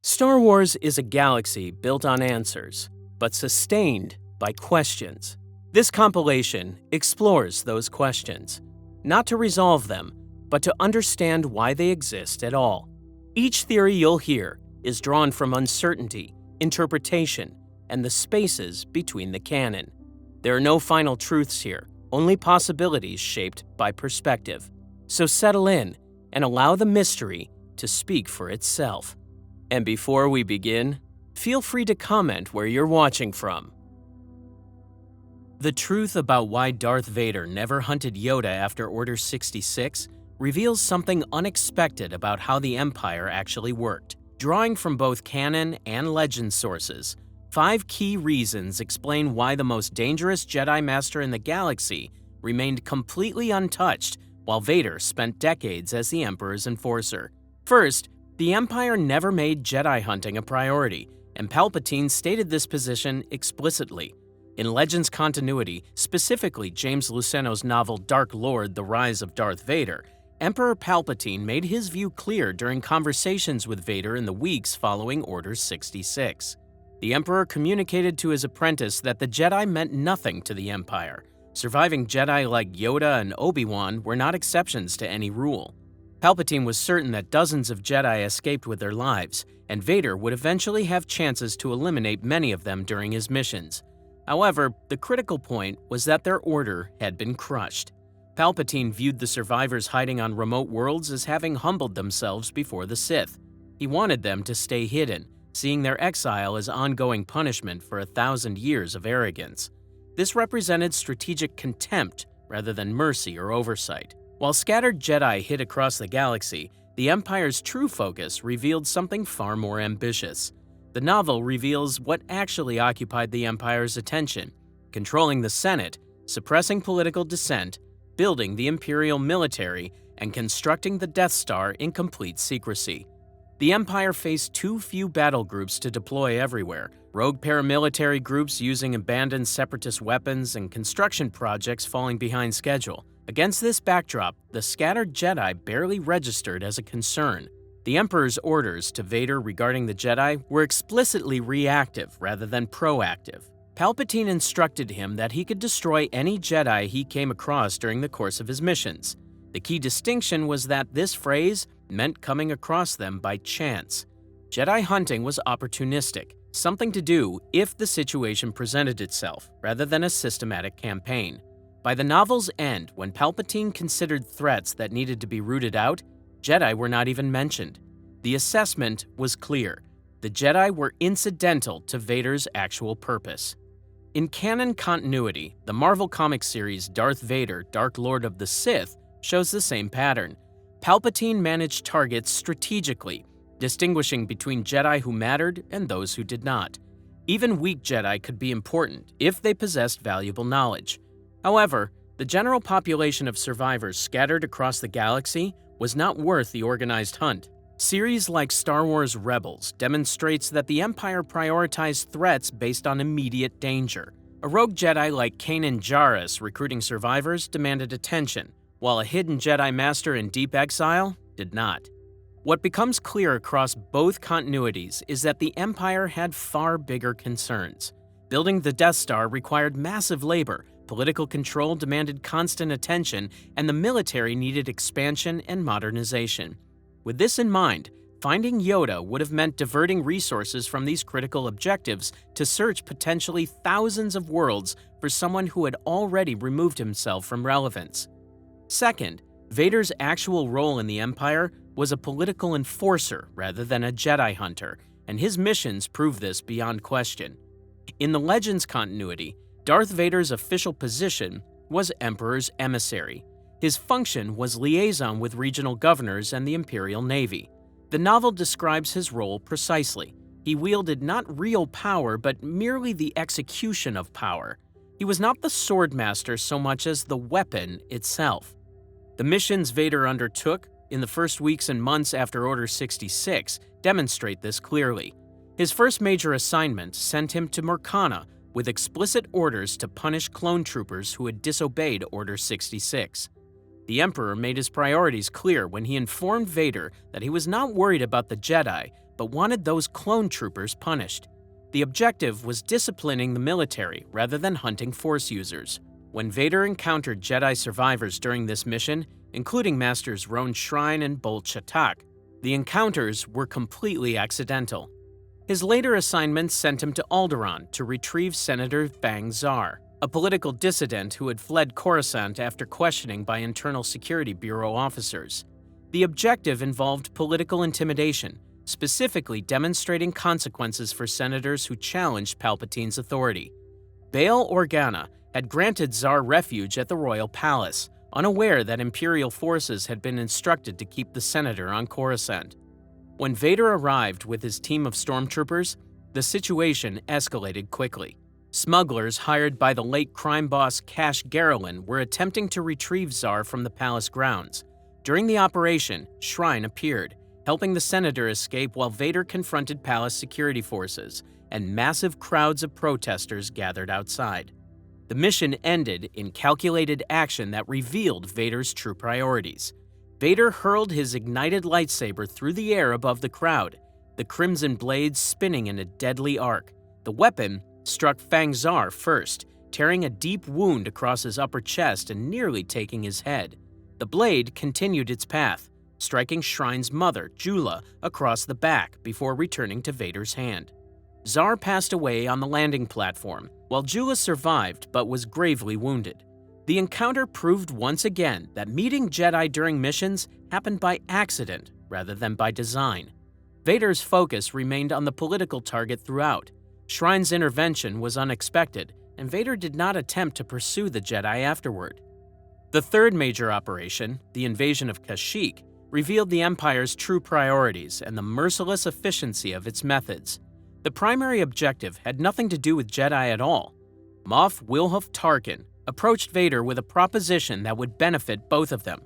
Star Wars is a galaxy built on answers, but sustained by questions. This compilation explores those questions, not to resolve them, but to understand why they exist at all. Each theory you'll hear is drawn from uncertainty, interpretation, and the spaces between the canon. There are no final truths here, only possibilities shaped by perspective. So settle in and allow the mystery to speak for itself. And before we begin, feel free to comment where you're watching from. The truth about why Darth Vader never hunted Yoda after Order 66 reveals something unexpected about how the Empire actually worked. Drawing from both Canon and Legends sources, 5 key reasons explain why the most dangerous Jedi Master in the galaxy remained completely untouched while Vader spent decades as the Emperor's enforcer. First, the Empire never made Jedi hunting a priority, and Palpatine stated this position explicitly. In Legends continuity, specifically James Luceno's novel Dark Lord: The Rise of Darth Vader, Emperor Palpatine made his view clear during conversations with Vader in the weeks following Order 66. The Emperor communicated to his apprentice that the Jedi meant nothing to the Empire. Surviving Jedi like Yoda and Obi-Wan were not exceptions to any rule. Palpatine was certain that dozens of Jedi escaped with their lives, and Vader would eventually have chances to eliminate many of them during his missions. However, the critical point was that their order had been crushed. Palpatine viewed the survivors hiding on remote worlds as having humbled themselves before the Sith. He wanted them to stay hidden, seeing their exile as ongoing punishment for 1,000 years of arrogance. This represented strategic contempt rather than mercy or oversight. While scattered Jedi hid across the galaxy, the Empire's true focus revealed something far more ambitious. The novel reveals what actually occupied the Empire's attention: controlling the Senate, suppressing political dissent, building the Imperial military, and constructing the Death Star in complete secrecy. The Empire faced too few battle groups to deploy everywhere: rogue paramilitary groups using abandoned separatist weapons and construction projects falling behind schedule. Against this backdrop, the scattered Jedi barely registered as a concern. The Emperor's orders to Vader regarding the Jedi were explicitly reactive rather than proactive. Palpatine instructed him that he could destroy any Jedi he came across during the course of his missions. The key distinction was that this phrase meant coming across them by chance. Jedi hunting was opportunistic, something to do if the situation presented itself, rather than a systematic campaign. By the novel's end, when Palpatine considered threats that needed to be rooted out, Jedi were not even mentioned. The assessment was clear: the Jedi were incidental to Vader's actual purpose. In canon continuity, the Marvel Comics series Darth Vader: Dark Lord of the Sith shows the same pattern. Palpatine managed targets strategically, distinguishing between Jedi who mattered and those who did not. Even weak Jedi could be important if they possessed valuable knowledge. However, the general population of survivors scattered across the galaxy was not worth the organized hunt. Series like Star Wars Rebels demonstrates that the Empire prioritized threats based on immediate danger. A rogue Jedi like Kanan Jarrus recruiting survivors demanded attention, while a hidden Jedi Master in deep exile did not. What becomes clear across both continuities is that the Empire had far bigger concerns. Building the Death Star required massive labor, political control demanded constant attention, and the military needed expansion and modernization. With this in mind, finding Yoda would have meant diverting resources from these critical objectives to search potentially thousands of worlds for someone who had already removed himself from relevance. Second, Vader's actual role in the Empire was a political enforcer rather than a Jedi hunter, and his missions prove this beyond question. In the Legends continuity, Darth Vader's official position was Emperor's emissary. His function was liaison with regional governors and the Imperial Navy. The novel describes his role precisely. He wielded not real power, but merely the execution of power. He was not the swordmaster so much as the weapon itself. The missions Vader undertook in the first weeks and months after Order 66 demonstrate this clearly. His first major assignment sent him to Murkana with explicit orders to punish clone troopers who had disobeyed Order 66. The Emperor made his priorities clear when he informed Vader that he was not worried about the Jedi, but wanted those clone troopers punished. The objective was disciplining the military rather than hunting Force users. When Vader encountered Jedi survivors during this mission, including Masters Roan Shrine and Bolt Shatak, the encounters were completely accidental. His later assignments sent him to Alderaan to retrieve Senator Fang Zar, a political dissident who had fled Coruscant after questioning by Internal Security Bureau officers. The objective involved political intimidation, specifically demonstrating consequences for senators who challenged Palpatine's authority. Bail Organa had granted Zar refuge at the royal palace, unaware that Imperial forces had been instructed to keep the senator on Coruscant. When Vader arrived with his team of stormtroopers, the situation escalated quickly. Smugglers hired by the late crime boss Cash Garrelin were attempting to retrieve Zar from the palace grounds. During the operation, Shrine appeared, helping the senator escape while Vader confronted palace security forces, and massive crowds of protesters gathered outside. The mission ended in calculated action that revealed Vader's true priorities. Vader hurled his ignited lightsaber through the air above the crowd, the crimson blades spinning in a deadly arc. The weapon struck Fang Zar first, tearing a deep wound across his upper chest and nearly taking his head. The blade continued its path, striking Shrine's mother, Jula, across the back before returning to Vader's hand. Zar passed away on the landing platform, while Jula survived but was gravely wounded. The encounter proved once again that meeting Jedi during missions happened by accident rather than by design. Vader's focus remained on the political target throughout. Shrine's intervention was unexpected, and Vader did not attempt to pursue the Jedi afterward. The third major operation, the invasion of Kashyyyk, revealed the Empire's true priorities and the merciless efficiency of its methods. The primary objective had nothing to do with Jedi at all. Moff Wilhuf Tarkin approached Vader with a proposition that would benefit both of them.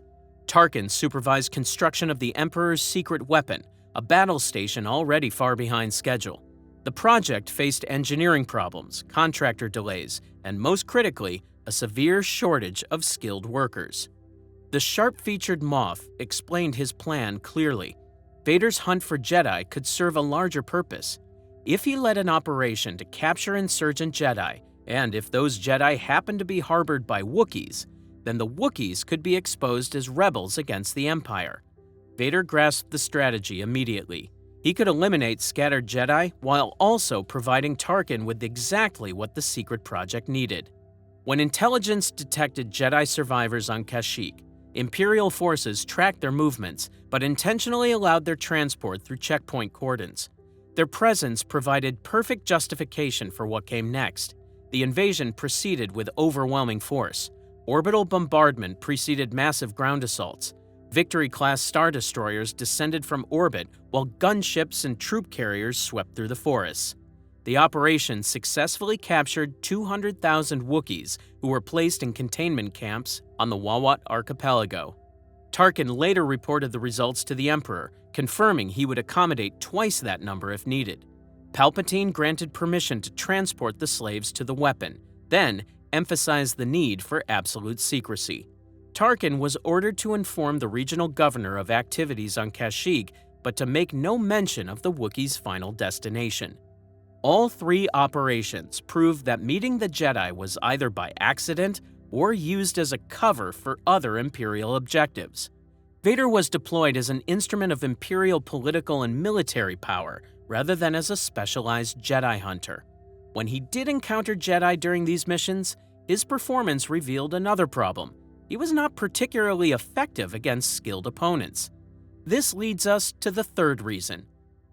Tarkin supervised construction of the Emperor's secret weapon, a battle station already far behind schedule. The project faced engineering problems, contractor delays, and most critically, a severe shortage of skilled workers. The sharp-featured Moff explained his plan clearly. Vader's hunt for Jedi could serve a larger purpose. If he led an operation to capture insurgent Jedi, and if those Jedi happened to be harbored by Wookiees, then the Wookiees could be exposed as rebels against the Empire. Vader grasped the strategy immediately. He could eliminate scattered Jedi while also providing Tarkin with exactly what the secret project needed. When intelligence detected Jedi survivors on Kashyyyk, Imperial forces tracked their movements but intentionally allowed their transport through checkpoint cordons. Their presence provided perfect justification for what came next. The invasion proceeded with overwhelming force. Orbital bombardment preceded massive ground assaults. Victory-class Star Destroyers descended from orbit while gunships and troop carriers swept through the forests. The operation successfully captured 200,000 Wookiees who were placed in containment camps on the Wawat Archipelago. Tarkin later reported the results to the Emperor, confirming he would accommodate twice that number if needed. Palpatine granted permission to transport the slaves to the weapon, then emphasized the need for absolute secrecy. Tarkin was ordered to inform the regional governor of activities on Kashyyyk, but to make no mention of the Wookiees' final destination. All three operations proved that meeting the Jedi was either by accident or used as a cover for other Imperial objectives. Vader was deployed as an instrument of Imperial political and military power rather than as a specialized Jedi hunter. When he did encounter Jedi during these missions, his performance revealed another problem. He was not particularly effective against skilled opponents. This leads us to the third reason.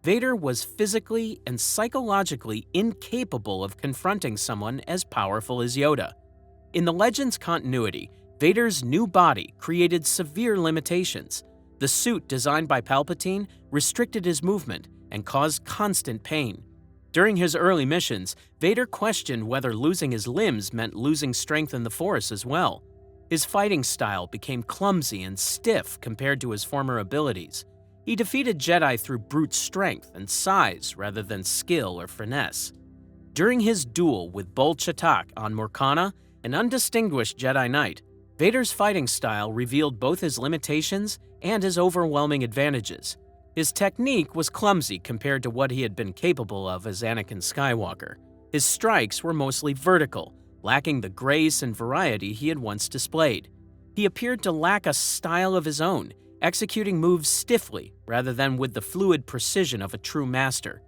Vader was physically and psychologically incapable of confronting someone as powerful as Yoda. In the Legends continuity, Vader's new body created severe limitations. The suit designed by Palpatine restricted his movement and caused constant pain. During his early missions, Vader questioned whether losing his limbs meant losing strength in the Force as well. His fighting style became clumsy and stiff compared to his former abilities. He defeated Jedi through brute strength and size rather than skill or finesse. During his duel with Bolt Shatak on Morkana, an undistinguished Jedi Knight, Vader's fighting style revealed both his limitations and his overwhelming advantages. His technique was clumsy compared to what he had been capable of as Anakin Skywalker. His strikes were mostly vertical, lacking the grace and variety he had once displayed. He appeared to lack a style of his own, executing moves stiffly rather than with the fluid precision of a true master.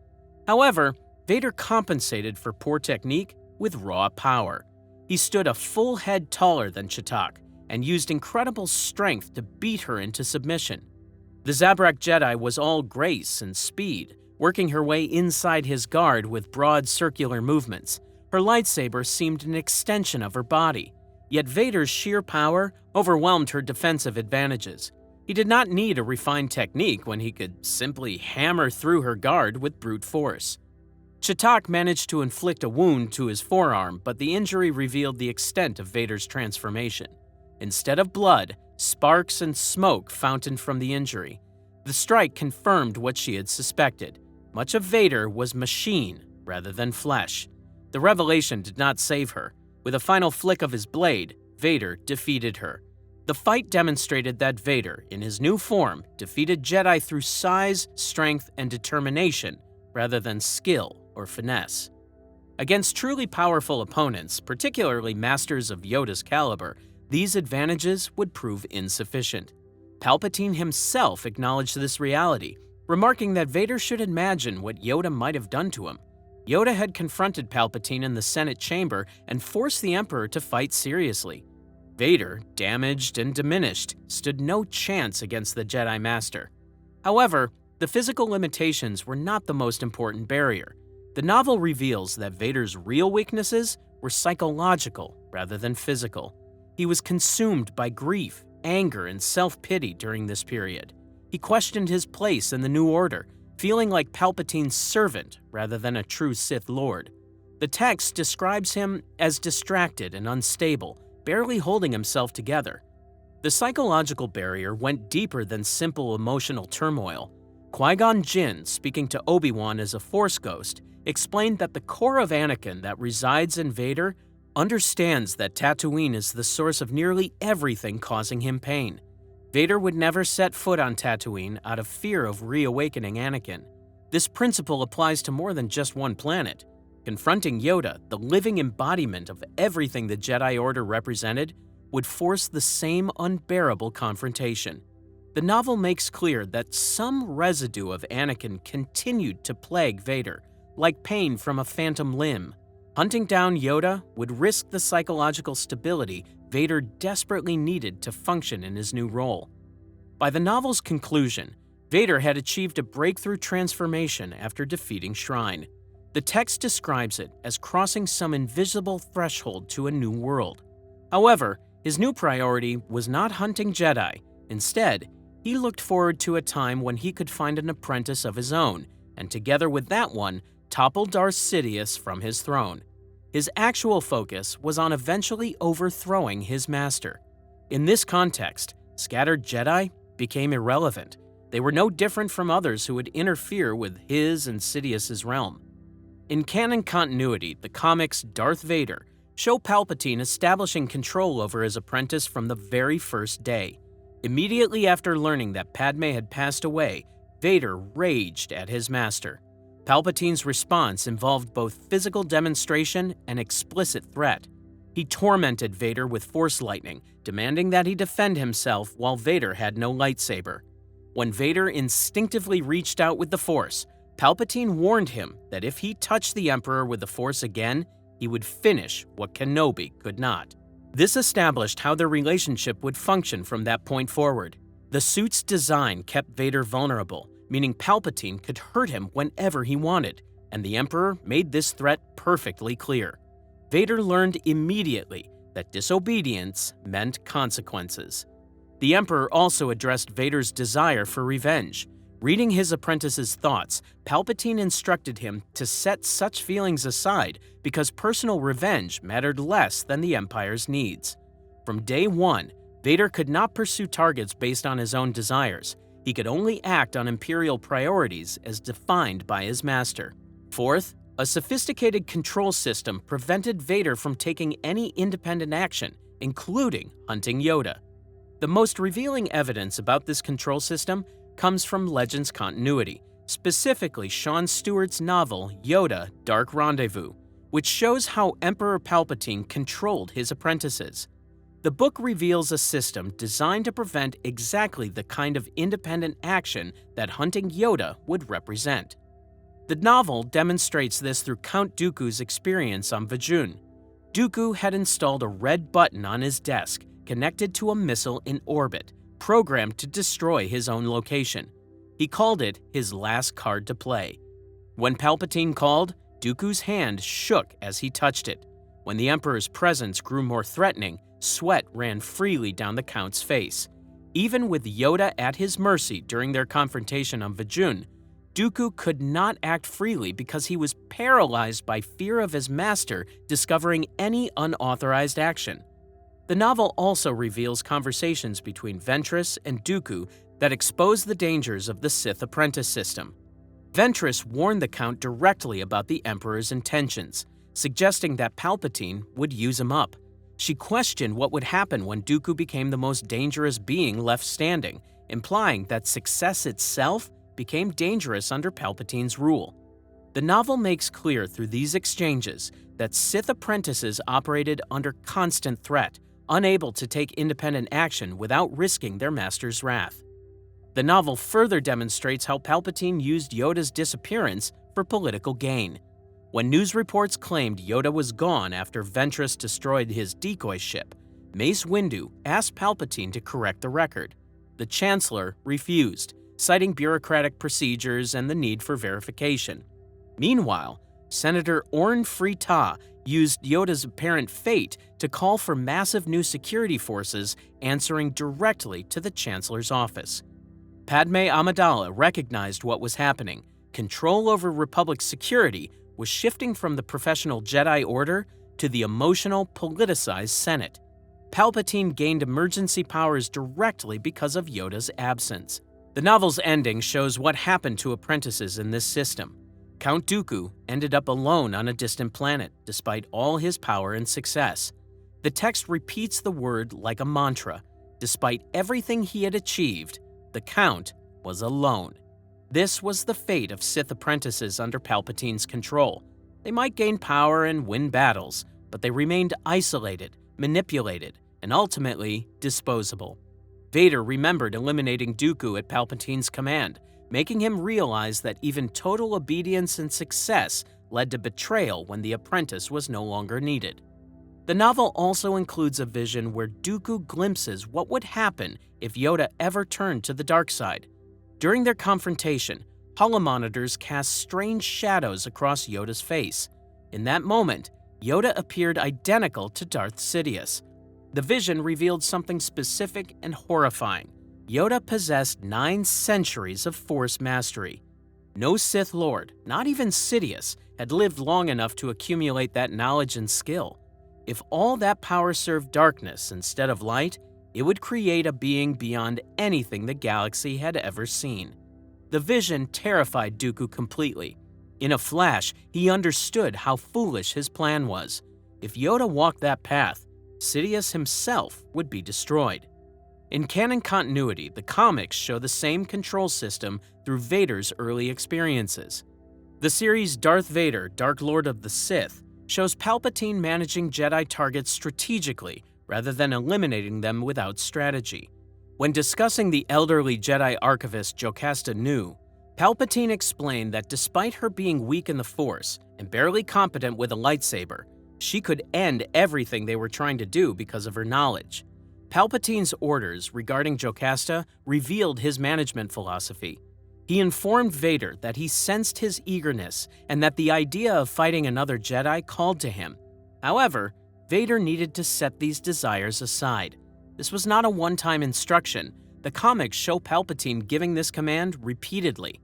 However, Vader compensated for poor technique with raw power. He stood a full head taller than Kashyyyk and used incredible strength to beat her into submission. The Zabrak Jedi was all grace and speed, working her way inside his guard with broad circular movements. Her lightsaber seemed an extension of her body, yet Vader's sheer power overwhelmed her defensive advantages. He did not need a refined technique when he could simply hammer through her guard with brute force. Kashyyyk managed to inflict a wound to his forearm, but the injury revealed the extent of Vader's transformation. Instead of blood, sparks and smoke fountained from the injury. The strike confirmed what she had suspected. Much of Vader was machine rather than flesh. The revelation did not save her. With a final flick of his blade, Vader defeated her. The fight demonstrated that Vader, in his new form, defeated Jedi through size, strength, and determination, rather than skill or finesse. Against truly powerful opponents, particularly masters of Yoda's caliber, these advantages would prove insufficient. Palpatine himself acknowledged this reality, remarking that Vader should imagine what Yoda might have done to him. Yoda had confronted Palpatine in the Senate chamber and forced the Emperor to fight seriously. Vader, damaged and diminished, stood no chance against the Jedi Master. However, the physical limitations were not the most important barrier. The novel reveals that Vader's real weaknesses were psychological rather than physical. He was consumed by grief, anger, and self-pity during this period. He questioned his place in the New Order, feeling like Palpatine's servant rather than a true Sith Lord. The text describes him as distracted and unstable, barely holding himself together. The psychological barrier went deeper than simple emotional turmoil. Qui-Gon Jinn, speaking to Obi-Wan as a Force ghost, explained that the core of Anakin that resides in Vader understands that Tatooine is the source of nearly everything causing him pain. Vader would never set foot on Tatooine out of fear of reawakening Anakin. This principle applies to more than just one planet. Confronting Yoda, the living embodiment of everything the Jedi Order represented, would force the same unbearable confrontation. The novel makes clear that some residue of Anakin continued to plague Vader, like pain from a phantom limb. Hunting down Yoda would risk the psychological stability Vader desperately needed to function in his new role. By the novel's conclusion, Vader had achieved a breakthrough transformation after defeating Shrine. The text describes it as crossing some invisible threshold to a new world. However, his new priority was not hunting Jedi. Instead, he looked forward to a time when he could find an apprentice of his own, and together with that one, topple Darth Sidious from his throne. His actual focus was on eventually overthrowing his master. In this context, scattered Jedi became irrelevant. They were no different from others who would interfere with his and Sidious's realm. In canon continuity, the comics Darth Vader show Palpatine establishing control over his apprentice from the very first day. Immediately after learning that Padme had passed away, Vader raged at his master. Palpatine's response involved both physical demonstration and explicit threat. He tormented Vader with Force lightning, demanding that he defend himself while Vader had no lightsaber. When Vader instinctively reached out with the Force, Palpatine warned him that if he touched the Emperor with the Force again, he would finish what Kenobi could not. This established how their relationship would function from that point forward. The suit's design kept Vader vulnerable, meaning Palpatine could hurt him whenever he wanted, and the Emperor made this threat perfectly clear. Vader learned immediately that disobedience meant consequences. The Emperor also addressed Vader's desire for revenge. Reading his apprentice's thoughts, Palpatine instructed him to set such feelings aside because personal revenge mattered less than the Empire's needs. From day one, Vader could not pursue targets based on his own desires. He could only act on Imperial priorities as defined by his master. Fourth, a sophisticated control system prevented Vader from taking any independent action, including hunting Yoda. The most revealing evidence about this control system comes from Legends continuity, specifically Sean Stewart's novel Yoda, Dark Rendezvous, which shows how Emperor Palpatine controlled his apprentices. The book reveals a system designed to prevent exactly the kind of independent action that hunting Yoda would represent. The novel demonstrates this through Count Dooku's experience on Vajun. Dooku had installed a red button on his desk connected to a missile in orbit, programmed to destroy his own location. He called it his last card to play. When Palpatine called, Dooku's hand shook as he touched it. When the Emperor's presence grew more threatening, sweat ran freely down the Count's face. Even with Yoda at his mercy during their confrontation on Vajun, Dooku could not act freely because he was paralyzed by fear of his master discovering any unauthorized action. The novel also reveals conversations between Ventress and Dooku that expose the dangers of the Sith apprentice system. Ventress warned the Count directly about the Emperor's intentions, suggesting that Palpatine would use him up. She questioned what would happen when Dooku became the most dangerous being left standing, implying that success itself became dangerous under Palpatine's rule. The novel makes clear through these exchanges that Sith apprentices operated under constant threat, unable to take independent action without risking their master's wrath. The novel further demonstrates how Palpatine used Yoda's disappearance for political gain. When news reports claimed Yoda was gone after Ventress destroyed his decoy ship, Mace Windu asked Palpatine to correct the record. The Chancellor refused, citing bureaucratic procedures and the need for verification. Meanwhile, Senator Orn Free Taa used Yoda's apparent fate to call for massive new security forces answering directly to the Chancellor's office. Padme Amidala recognized what was happening. Control over Republic security was shifting from the professional Jedi Order to the emotional, politicized Senate. Palpatine gained emergency powers directly because of Yoda's absence. The novel's ending shows what happened to apprentices in this system. Count Dooku ended up alone on a distant planet, despite all his power and success. The text repeats the word like a mantra. Despite everything he had achieved, the Count was alone. This was the fate of Sith apprentices under Palpatine's control. They might gain power and win battles, but they remained isolated, manipulated, and ultimately disposable. Vader remembered eliminating Dooku at Palpatine's command, making him realize that even total obedience and success led to betrayal when the apprentice was no longer needed. The novel also includes a vision where Dooku glimpses what would happen if Yoda ever turned to the dark side. During their confrontation, holomonitors cast strange shadows across Yoda's face. In that moment, Yoda appeared identical to Darth Sidious. The vision revealed something specific and horrifying. Yoda possessed 9 centuries of Force mastery. No Sith Lord, not even Sidious, had lived long enough to accumulate that knowledge and skill. If all that power served darkness instead of light, it would create a being beyond anything the galaxy had ever seen. The vision terrified Dooku completely. In a flash, he understood how foolish his plan was. If Yoda walked that path, Sidious himself would be destroyed. In canon continuity, the comics show the same control system through Vader's early experiences. The series Darth Vader, Dark Lord of the Sith shows Palpatine managing Jedi targets strategically rather than eliminating them without strategy. When discussing the elderly Jedi archivist Jocasta Nu, Palpatine explained that despite her being weak in the Force and barely competent with a lightsaber, she could end everything they were trying to do because of her knowledge. Palpatine's orders regarding Jocasta revealed his management philosophy. He informed Vader that he sensed his eagerness and that the idea of fighting another Jedi called to him. However, Vader needed to set these desires aside. This was not a one-time instruction. The comics show Palpatine giving this command repeatedly.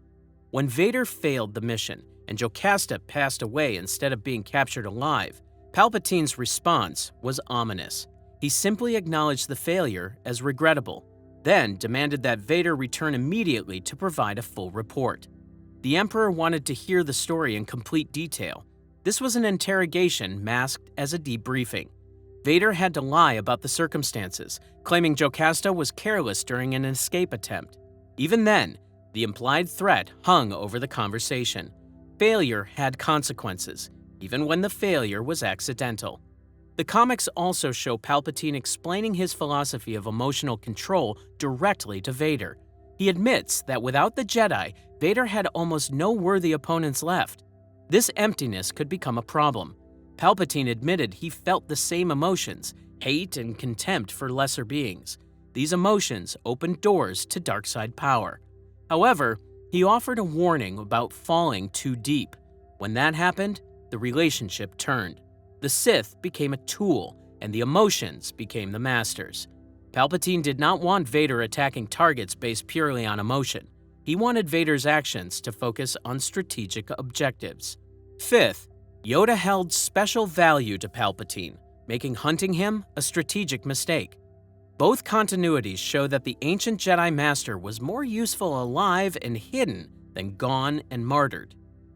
When Vader failed the mission and Jocasta passed away instead of being captured alive, Palpatine's response was ominous. He simply acknowledged the failure as regrettable, then demanded that Vader return immediately to provide a full report. The Emperor wanted to hear the story in complete detail. This was an interrogation masked as a debriefing. Vader had to lie about the circumstances, claiming Jocasta was careless during an escape attempt. Even then, the implied threat hung over the conversation. Failure had consequences, even when the failure was accidental. The comics also show Palpatine explaining his philosophy of emotional control directly to Vader. He admits that without the Jedi, Vader had almost no worthy opponents left. This emptiness could become a problem. Palpatine admitted he felt the same emotions, hate and contempt for lesser beings. These emotions opened doors to dark-side power. However, he offered a warning about falling too deep. When that happened, the relationship turned. The Sith became a tool, and the emotions became the masters. Palpatine did not want Vader attacking targets based purely on emotion. He wanted Vader's actions to focus on strategic objectives. Fifth, Yoda held special value to Palpatine, making hunting him a strategic mistake. Both continuities show that the ancient Jedi Master was more useful alive and hidden than gone and martyred.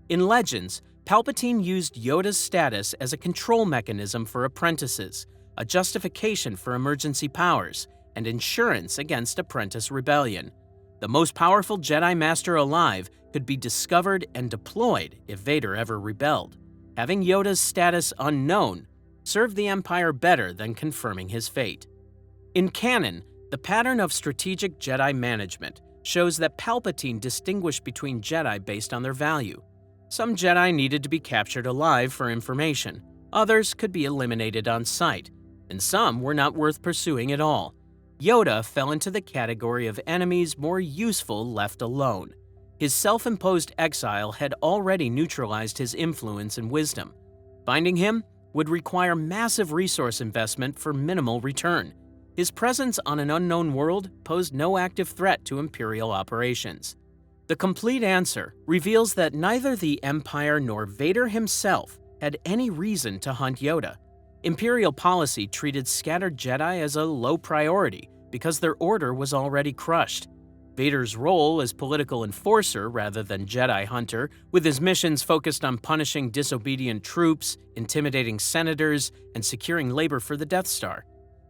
In Legends, Palpatine used Yoda's status as a control mechanism for apprentices, a justification for emergency powers, and insurance against apprentice rebellion. The most powerful Jedi Master alive could be discovered and deployed if Vader ever rebelled. Having Yoda's status unknown served the Empire better than confirming his fate. In canon, the pattern of strategic Jedi management shows that Palpatine distinguished between Jedi based on their value. Some Jedi needed to be captured alive for information, others could be eliminated on sight, and some were not worth pursuing at all. Yoda fell into the category of enemies more useful left alone. His self-imposed exile had already neutralized his influence and wisdom. Finding him would require massive resource investment for minimal return. His presence on an unknown world posed no active threat to Imperial operations. The complete answer reveals that neither the Empire nor Vader himself had any reason to hunt Yoda. Imperial policy treated scattered Jedi as a low priority because their order was already crushed. Vader's role as political enforcer rather than Jedi hunter, with his missions focused on punishing disobedient troops, intimidating senators, and securing labor for the Death Star.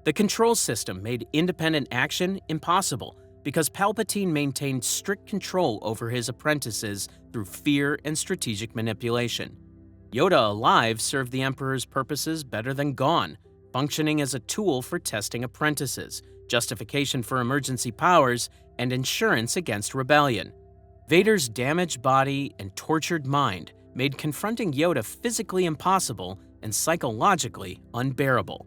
The control system made independent action impossible because Palpatine maintained strict control over his apprentices through fear and strategic manipulation. Yoda alive served the Emperor's purposes better than gone, functioning as a tool for testing apprentices, justification for emergency powers, and insurance against rebellion. Vader's damaged body and tortured mind made confronting Yoda physically impossible and psychologically unbearable.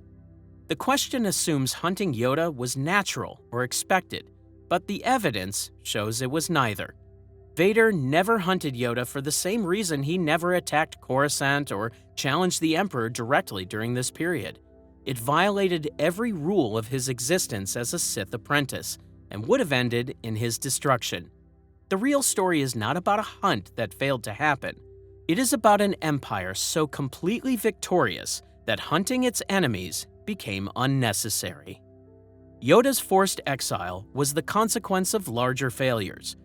The question assumes hunting Yoda was natural or expected, but the evidence shows it was neither. Vader never hunted Yoda for the same reason he never attacked Coruscant or challenged the Emperor directly during this period. It violated every rule of his existence as a Sith apprentice and would have ended in his destruction. The real story is not about a hunt that failed to happen. It is about an empire so completely victorious that hunting its enemies became unnecessary. Yoda's forced exile was the consequence of larger failures.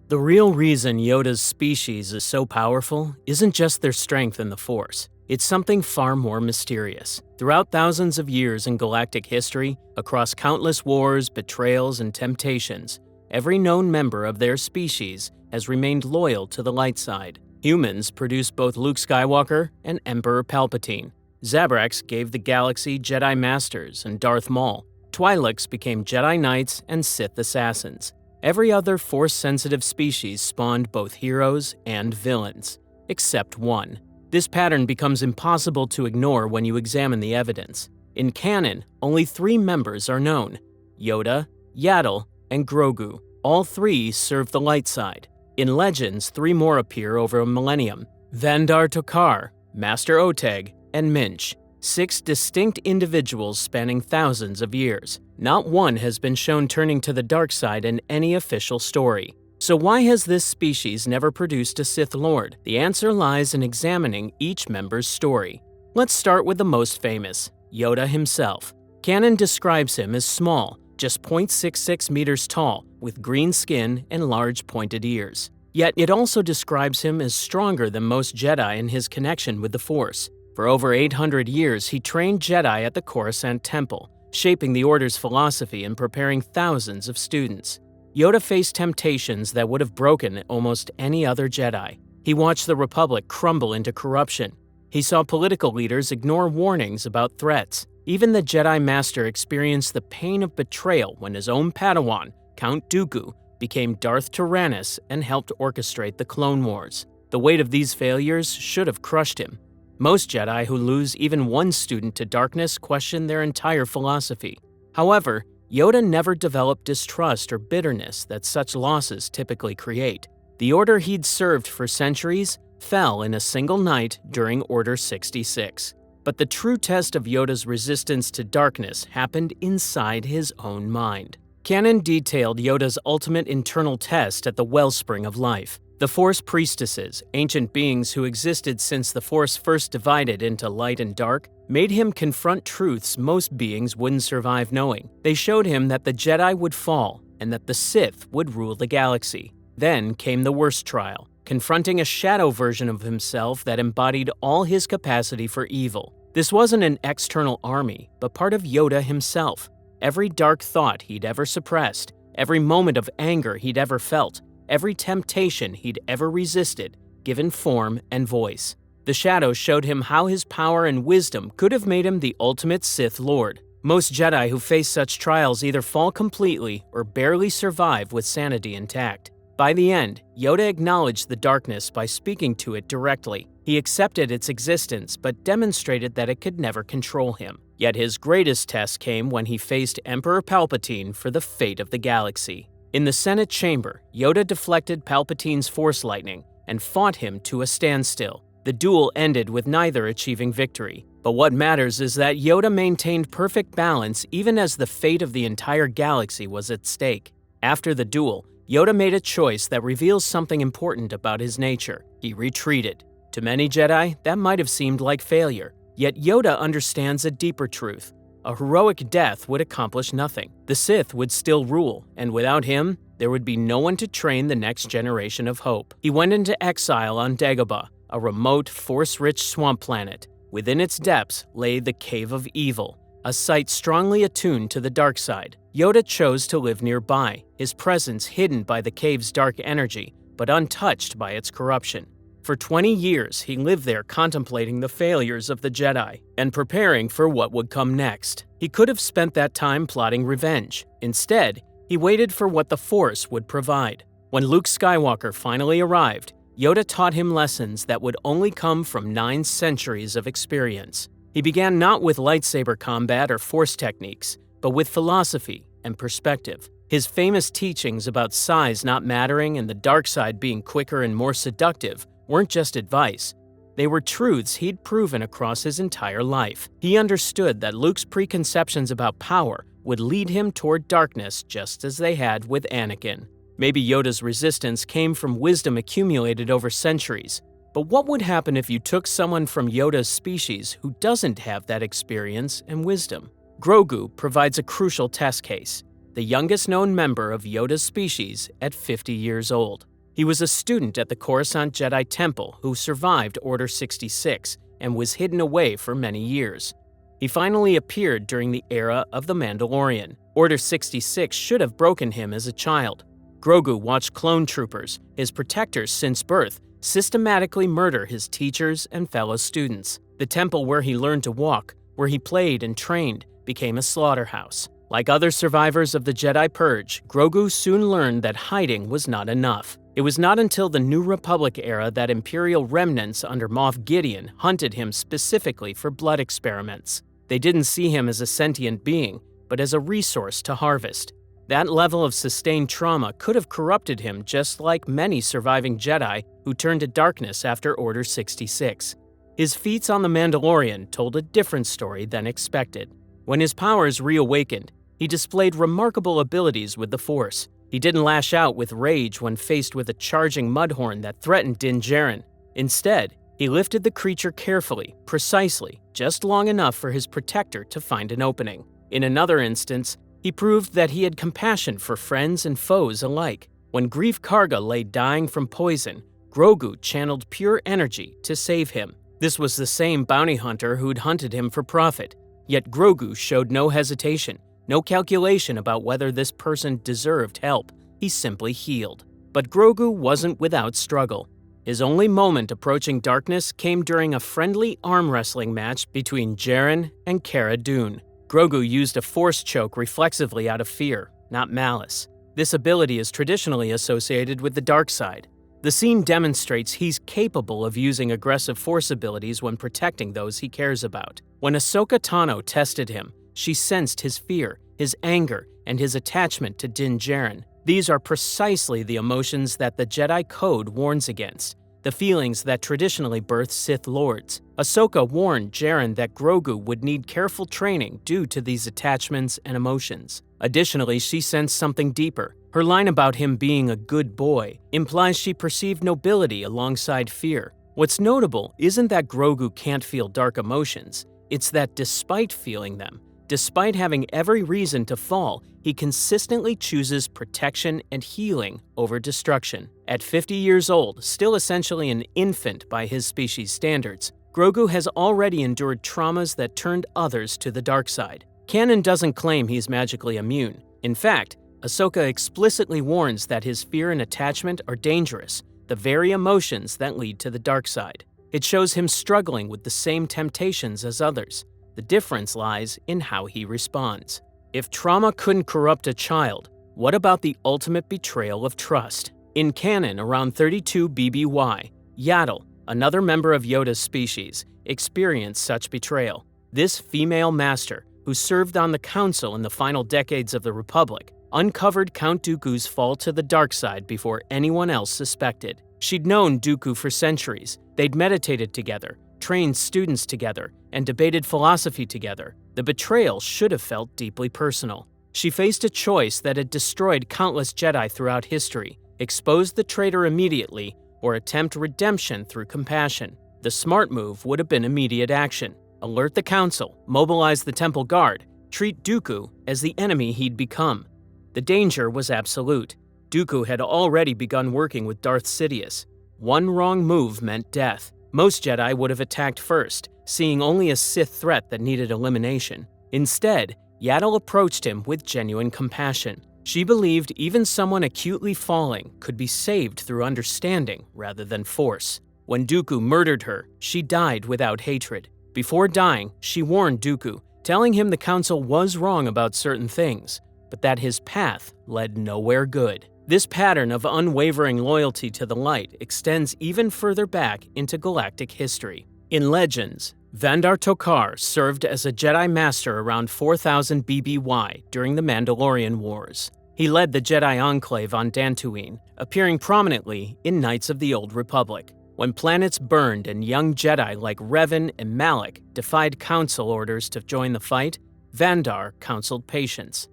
The real reason Yoda's species is so powerful isn't just their strength in the Force. It's something far more mysterious. Throughout thousands of years in galactic history, across countless wars, betrayals, and temptations, every known member of their species has remained loyal to the light side. Humans produced both Luke Skywalker and Emperor Palpatine. Zabraks gave the galaxy Jedi Masters and Darth Maul. Twi'leks became Jedi Knights and Sith Assassins. Every other Force-sensitive species spawned both heroes and villains, except one. This pattern becomes impossible to ignore when you examine the evidence. In canon, only 3 members are known: Yoda, Yaddle, and Grogu. All 3 serve the light side. In Legends, 3 more appear over a millennium: Vandar Tokar, Master Oteg, and Minch. 6 distinct individuals spanning thousands of years. Not one has been shown turning to the dark side in any official story. So why has this species never produced a Sith Lord? The answer lies in examining each member's story. Let's start with the most famous, Yoda himself. Canon describes him as small, just 0.66 meters tall, with green skin and large pointed ears. Yet it also describes him as stronger than most Jedi in his connection with the Force. For over 800 years, he trained Jedi at the Coruscant Temple, shaping the Order's philosophy and preparing thousands of students. Yoda faced temptations that would have broken almost any other Jedi. He watched the Republic crumble into corruption. He saw political leaders ignore warnings about threats. Even the Jedi Master experienced the pain of betrayal when his own Padawan, Count Dooku, became Darth Tyrannus and helped orchestrate the Clone Wars. The weight of these failures should have crushed him. Most Jedi who lose even one student to darkness question their entire philosophy. However, Yoda never developed distrust or bitterness that such losses typically create. The order he'd served for centuries fell in a single night during Order 66. But the true test of Yoda's resistance to darkness happened inside his own mind. Canon detailed Yoda's ultimate internal test at the wellspring of life. The Force priestesses, ancient beings who existed since the Force first divided into light and dark, made him confront truths most beings wouldn't survive knowing. They showed him that the Jedi would fall and that the Sith would rule the galaxy. Then came the worst trial, confronting a shadow version of himself that embodied all his capacity for evil. This wasn't an external army, but part of Yoda himself. Every dark thought he'd ever suppressed, every moment of anger he'd ever felt, every temptation he'd ever resisted, given form and voice. The shadow showed him how his power and wisdom could have made him the ultimate Sith Lord. Most Jedi who face such trials either fall completely or barely survive with sanity intact. By the end, Yoda acknowledged the darkness by speaking to it directly. He accepted its existence but demonstrated that it could never control him. Yet his greatest test came when he faced Emperor Palpatine for the fate of the galaxy. In the Senate chamber, Yoda deflected Palpatine's Force lightning and fought him to a standstill. The duel ended with neither achieving victory. But what matters is that Yoda maintained perfect balance even as the fate of the entire galaxy was at stake. After the duel, Yoda made a choice that reveals something important about his nature. He retreated. To many Jedi, that might have seemed like failure. Yet Yoda understands a deeper truth. A heroic death would accomplish nothing. The Sith would still rule, and without him, there would be no one to train the next generation of hope. He went into exile on Dagobah, a remote, force-rich swamp planet. Within its depths lay the Cave of Evil, a site strongly attuned to the dark side. Yoda chose to live nearby, his presence hidden by the cave's dark energy, but untouched by its corruption. For 20 years, he lived there contemplating the failures of the Jedi and preparing for what would come next. He could have spent that time plotting revenge. Instead, he waited for what the Force would provide. When Luke Skywalker finally arrived, Yoda taught him lessons that would only come from 9 centuries of experience. He began not with lightsaber combat or Force techniques, but with philosophy and perspective. His famous teachings about size not mattering and the dark side being quicker and more seductive weren't just advice. They were truths he'd proven across his entire life. He understood that Luke's preconceptions about power would lead him toward darkness just as they had with Anakin. Maybe Yoda's resistance came from wisdom accumulated over centuries. But what would happen if you took someone from Yoda's species who doesn't have that experience and wisdom? Grogu provides a crucial test case, the youngest known member of Yoda's species at 50 years old. He was a student at the Coruscant Jedi Temple who survived Order 66 and was hidden away for many years. He finally appeared during the era of the Mandalorian. Order 66 should have broken him as a child. Grogu watched clone troopers, his protectors since birth, systematically murder his teachers and fellow students. The temple where he learned to walk, where he played and trained, became a slaughterhouse. Like other survivors of the Jedi Purge, Grogu soon learned that hiding was not enough. It was not until the New Republic era that Imperial remnants under Moff Gideon hunted him specifically for blood experiments. They didn't see him as a sentient being, but as a resource to harvest. That level of sustained trauma could have corrupted him just like many surviving Jedi who turned to darkness after Order 66. His feats on the Mandalorian told a different story than expected. When his powers reawakened, he displayed remarkable abilities with the Force. He didn't lash out with rage when faced with a charging mudhorn that threatened Din Djarin. Instead, he lifted the creature carefully, precisely, just long enough for his protector to find an opening. In another instance, he proved that he had compassion for friends and foes alike. When Greef Karga lay dying from poison, Grogu channeled pure energy to save him. This was the same bounty hunter who'd hunted him for profit. Yet Grogu showed no hesitation, no calculation about whether this person deserved help. he simply healed. But Grogu wasn't without struggle. His only moment approaching darkness came during a friendly arm wrestling match between Jaren and Cara Dune. Grogu used a force choke reflexively out of fear, not malice. This ability is traditionally associated with the dark side. The scene demonstrates he's capable of using aggressive force abilities when protecting those he cares about. When Ahsoka Tano tested him, she sensed his fear, his anger, and his attachment to Din Djarin. These are precisely the emotions that the Jedi Code warns against, the feelings that traditionally birth Sith Lords. Ahsoka warned Djarin that Grogu would need careful training due to these attachments and emotions. Additionally, she sensed something deeper. Her line about him being a good boy implies she perceived nobility alongside fear. What's notable isn't that Grogu can't feel dark emotions, it's that despite feeling them, despite having every reason to fall, he consistently chooses protection and healing over destruction. At 50 years old, still essentially an infant by his species standards, Grogu has already endured traumas that turned others to the dark side. Canon doesn't claim he's magically immune. In fact, Ahsoka explicitly warns that his fear and attachment are dangerous, the very emotions that lead to the dark side. It shows him struggling with the same temptations as others. The difference lies in how he responds. If trauma couldn't corrupt a child, what about the ultimate betrayal of trust? In canon around 32 BBY, Yaddle, another member of Yoda's species, experienced such betrayal. This female master, who served on the Council in the final decades of the Republic, uncovered Count Dooku's fall to the dark side before anyone else suspected. She'd known Dooku for centuries. They'd meditated together, trained students together, and debated philosophy together. The betrayal should have felt deeply personal. She faced a choice that had destroyed countless Jedi throughout history: expose the traitor immediately or attempt redemption through compassion. The smart move would have been immediate action. Alert the Council, mobilize the Temple Guard, treat Dooku as the enemy he'd become. The danger was absolute. Dooku had already begun working with Darth Sidious. One wrong move meant death. Most Jedi would have attacked first, seeing only a Sith threat that needed elimination. Instead, Yaddle approached him with genuine compassion. She believed even someone acutely falling could be saved through understanding rather than force. When Dooku murdered her, she died without hatred. Before dying, she warned Dooku, telling him the Council was wrong about certain things, but that his path led nowhere good. This pattern of unwavering loyalty to the light extends even further back into galactic history. In Legends, Vandar Tokar served as a Jedi Master around 4000 BBY during the Mandalorian Wars. He led the Jedi Enclave on Dantooine, appearing prominently in Knights of the Old Republic. When planets burned and young Jedi like Revan and Malak defied Council orders to join the fight, Vandar counseled patience.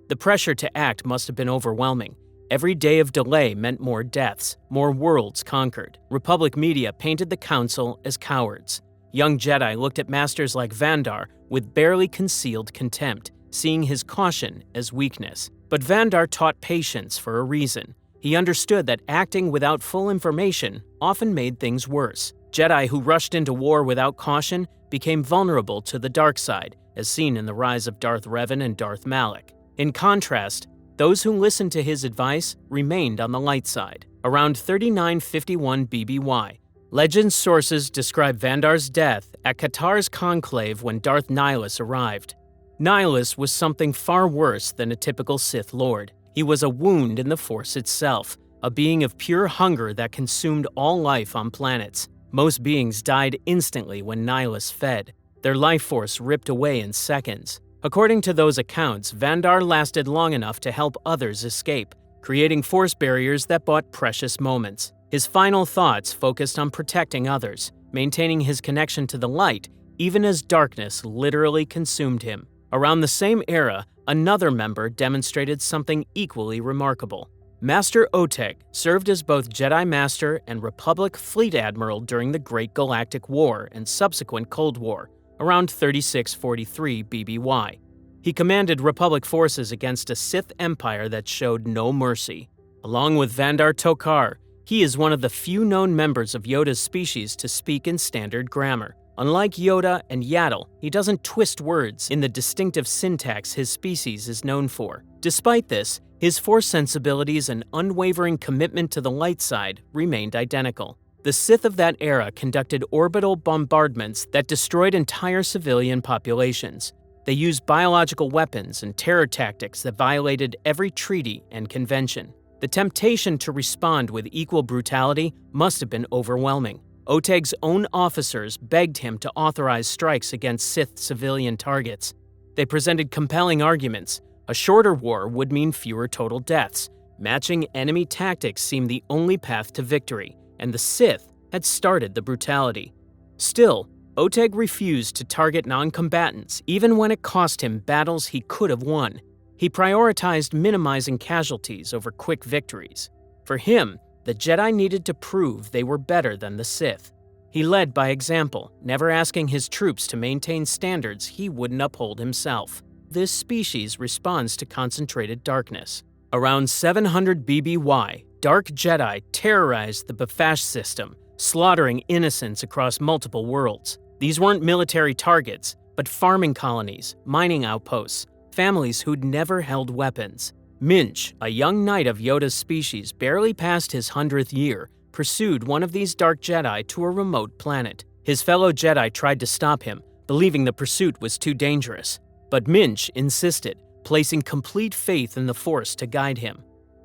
The pressure to act must have been overwhelming. Every day of delay meant more deaths, more worlds conquered. Republic media painted the Council as cowards. Young Jedi looked at masters like Vandar with barely concealed contempt, seeing his caution as weakness. But Vandar taught patience for a reason. He understood that acting without full information often made things worse. Jedi who rushed into war without caution became vulnerable to the dark side, as seen in the rise of Darth Revan and Darth Malak. In contrast, those who listened to his advice remained on the light side. Around 3951 BBY, Legends sources describe Vandar's death at Katar's conclave when Darth Nihilus arrived. Nihilus was something far worse than a typical Sith Lord. He was a wound in the Force itself, a being of pure hunger that consumed all life on planets. Most beings died instantly when Nihilus fed, their life force ripped away in seconds. According to those accounts, Vandar lasted long enough to help others escape, creating force barriers that bought precious moments. His final thoughts focused on protecting others, maintaining his connection to the light, even as darkness literally consumed him. Around the same era, another member demonstrated something equally remarkable. Master Oteg served as both Jedi Master and Republic Fleet Admiral during the Great Galactic War and subsequent Cold War, around 3643 BBY. He commanded Republic forces against a Sith Empire that showed no mercy. Along with Vandar Tokar, he is one of the few known members of Yoda's species to speak in standard grammar. Unlike Yoda and Yaddle, he doesn't twist words in the distinctive syntax his species is known for. Despite this, His Force sensibilities and unwavering commitment to the light side remained identical. The Sith of that era conducted orbital bombardments that destroyed entire civilian populations. They used biological weapons and terror tactics that violated every treaty and convention. The temptation to respond with equal brutality must have been overwhelming. Oteg's own officers begged him to authorize strikes against Sith civilian targets. They presented compelling arguments. A shorter war would mean fewer total deaths. Matching enemy tactics seemed the only path to victory, and the Sith had started the brutality. Still, Oteg refused to target non-combatants, even when it cost him battles he could have won. He prioritized minimizing casualties over quick victories. For him, the Jedi needed to prove they were better than the Sith. He led by example, never asking his troops to maintain standards he wouldn't uphold himself. This species responds to concentrated darkness. Around 700 BBY, dark Jedi terrorized the Bafash system, slaughtering innocents across multiple worlds. These weren't military targets, but farming colonies, mining outposts, families who'd never held weapons. Minch, a young knight of Yoda's species barely past his 100th year, pursued one of these dark Jedi to a remote planet. His fellow Jedi tried to stop him, believing the pursuit was too dangerous. But Minch insisted, placing complete faith in the Force to guide him.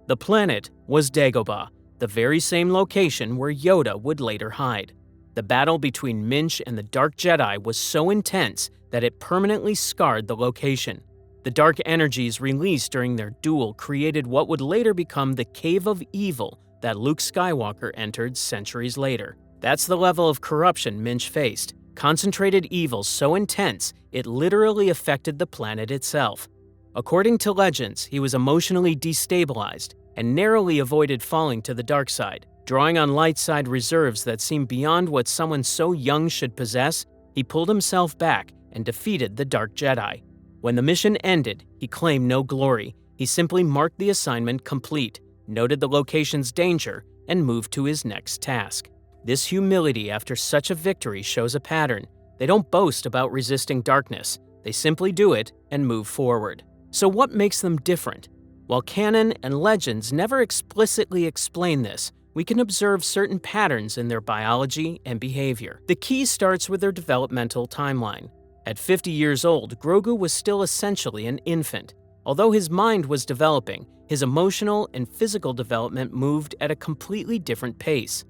The planet was Dagobah, the very same location where Yoda would later hide. The battle between Minch and the Dark Jedi was so intense that it permanently scarred the location. The dark energies released during their duel created what would later become the Cave of Evil that Luke Skywalker entered centuries later. That's the level of corruption Minch faced. Concentrated evil so intense, it literally affected the planet itself. According to legends, he was emotionally destabilized and narrowly avoided falling to the dark side. Drawing on light side reserves that seemed beyond what someone so young should possess, he pulled himself back and defeated the Dark Jedi. When the mission ended, he claimed no glory. He simply marked the assignment complete, noted the location's danger, and moved to his next task. This humility after such a victory shows a pattern. They don't boast about resisting darkness. They simply do it and move forward. So what makes them different? While Canon and Legends never explicitly explain this, we can observe certain patterns in their biology and behavior. The key starts with their developmental timeline. At 50 years old, Grogu was still essentially an infant. Although his mind was developing, his emotional and physical development moved at a completely different pace.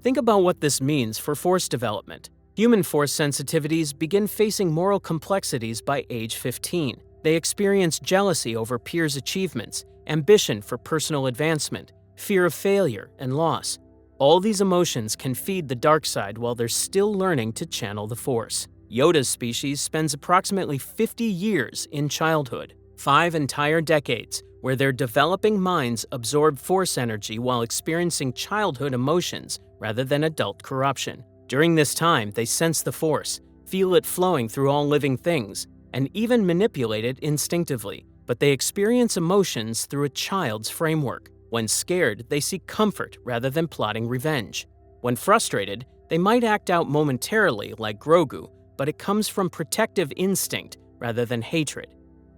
Think about what this means for Force development. Human Force sensitivities begin facing moral complexities by age 15. They experience jealousy over peers' achievements, ambition for personal advancement, fear of failure and loss. All these emotions can feed the dark side while they're still learning to channel the Force. Yoda's species spends approximately 50 years in childhood, 5 entire decades, where their developing minds absorb Force energy while experiencing childhood emotions rather than adult corruption. During this time, they sense the Force, feel it flowing through all living things, and even manipulate it instinctively. But they experience emotions through a child's framework. When scared, they seek comfort rather than plotting revenge. When frustrated, they might act out momentarily like Grogu, but it comes from protective instinct rather than hatred.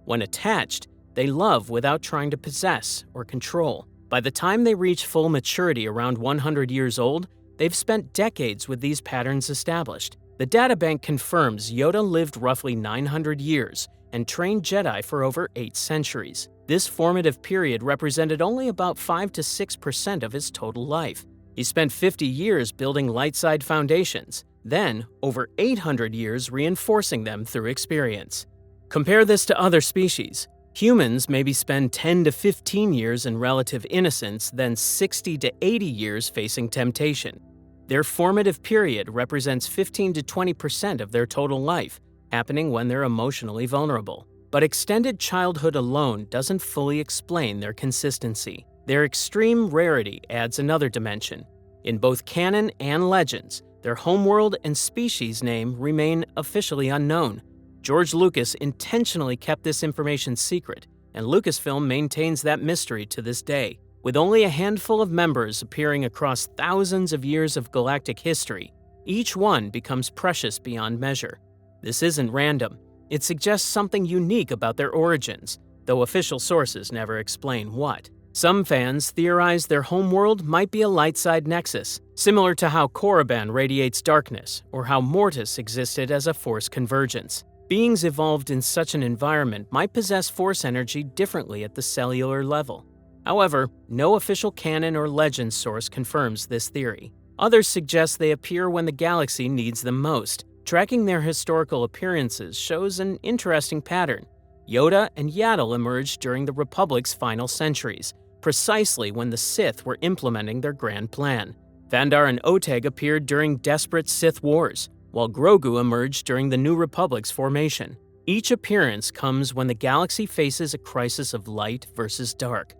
When attached, they love without trying to possess or control. By the time they reach full maturity around 100 years old, they've spent decades with these patterns established. The databank confirms Yoda lived roughly 900 years and trained Jedi for over 8 centuries. This formative period represented only about 5 to 6% of his total life. He spent 50 years building light-side foundations, then over 800 years reinforcing them through experience. Compare this to other species. Humans maybe spend 10 to 15 years in relative innocence, then 60 to 80 years facing temptation. Their formative period represents 15 to 20% of their total life, happening when they're emotionally vulnerable. But extended childhood alone doesn't fully explain their consistency. Their extreme rarity adds another dimension. In both Canon and Legends, their homeworld and species name remain officially unknown. George Lucas intentionally kept this information secret, and Lucasfilm maintains that mystery to this day. With only a handful of members appearing across thousands of years of galactic history, each one becomes precious beyond measure. This isn't random. It suggests something unique about their origins. though official sources never explain what. Some fans theorize their homeworld might be a light side nexus, similar to how Korriban radiates darkness, or how Mortis existed as a Force convergence. Beings evolved in such an environment might possess Force energy differently at the cellular level. However, no official canon or legend source confirms this theory. Others suggest they appear when the galaxy needs them most. Tracking their historical appearances shows an interesting pattern. Yoda and Yaddle emerged during the Republic's final centuries, precisely when the Sith were implementing their grand plan. Vader and Oteg appeared during desperate Sith wars, while Grogu emerged during the New Republic's formation. Each appearance comes when the galaxy faces a crisis of light versus dark.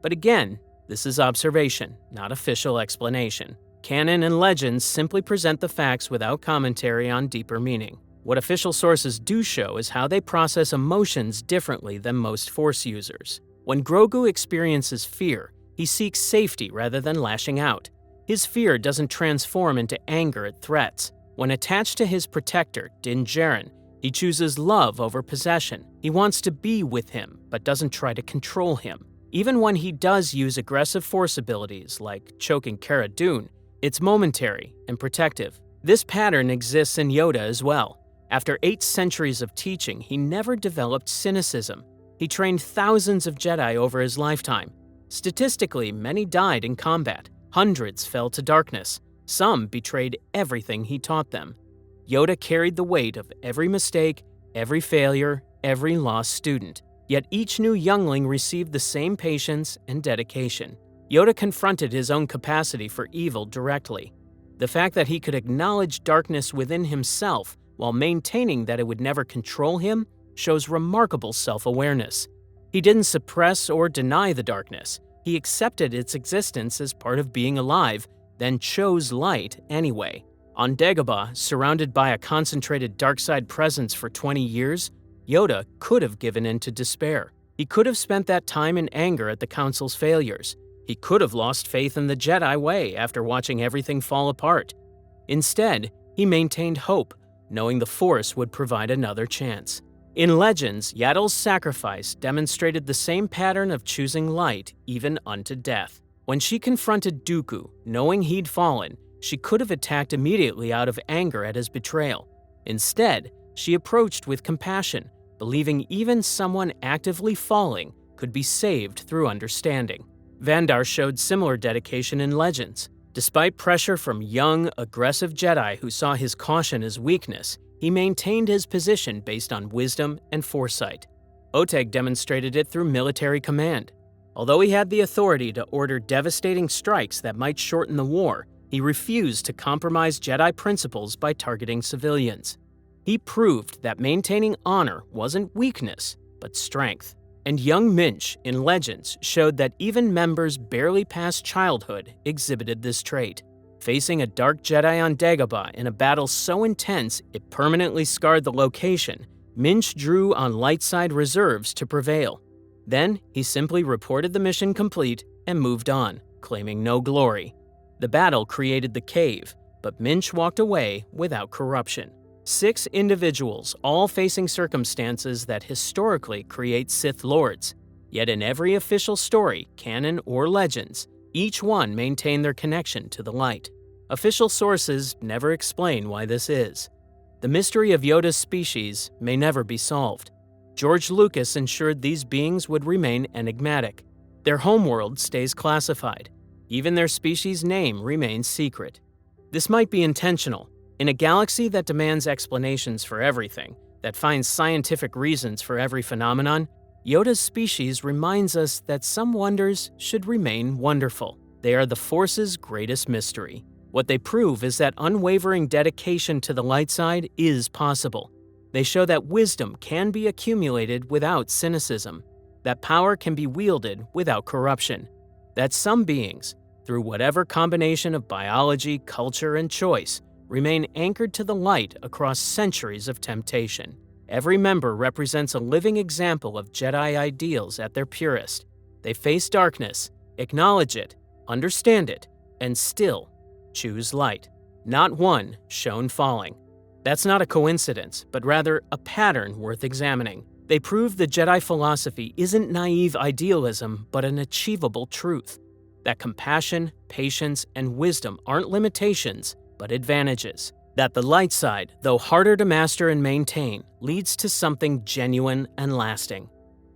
But again, this is observation, not official explanation. Canon and Legends simply present the facts without commentary on deeper meaning. What official sources do show is how they process emotions differently than most Force users. When Grogu experiences fear, he seeks safety rather than lashing out. His fear doesn't transform into anger at threats. When attached to his protector, Din Djarin, he chooses love over possession. He wants to be with him, but doesn't try to control him. Even when he does use aggressive Force abilities, like choking Cara Dune, it's momentary and protective. This pattern exists in Yoda as well. After 8 centuries of teaching, he never developed cynicism. He trained thousands of Jedi over his lifetime. Statistically, many died in combat. Hundreds fell to darkness. Some betrayed everything he taught them. Yoda carried the weight of every mistake, every failure, every lost student. Yet each new youngling received the same patience and dedication. Yoda confronted his own capacity for evil directly. The fact that he could acknowledge darkness within himself while maintaining that it would never control him shows remarkable self-awareness. He didn't suppress or deny the darkness. He accepted its existence as part of being alive, then chose light anyway. On Dagobah, surrounded by a concentrated dark side presence for 20 years, Yoda could have given in to despair. He could have spent that time in anger at the Council's failures. He could have lost faith in the Jedi way after watching everything fall apart. Instead, he maintained hope, knowing the Force would provide another chance. In Legends, Yaddle's sacrifice demonstrated the same pattern of choosing light even unto death. When she confronted Dooku, knowing he'd fallen, she could have attacked immediately out of anger at his betrayal. Instead, she approached with compassion, believing even someone actively falling could be saved through understanding. Vader showed similar dedication in Legends. Despite pressure from young, aggressive Jedi who saw his caution as weakness, he maintained his position based on wisdom and foresight. Oteg demonstrated it through military command. Although he had the authority to order devastating strikes that might shorten the war, he refused to compromise Jedi principles by targeting civilians. He proved that maintaining honor wasn't weakness, but strength. And young Minch in Legends showed that even members barely past childhood exhibited this trait. Facing a dark Jedi on Dagobah in a battle so intense it permanently scarred the location, Minch drew on light side reserves to prevail. Then, he simply reported the mission complete and moved on, claiming no glory. The battle created the cave, but Minch walked away without corruption. 6 individuals, all facing circumstances that historically create Sith Lords. Yet in every official story, canon or legends, each one maintained their connection to the light. Official sources never explain why this is. The mystery of Yoda's species may never be solved. George Lucas ensured these beings would remain enigmatic. Their homeworld stays classified. Even their species' name remains secret. This might be intentional. In a galaxy that demands explanations for everything, that finds scientific reasons for every phenomenon, Yoda's species reminds us that some wonders should remain wonderful. They are the Force's greatest mystery. What they prove is that unwavering dedication to the light side is possible. They show that wisdom can be accumulated without cynicism, that power can be wielded without corruption, that some beings, through whatever combination of biology, culture, and choice, remain anchored to the light across centuries of temptation. Every member represents a living example of Jedi ideals at their purest. They face darkness, acknowledge it, understand it, and still choose light. Not one shown falling. That's not a coincidence, but rather a pattern worth examining. They prove the Jedi philosophy isn't naive idealism, but an achievable truth. That compassion, patience, and wisdom aren't limitations, but advantages. That the light side, though harder to master and maintain, leads to something genuine and lasting.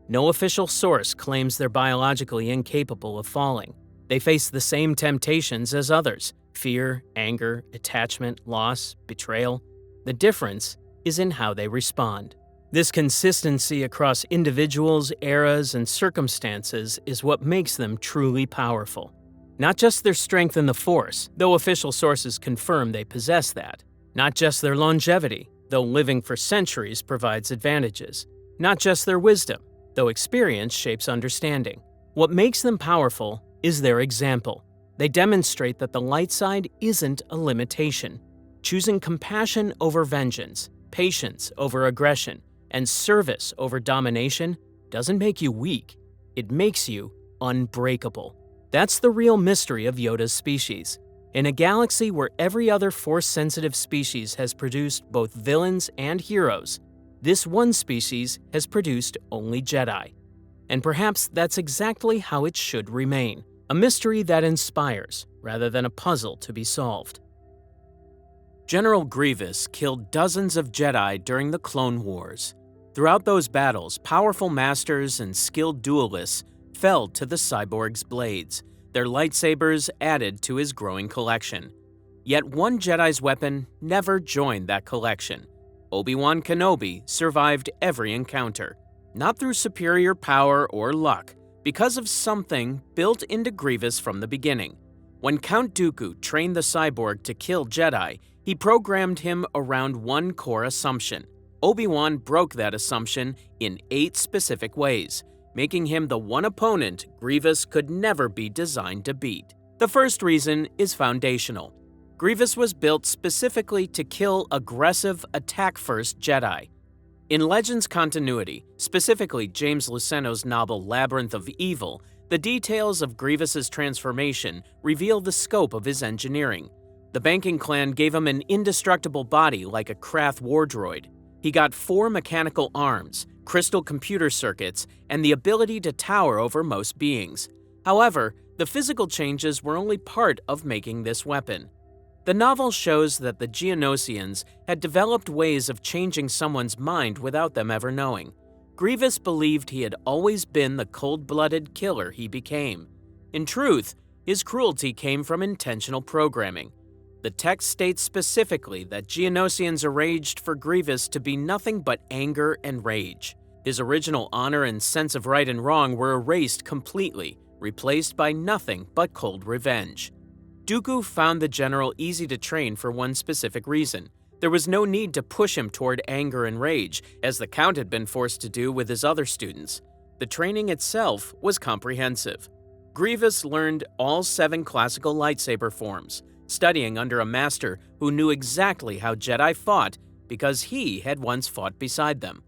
No official source claims they're biologically incapable of falling. They face the same temptations as others: fear, anger, attachment, loss, betrayal. The difference is in how they respond. This consistency across individuals, eras, and circumstances is what makes them truly powerful. Not just their strength in the Force, though official sources confirm they possess that. Not just their longevity, though living for centuries provides advantages. Not just their wisdom, though experience shapes understanding. What makes them powerful is their example. They demonstrate that the light side isn't a limitation. Choosing compassion over vengeance, patience over aggression, and service over domination doesn't make you weak. It makes you unbreakable. That's the real mystery of Yoda's species. In a galaxy where every other Force-sensitive species has produced both villains and heroes, this one species has produced only Jedi. And perhaps that's exactly how it should remain, a mystery that inspires rather than a puzzle to be solved. General Grievous killed dozens of Jedi during the Clone Wars. Throughout those battles, powerful masters and skilled duelists fell to the cyborg's blades, their lightsabers added to his growing collection. Yet one Jedi's weapon never joined that collection. Obi-Wan Kenobi survived every encounter, not through superior power or luck, because of something built into Grievous from the beginning. When Count Dooku trained the cyborg to kill Jedi, he programmed him around one core assumption. Obi-Wan broke that assumption in 8 specific ways, making him the one opponent Grievous could never be designed to beat. The first reason is foundational. Grievous was built specifically to kill aggressive, attack-first Jedi. In Legends continuity, specifically James Luceno's novel Labyrinth of Evil, the details of Grievous's transformation reveal the scope of his engineering. The banking clan gave him an indestructible body like a Krath war droid. He got 4 mechanical arms, crystal computer circuits, and the ability to tower over most beings. However, the physical changes were only part of making this weapon. The novel shows that the Geonosians had developed ways of changing someone's mind without them ever knowing. Grievous believed he had always been the cold-blooded killer he became. In truth, his cruelty came from intentional programming. The text states specifically that Geonosians arranged for Grievous to be nothing but anger and rage. His original honor and sense of right and wrong were erased completely, replaced by nothing but cold revenge. Dooku found the general easy to train for one specific reason. There was no need to push him toward anger and rage, as the Count had been forced to do with his other students. The training itself was comprehensive. Grievous learned all 7 classical lightsaber forms, studying under a master who knew exactly how Jedi fought because he had once fought beside them.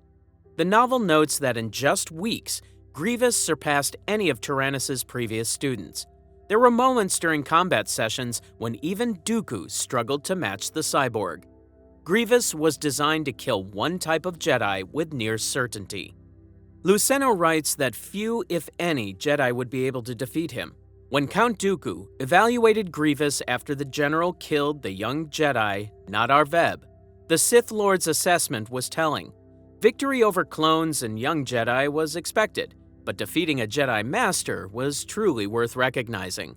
The novel notes that in just weeks, Grievous surpassed any of Tyrannus's previous students. There were moments during combat sessions when even Dooku struggled to match the cyborg. Grievous was designed to kill one type of Jedi with near certainty. Luceno writes that few, if any, Jedi would be able to defeat him. When Count Dooku evaluated Grievous after the general killed the young Jedi, Nadar Veb, the Sith Lord's assessment was telling. Victory over clones and young Jedi was expected, but defeating a Jedi Master was truly worth recognizing.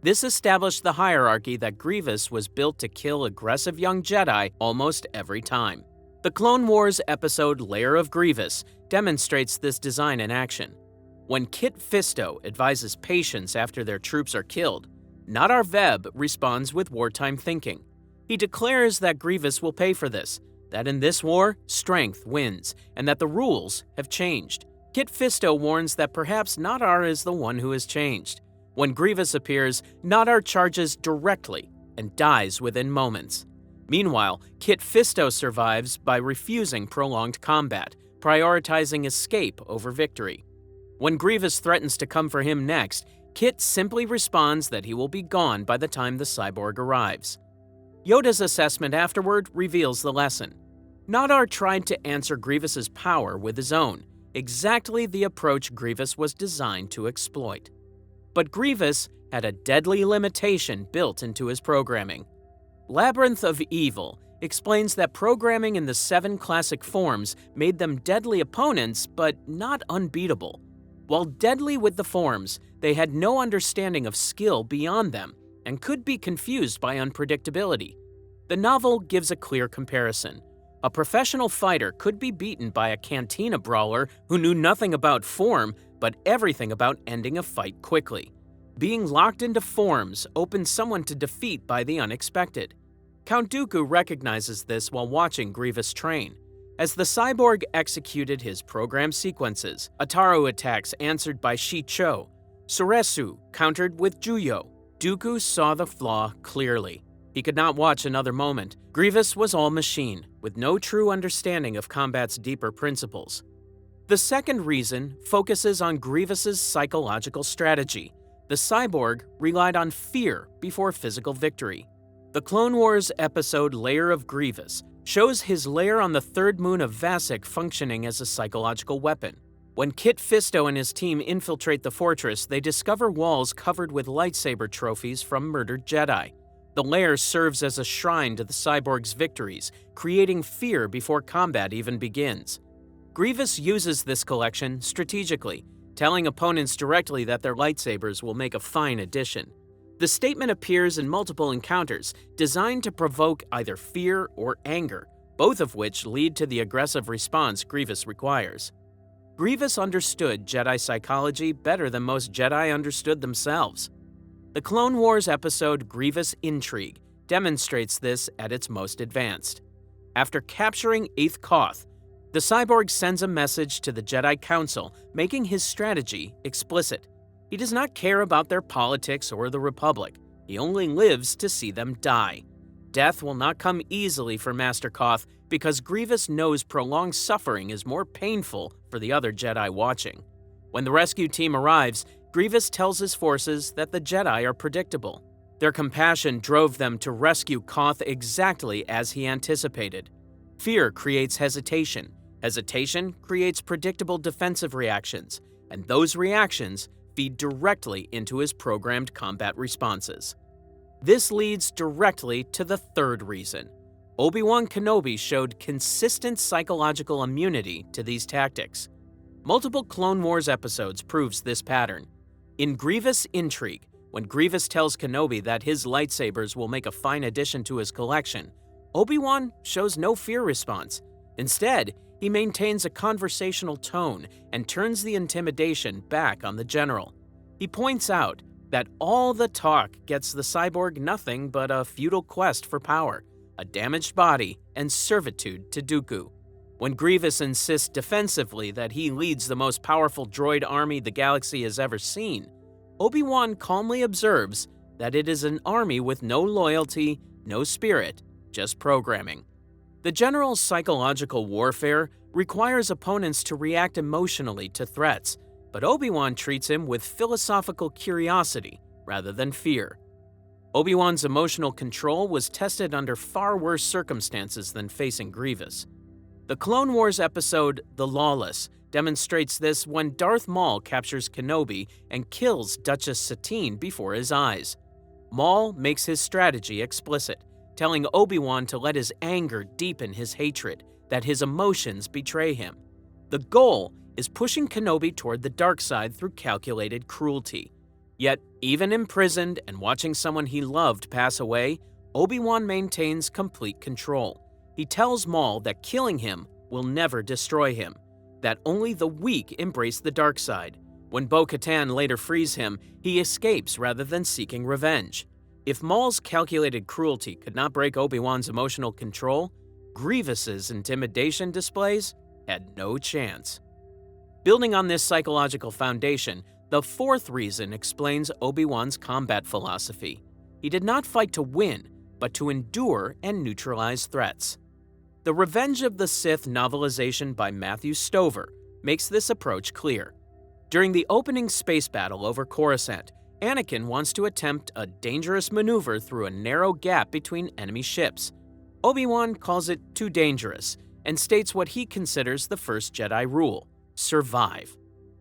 This established the hierarchy that Grievous was built to kill aggressive young Jedi almost every time. The Clone Wars episode Lair of Grievous demonstrates this design in action. When Kit Fisto advises patience after their troops are killed, Nadar Veb responds with wartime thinking. He declares that Grievous will pay for this, that in this war, strength wins, and that the rules have changed. Kit Fisto warns that perhaps Nadar is the one who has changed. When Grievous appears, Nadar charges directly and dies within moments. Meanwhile, Kit Fisto survives by refusing prolonged combat, prioritizing escape over victory. When Grievous threatens to come for him next, Kit simply responds that he will be gone by the time the cyborg arrives. Yoda's assessment afterward reveals the lesson. Nadar tried to answer Grievous's power with his own. exactly the approach Grievous was designed to exploit. But Grievous had a deadly limitation built into his programming. Labyrinth of Evil explains that programming in the 7 classic forms made them deadly opponents, but not unbeatable. While deadly with the forms, they had no understanding of skill beyond them and could be confused by unpredictability. The novel gives a clear comparison. A professional fighter could be beaten by a cantina brawler who knew nothing about form, but everything about ending a fight quickly. Being locked into forms opens someone to defeat by the unexpected. Count Dooku recognizes this while watching Grievous train. As the cyborg executed his program sequences, Ataru attacks answered by Shi-Cho, Soresu countered with Juyo. Dooku saw the flaw clearly. He could not watch another moment. Grievous was all machine, with no true understanding of combat's deeper principles. The second reason focuses on Grievous's psychological strategy. The cyborg relied on fear before physical victory. The Clone Wars episode Lair of Grievous shows his lair on the third moon of Kashyyyk functioning as a psychological weapon. When Kit Fisto and his team infiltrate the fortress, they discover walls covered with lightsaber trophies from murdered Jedi. The lair serves as a shrine to the cyborg's victories, creating fear before combat even begins. Grievous uses this collection strategically, telling opponents directly that their lightsabers will make a fine addition. The statement appears in multiple encounters, designed to provoke either fear or anger, both of which lead to the aggressive response Grievous requires. Grievous understood Jedi psychology better than most Jedi understood themselves. The Clone Wars episode Grievous Intrigue demonstrates this at its most advanced. After capturing 8th Koth, the cyborg sends a message to the Jedi Council, making his strategy explicit. He does not care about their politics or the Republic. He only lives to see them die. Death will not come easily for Master Koth because Grievous knows prolonged suffering is more painful for the other Jedi watching. When the rescue team arrives, Grievous tells his forces that the Jedi are predictable. Their compassion drove them to rescue Koth exactly as he anticipated. Fear creates hesitation. Hesitation creates predictable defensive reactions, and those reactions feed directly into his programmed combat responses. This leads directly to the third reason. Obi-Wan Kenobi showed consistent psychological immunity to these tactics. Multiple Clone Wars episodes proves this pattern. In Grievous Intrigue, when Grievous tells Kenobi that his lightsabers will make a fine addition to his collection, Obi-Wan shows no fear response. Instead, he maintains a conversational tone and turns the intimidation back on the general. He points out that all the talk gets the cyborg nothing but a futile quest for power, a damaged body, and servitude to Dooku. When Grievous insists defensively that he leads the most powerful droid army the galaxy has ever seen, Obi-Wan calmly observes that it is an army with no loyalty, no spirit, just programming. The general's psychological warfare requires opponents to react emotionally to threats, but Obi-Wan treats him with philosophical curiosity rather than fear. Obi-Wan's emotional control was tested under far worse circumstances than facing Grievous. The Clone Wars episode The Lawless demonstrates this when Darth Maul captures Kenobi and kills Duchess Satine before his eyes. Maul makes his strategy explicit, telling Obi-Wan to let his anger deepen his hatred, that his emotions betray him. The goal is pushing Kenobi toward the dark side through calculated cruelty. Yet, even imprisoned and watching someone he loved pass away, Obi-Wan maintains complete control. He tells Maul that killing him will never destroy him, that only the weak embrace the dark side. When Bo-Katan later frees him, he escapes rather than seeking revenge. If Maul's calculated cruelty could not break Obi-Wan's emotional control, Grievous's intimidation displays had no chance. Building on this psychological foundation, the fourth reason explains Obi-Wan's combat philosophy. He did not fight to win, but to endure and neutralize threats. The Revenge of the Sith novelization by Matthew Stover makes this approach clear. During the opening space battle over Coruscant, Anakin wants to attempt a dangerous maneuver through a narrow gap between enemy ships. Obi-Wan calls it too dangerous and states what he considers the first Jedi rule: survive.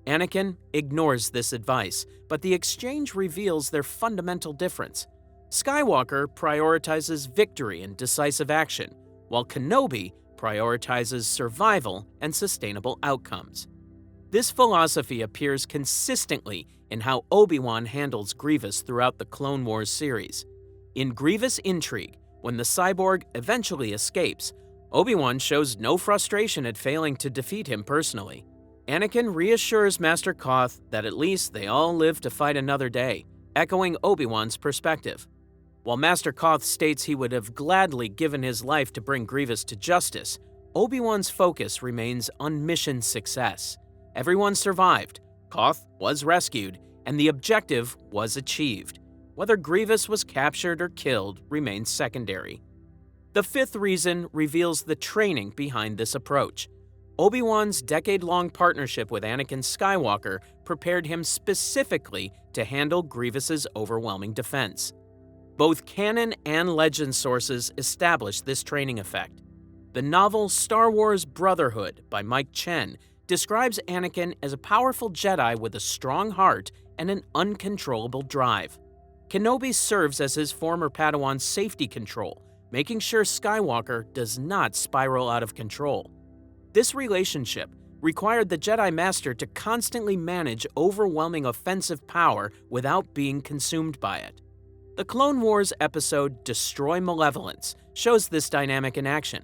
Anakin ignores this advice, but the exchange reveals their fundamental difference. Skywalker prioritizes victory and decisive action, while Kenobi prioritizes survival and sustainable outcomes. This philosophy appears consistently in how Obi-Wan handles Grievous throughout the Clone Wars series. In Grievous Intrigue, when the cyborg eventually escapes, Obi-Wan shows no frustration at failing to defeat him personally. Anakin reassures Master Koth that at least they all live to fight another day, echoing Obi-Wan's perspective. While Master Koth states he would have gladly given his life to bring Grievous to justice, Obi-Wan's focus remains on mission success. Everyone survived, Koth was rescued, and the objective was achieved. Whether Grievous was captured or killed remains secondary. The fifth reason reveals the training behind this approach. Obi-Wan's decade-long partnership with Anakin Skywalker prepared him specifically to handle Grievous's overwhelming defense. Both Canon and Legends sources establish this training effect. The novel Star Wars Brotherhood by Mike Chen describes Anakin as a powerful Jedi with a strong heart and an uncontrollable drive. Kenobi serves as his former Padawan's safety control, making sure Skywalker does not spiral out of control. This relationship required the Jedi Master to constantly manage overwhelming offensive power without being consumed by it. The Clone Wars episode Destroy Malevolence shows this dynamic in action.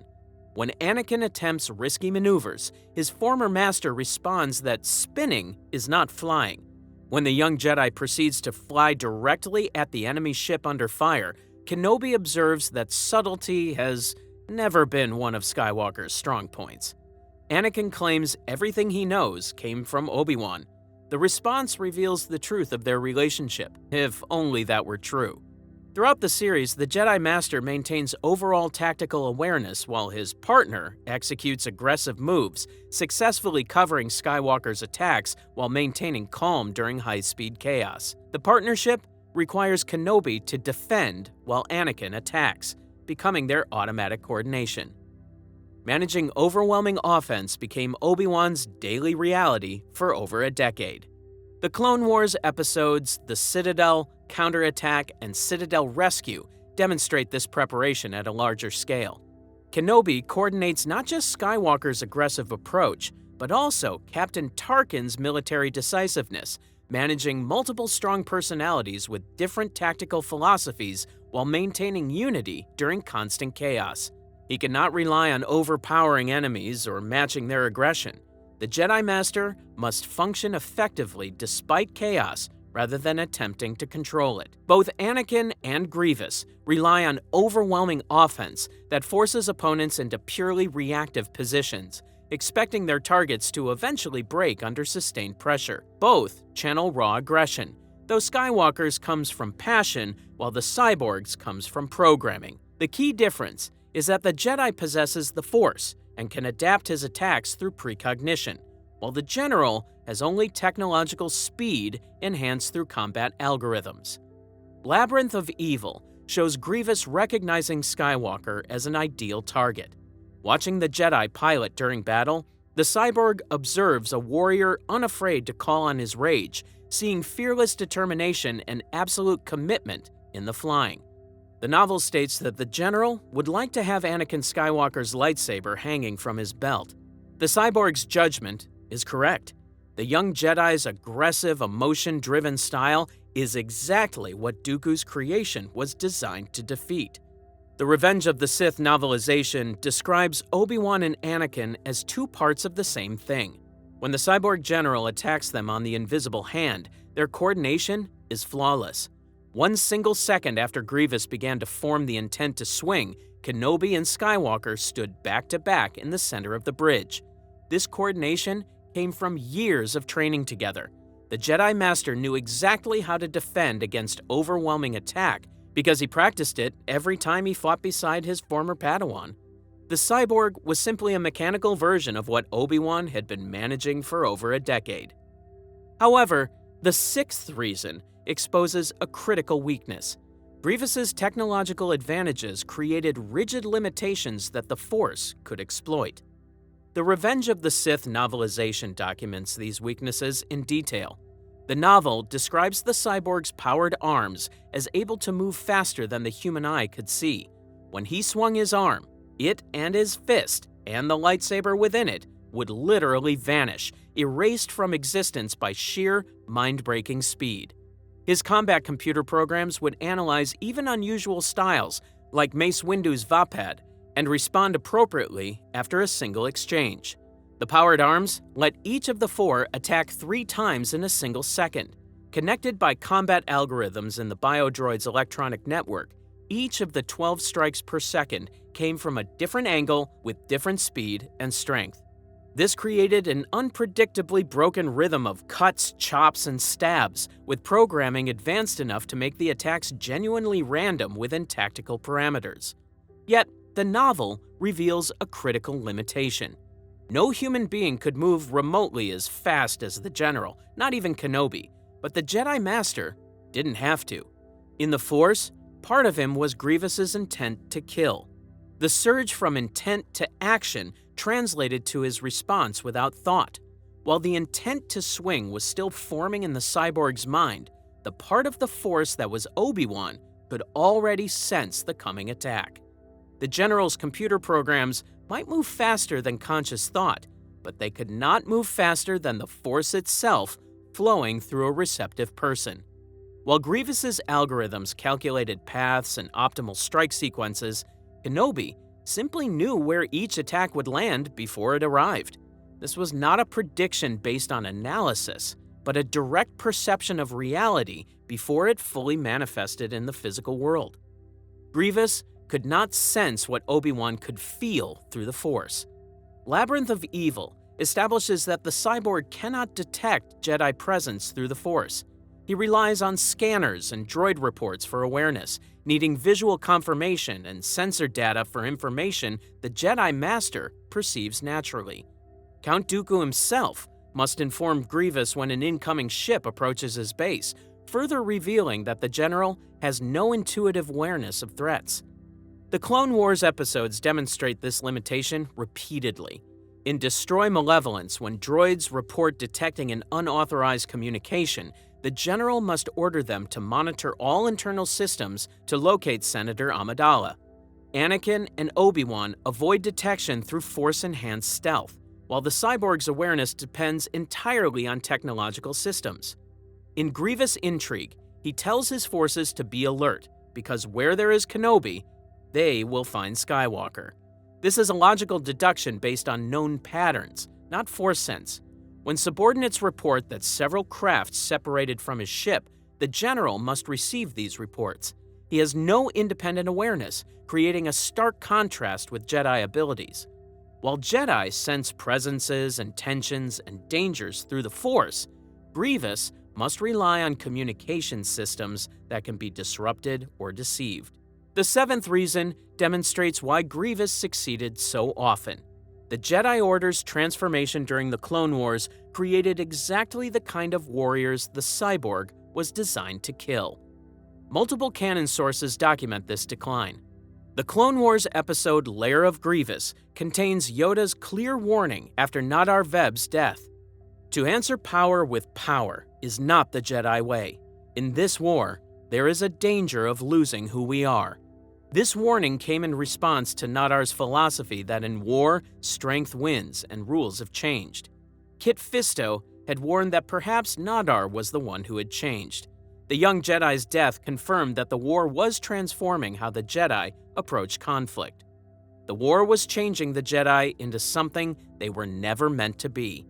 When Anakin attempts risky maneuvers, his former master responds that spinning is not flying. When the young Jedi proceeds to fly directly at the enemy ship under fire, Kenobi observes that subtlety has never been one of Skywalker's strong points. Anakin claims everything he knows came from Obi-Wan. The response reveals the truth of their relationship, if only that were true. Throughout the series, the Jedi Master maintains overall tactical awareness while his partner executes aggressive moves, successfully covering Skywalker's attacks while maintaining calm during high-speed chaos. The partnership requires Kenobi to defend while Anakin attacks, becoming their automatic coordination. Managing overwhelming offense became Obi-Wan's daily reality for over a decade. The Clone Wars episodes The Citadel, Counterattack, and Citadel Rescue demonstrate this preparation at a larger scale. Kenobi coordinates not just Skywalker's aggressive approach, but also Captain Tarkin's military decisiveness, managing multiple strong personalities with different tactical philosophies while maintaining unity during constant chaos. He cannot rely on overpowering enemies or matching their aggression. The Jedi Master must function effectively despite chaos rather than attempting to control it. Both Anakin and Grievous rely on overwhelming offense that forces opponents into purely reactive positions, expecting their targets to eventually break under sustained pressure. Both channel raw aggression, though Skywalker's comes from passion while the cyborg's comes from programming. The key difference is that the Jedi possesses the Force and can adapt his attacks through precognition, while the General has only technological speed enhanced through combat algorithms. Labyrinth of Evil shows Grievous recognizing Skywalker as an ideal target. Watching the Jedi pilot during battle, the cyborg observes a warrior unafraid to call on his rage, seeing fearless determination and absolute commitment in the flying. The novel states that the General would like to have Anakin Skywalker's lightsaber hanging from his belt. The cyborg's judgment is correct. The young Jedi's aggressive, emotion-driven style is exactly what Dooku's creation was designed to defeat. The Revenge of the Sith novelization describes Obi-Wan and Anakin as two parts of the same thing. When the cyborg general attacks them on the invisible hand, their coordination is flawless. 1 single second after Grievous began to form the intent to swing, Kenobi and Skywalker stood back-to-back in the center of the bridge. This coordination came from years of training together. The Jedi Master knew exactly how to defend against overwhelming attack because he practiced it every time he fought beside his former Padawan. The cyborg was simply a mechanical version of what Obi-Wan had been managing for over a decade. However, the sixth reason exposes a critical weakness. Grievous's technological advantages created rigid limitations that the Force could exploit. The Revenge of the Sith novelization documents these weaknesses in detail. The novel describes the cyborg's powered arms as able to move faster than the human eye could see. When he swung his arm, it and his fist, and the lightsaber within it, would literally vanish, erased from existence by sheer, mind-breaking speed. His combat computer programs would analyze even unusual styles, like Mace Windu's Vapad, and respond appropriately after a single exchange. The powered arms let each of the four attack 3 times in a single second. Connected by combat algorithms in the biodroid's electronic network, each of the 12 strikes per second came from a different angle with different speed and strength. This created an unpredictably broken rhythm of cuts, chops, and stabs, with programming advanced enough to make the attacks genuinely random within tactical parameters. Yet, the novel reveals a critical limitation. No human being could move remotely as fast as the General, not even Kenobi, but the Jedi Master didn't have to. In the Force, part of him was Grievous's intent to kill. The surge from intent to action translated to his response without thought. While the intent to swing was still forming in the cyborg's mind, the part of the Force that was Obi-Wan could already sense the coming attack. The General's computer programs might move faster than conscious thought, but they could not move faster than the Force itself flowing through a receptive person. While Grievous's algorithms calculated paths and optimal strike sequences, Kenobi simply knew where each attack would land before it arrived. This was not a prediction based on analysis, but a direct perception of reality before it fully manifested in the physical world. Grievous could not sense what Obi-Wan could feel through the Force. Labyrinth of Evil establishes that the cyborg cannot detect Jedi presence through the Force. He relies on scanners and droid reports for awareness, needing visual confirmation and sensor data for information the Jedi Master perceives naturally. Count Dooku himself must inform Grievous when an incoming ship approaches his base, further revealing that the General has no intuitive awareness of threats. The Clone Wars episodes demonstrate this limitation repeatedly. In Destroy Malevolence, when droids report detecting an unauthorized communication, the General must order them to monitor all internal systems to locate Senator Amidala. Anakin and Obi-Wan avoid detection through Force-enhanced stealth, while the cyborg's awareness depends entirely on technological systems. In Grievous Intrigue, he tells his forces to be alert, because where there is Kenobi, they will find Skywalker. This is a logical deduction based on known patterns, not Force sense. When subordinates report that several crafts separated from his ship, the General must receive these reports. He has no independent awareness, creating a stark contrast with Jedi abilities. While Jedi sense presences and tensions and dangers through the Force, Grievous must rely on communication systems that can be disrupted or deceived. The seventh reason demonstrates why Grievous succeeded so often. The Jedi Order's transformation during the Clone Wars created exactly the kind of warriors the cyborg was designed to kill. Multiple canon sources document this decline. The Clone Wars episode Lair of Grievous contains Yoda's clear warning after Nadar Veb's death. To answer power with power is not the Jedi way. In this war, there is a danger of losing who we are. This warning came in response to Nadar's philosophy that in war, strength wins and rules have changed. Kit Fisto had warned that perhaps Nadar was the one who had changed. The young Jedi's death confirmed that the war was transforming how the Jedi approach conflict. The war was changing the Jedi into something they were never meant to be.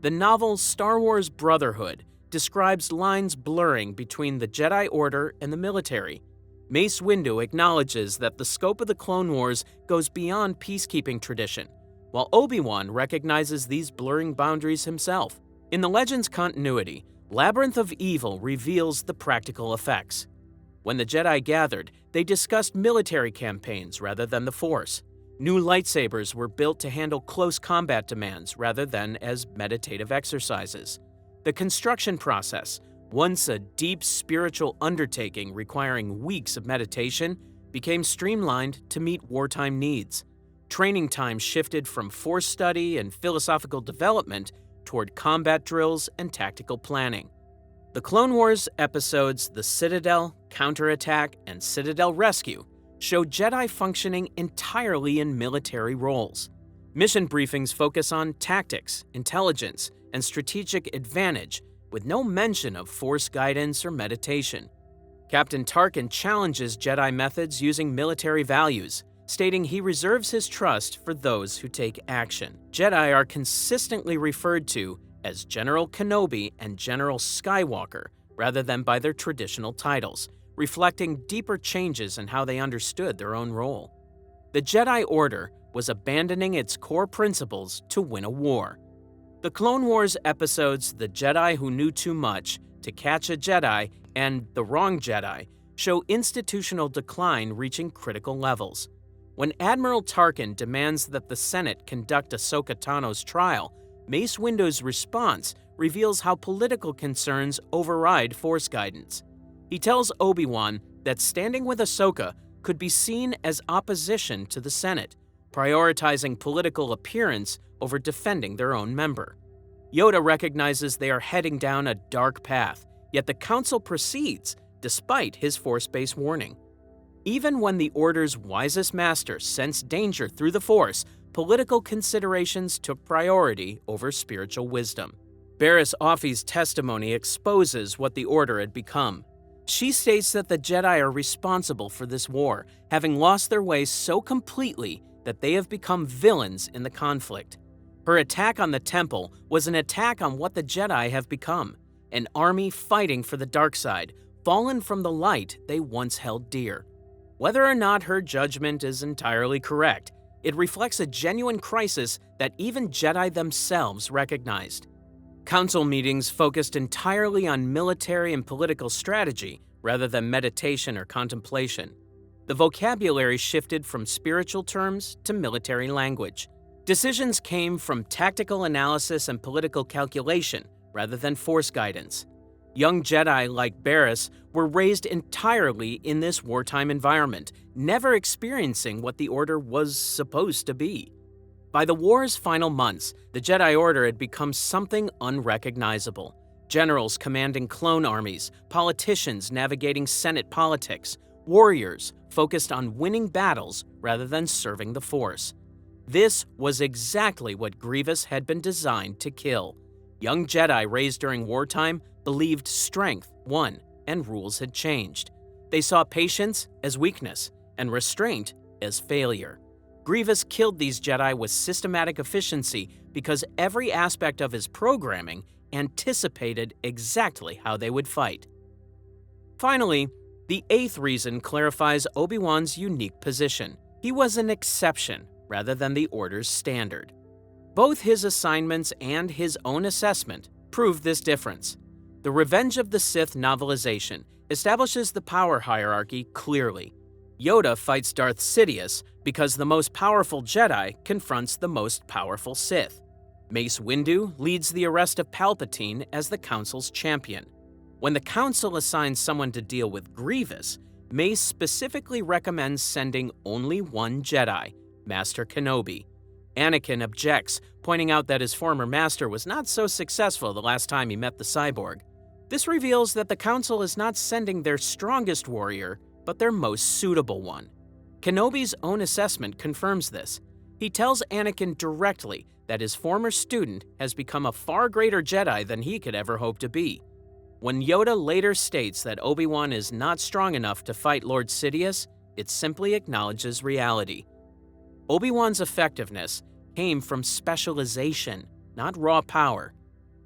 The novel Star Wars Brotherhood describes lines blurring between the Jedi Order and the military. Mace Windu acknowledges that the scope of the Clone Wars goes beyond peacekeeping tradition, while Obi-Wan recognizes these blurring boundaries himself. In the Legends continuity, Labyrinth of Evil reveals the practical effects. When the Jedi gathered, they discussed military campaigns rather than the Force. New lightsabers were built to handle close combat demands rather than as meditative exercises. The construction process, once a deep spiritual undertaking requiring weeks of meditation, became streamlined to meet wartime needs. Training time shifted from force study and philosophical development toward combat drills and tactical planning. The Clone Wars episodes The Citadel, Counterattack, and Citadel Rescue show Jedi functioning entirely in military roles. Mission briefings focus on tactics, intelligence, and strategic advantage, with no mention of force guidance or meditation. Captain Tarkin challenges Jedi methods using military values, stating he reserves his trust for those who take action. Jedi are consistently referred to as General Kenobi and General Skywalker rather than by their traditional titles, reflecting deeper changes in how they understood their own role. The Jedi Order was abandoning its core principles to win a war. The Clone Wars episodes The Jedi Who Knew Too Much, To Catch a Jedi, and The Wrong Jedi show institutional decline reaching critical levels. When Admiral Tarkin demands that the Senate conduct Ahsoka Tano's trial, Mace Windu's response reveals how political concerns override Force guidance. He tells Obi-Wan that standing with Ahsoka could be seen as opposition to the Senate, prioritizing political appearance over defending their own member. Yoda recognizes they are heading down a dark path, yet the Council proceeds despite his Force-based warning. Even when the Order's wisest master sensed danger through the Force, political considerations took priority over spiritual wisdom. Barriss Offee's testimony exposes what the Order had become. She states that the Jedi are responsible for this war, having lost their way so completely that they have become villains in the conflict. Her attack on the Temple was an attack on what the Jedi have become, an army fighting for the dark side, fallen from the light they once held dear. Whether or not her judgment is entirely correct, it reflects a genuine crisis that even Jedi themselves recognized. Council meetings focused entirely on military and political strategy rather than meditation or contemplation. The vocabulary shifted from spiritual terms to military language. Decisions came from tactical analysis and political calculation rather than Force guidance. Young Jedi like Barriss were raised entirely in this wartime environment, never experiencing what the Order was supposed to be. By the war's final months, the Jedi Order had become something unrecognizable. Generals commanding clone armies, politicians navigating Senate politics, warriors focused on winning battles rather than serving the Force. This was exactly what Grievous had been designed to kill. Young Jedi raised during wartime believed strength won and rules had changed. They saw patience as weakness and restraint as failure. Grievous killed these Jedi with systematic efficiency because every aspect of his programming anticipated exactly how they would fight. Finally, the eighth reason clarifies Obi-Wan's unique position. He was an exception rather than the Order's standard. Both his assignments and his own assessment prove this difference. The Revenge of the Sith novelization establishes the power hierarchy clearly. Yoda fights Darth Sidious because the most powerful Jedi confronts the most powerful Sith. Mace Windu leads the arrest of Palpatine as the Council's champion. When the Council assigns someone to deal with Grievous, Mace specifically recommends sending only one Jedi, Master Kenobi. Anakin objects, pointing out that his former master was not so successful the last time he met the cyborg. This reveals that the Council is not sending their strongest warrior, but their most suitable one. Kenobi's own assessment confirms this. He tells Anakin directly that his former student has become a far greater Jedi than he could ever hope to be. When Yoda later states that Obi-Wan is not strong enough to fight Lord Sidious, it simply acknowledges reality. Obi-Wan's effectiveness came from specialization, not raw power.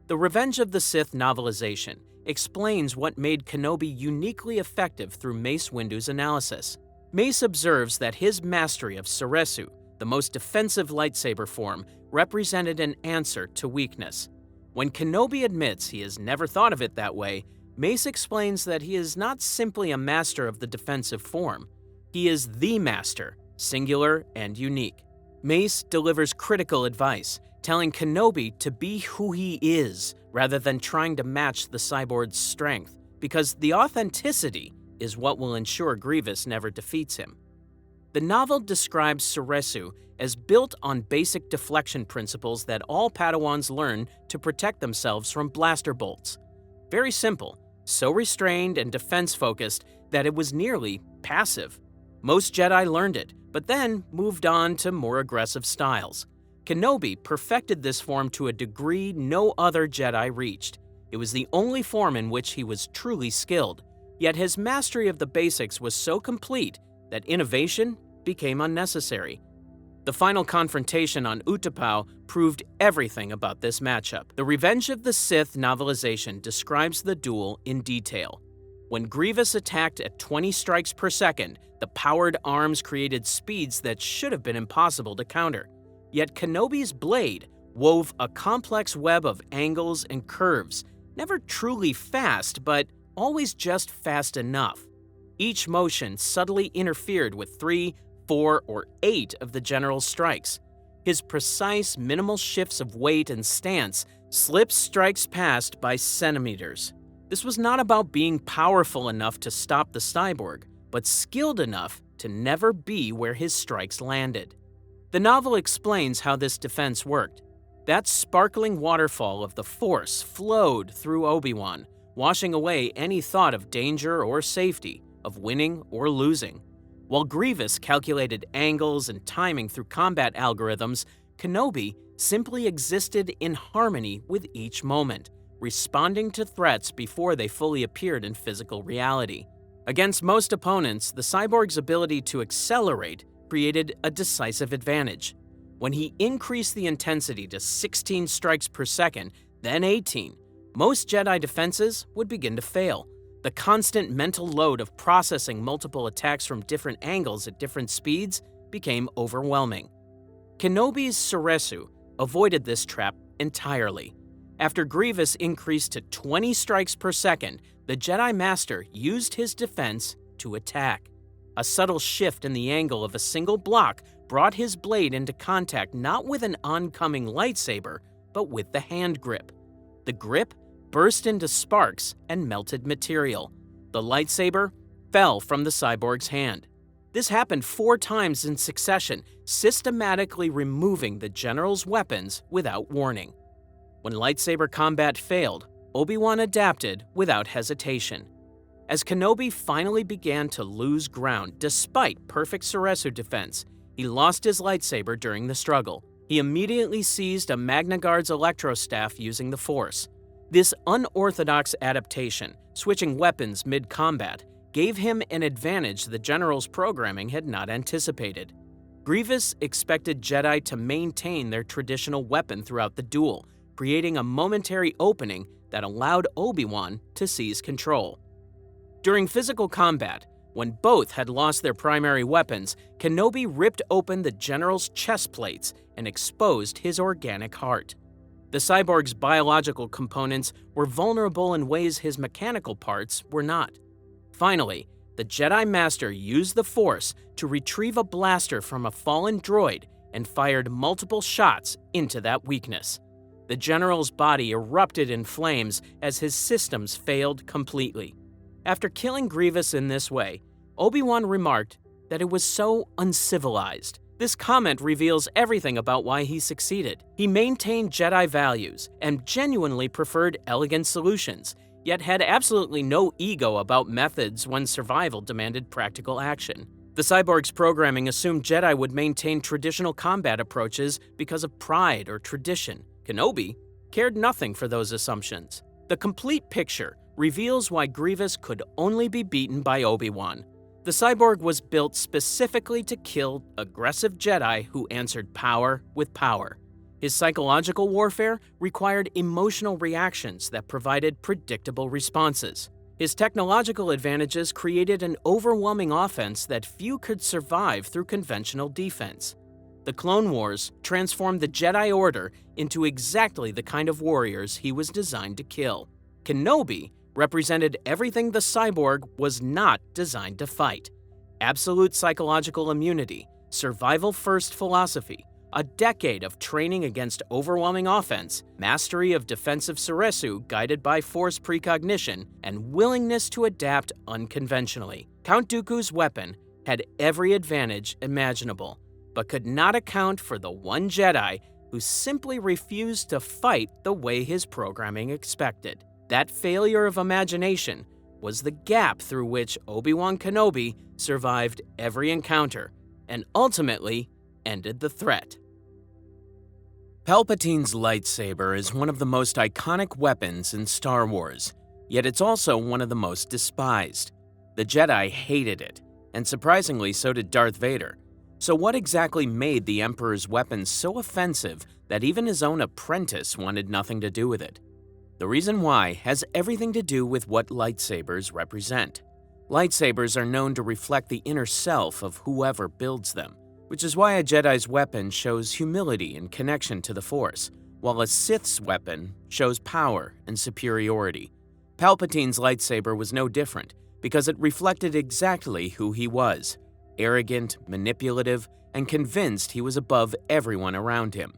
The Revenge of the Sith novelization explains what made Kenobi uniquely effective through Mace Windu's analysis. Mace observes that his mastery of Soresu, the most defensive lightsaber form, represented an answer to weakness. When Kenobi admits he has never thought of it that way, Mace explains that he is not simply a master of the defensive form. He is the master, singular and unique. Mace delivers critical advice, telling Kenobi to be who he is rather than trying to match the cyborg's strength, because the authenticity is what will ensure Grievous never defeats him. The novel describes Ceresu as built on basic deflection principles that all Padawans learn to protect themselves from blaster bolts. Very simple, so restrained and defense-focused that it was nearly passive. Most Jedi learned it, but then moved on to more aggressive styles. Kenobi perfected this form to a degree no other Jedi reached. It was the only form in which he was truly skilled, yet his mastery of the basics was so complete that innovation became unnecessary. The final confrontation on Utapau proved everything about this matchup. The Revenge of the Sith novelization describes the duel in detail. When Grievous attacked at 20 strikes per second, the powered arms created speeds that should have been impossible to counter. Yet Kenobi's blade wove a complex web of angles and curves, never truly fast, but always just fast enough. Each motion subtly interfered with 3, 4, or 8 of the general's strikes. His precise, minimal shifts of weight and stance slipped strikes past by centimeters. This was not about being powerful enough to stop the cyborg, but skilled enough to never be where his strikes landed. The novel explains how this defense worked. That sparkling waterfall of the Force flowed through Obi-Wan, washing away any thought of danger or safety, of winning or losing. While Grievous calculated angles and timing through combat algorithms, Kenobi simply existed in harmony with each moment, responding to threats before they fully appeared in physical reality. Against most opponents, the cyborg's ability to accelerate created a decisive advantage. When he increased the intensity to 16 strikes per second, then 18, most Jedi defenses would begin to fail. The constant mental load of processing multiple attacks from different angles at different speeds became overwhelming. Kenobi's Ceresu avoided this trap entirely. After Grievous increased to 20 strikes per second, the Jedi Master used his defense to attack. A subtle shift in the angle of a single block brought his blade into contact not with an oncoming lightsaber, but with the hand grip. The grip burst into sparks and melted material. The lightsaber fell from the cyborg's hand. This happened 4 times in succession, systematically removing the general's weapons without warning. When lightsaber combat failed, Obi-Wan adapted without hesitation. As Kenobi finally began to lose ground despite perfect Ceresu defense, he lost his lightsaber during the struggle. He immediately seized a Magna Guard's electrostaff using the Force. This unorthodox adaptation, switching weapons mid-combat, gave him an advantage the general's programming had not anticipated. Grievous expected Jedi to maintain their traditional weapon throughout the duel, creating a momentary opening that allowed Obi-Wan to seize control. During physical combat, when both had lost their primary weapons, Kenobi ripped open the general's chest plates and exposed his organic heart. The cyborg's biological components were vulnerable in ways his mechanical parts were not. Finally, the Jedi Master used the Force to retrieve a blaster from a fallen droid and fired multiple shots into that weakness. The general's body erupted in flames as his systems failed completely. After killing Grievous in this way, Obi-Wan remarked that it was so uncivilized. This comment reveals everything about why he succeeded. He maintained Jedi values and genuinely preferred elegant solutions, yet had absolutely no ego about methods when survival demanded practical action. The cyborg's programming assumed Jedi would maintain traditional combat approaches because of pride or tradition. Kenobi cared nothing for those assumptions. The complete picture reveals why Grievous could only be beaten by Obi-Wan. The cyborg was built specifically to kill aggressive Jedi who answered power with power. His psychological warfare required emotional reactions that provided predictable responses. His technological advantages created an overwhelming offense that few could survive through conventional defense. The Clone Wars transformed the Jedi Order into exactly the kind of warriors he was designed to kill. Kenobi represented everything the cyborg was not designed to fight: absolute psychological immunity, survival-first philosophy, a decade of training against overwhelming offense, mastery of defensive Ceresu guided by Force precognition, and willingness to adapt unconventionally. Count Dooku's weapon had every advantage imaginable, but could not account for the one Jedi who simply refused to fight the way his programming expected. That failure of imagination was the gap through which Obi-Wan Kenobi survived every encounter and ultimately ended the threat. Palpatine's lightsaber is one of the most iconic weapons in Star Wars, yet it's also one of the most despised. The Jedi hated it, and surprisingly so did Darth Vader. So what exactly made the Emperor's weapon so offensive that even his own apprentice wanted nothing to do with it? The reason why has everything to do with what lightsabers represent. Lightsabers are known to reflect the inner self of whoever builds them, which is why a Jedi's weapon shows humility and connection to the Force, while a Sith's weapon shows power and superiority. Palpatine's lightsaber was no different, because it reflected exactly who he was: arrogant, manipulative, and convinced he was above everyone around him.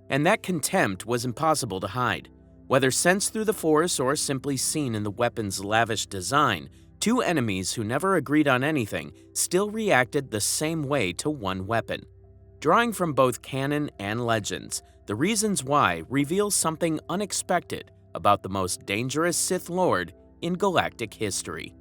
And that contempt was impossible to hide. Whether sensed through the Force or simply seen in the weapon's lavish design, two enemies who never agreed on anything still reacted the same way to one weapon. Drawing from both Canon and Legends, the reasons why reveal something unexpected about the most dangerous Sith Lord in galactic history.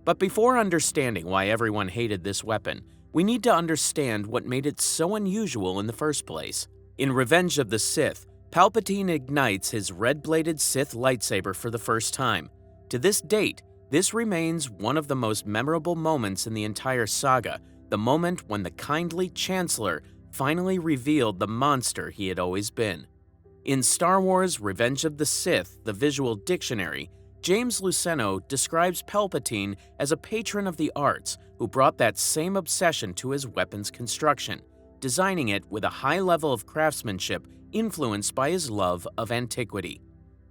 But before understanding why everyone hated this weapon, we need to understand what made it so unusual in the first place. In Revenge of the Sith, Palpatine ignites his red-bladed Sith lightsaber for the first time. To this date, this remains one of the most memorable moments in the entire saga, the moment when the kindly Chancellor finally revealed the monster he had always been. In Star Wars Revenge of the Sith, the visual dictionary, James Luceno describes Palpatine as a patron of the arts who brought that same obsession to his weapon's construction, designing it with a high level of craftsmanship influenced by his love of antiquity.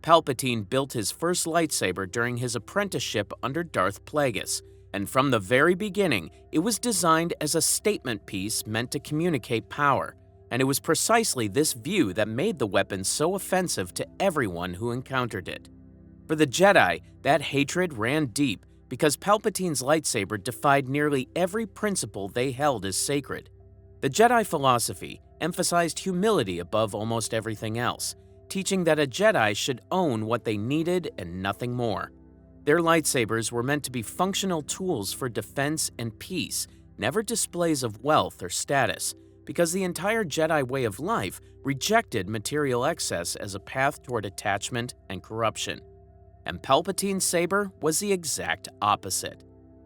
Palpatine built his first lightsaber during his apprenticeship under Darth Plagueis, and from the very beginning, it was designed as a statement piece meant to communicate power, and it was precisely this view that made the weapon so offensive to everyone who encountered it. For the Jedi, that hatred ran deep because Palpatine's lightsaber defied nearly every principle they held as sacred. The Jedi philosophy emphasized humility above almost everything else, teaching that a Jedi should own what they needed and nothing more. Their lightsabers were meant to be functional tools for defense and peace, never displays of wealth or status, because the entire Jedi way of life rejected material excess as a path toward attachment and corruption. And Palpatine's saber was the exact opposite.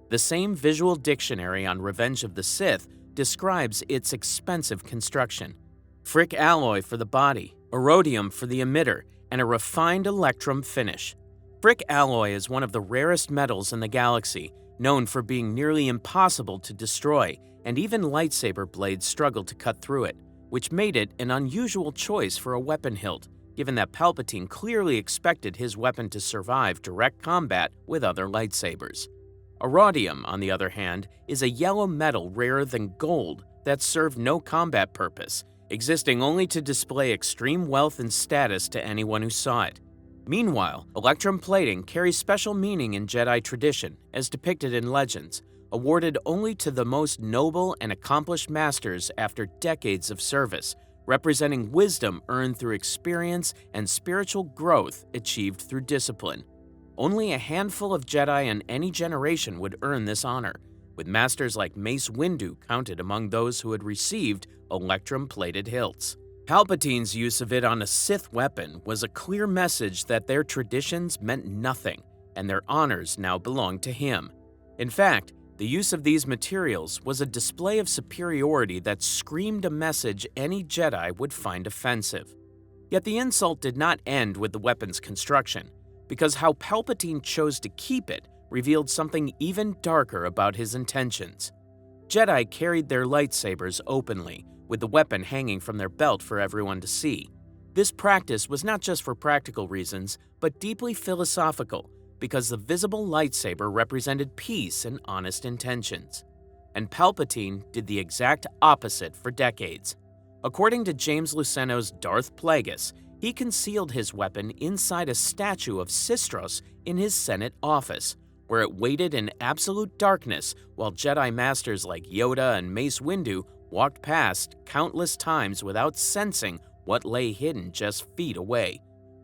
The same visual dictionary on Revenge of the Sith describes its expensive construction: frick alloy for the body, iridium for the emitter, and a refined electrum finish. Frick alloy is one of the rarest metals in the galaxy, known for being nearly impossible to destroy, and even lightsaber blades struggled to cut through it, which made it an unusual choice for a weapon hilt, given that Palpatine clearly expected his weapon to survive direct combat with other lightsabers. Iridium, on the other hand, is a yellow metal rarer than gold that served no combat purpose, existing only to display extreme wealth and status to anyone who saw it. Meanwhile, electrum plating carries special meaning in Jedi tradition, as depicted in Legends, awarded only to the most noble and accomplished masters after decades of service, representing wisdom earned through experience and spiritual growth achieved through discipline. Only a handful of Jedi in any generation would earn this honor, with masters like Mace Windu counted among those who had received electrum-plated hilts. Palpatine's use of it on a Sith weapon was a clear message that their traditions meant nothing, and their honors now belonged to him. In fact, the use of these materials was a display of superiority that screamed a message any Jedi would find offensive. Yet the insult did not end with the weapon's construction, because how Palpatine chose to keep it revealed something even darker about his intentions. Jedi carried their lightsabers openly, with the weapon hanging from their belt for everyone to see. This practice was not just for practical reasons, but deeply philosophical, because the visible lightsaber represented peace and honest intentions. And Palpatine did the exact opposite for decades. According to James Luceno's Darth Plagueis, he concealed his weapon inside a statue of Sistros in his Senate office, where it waited in absolute darkness while Jedi Masters like Yoda and Mace Windu walked past countless times without sensing what lay hidden just feet away.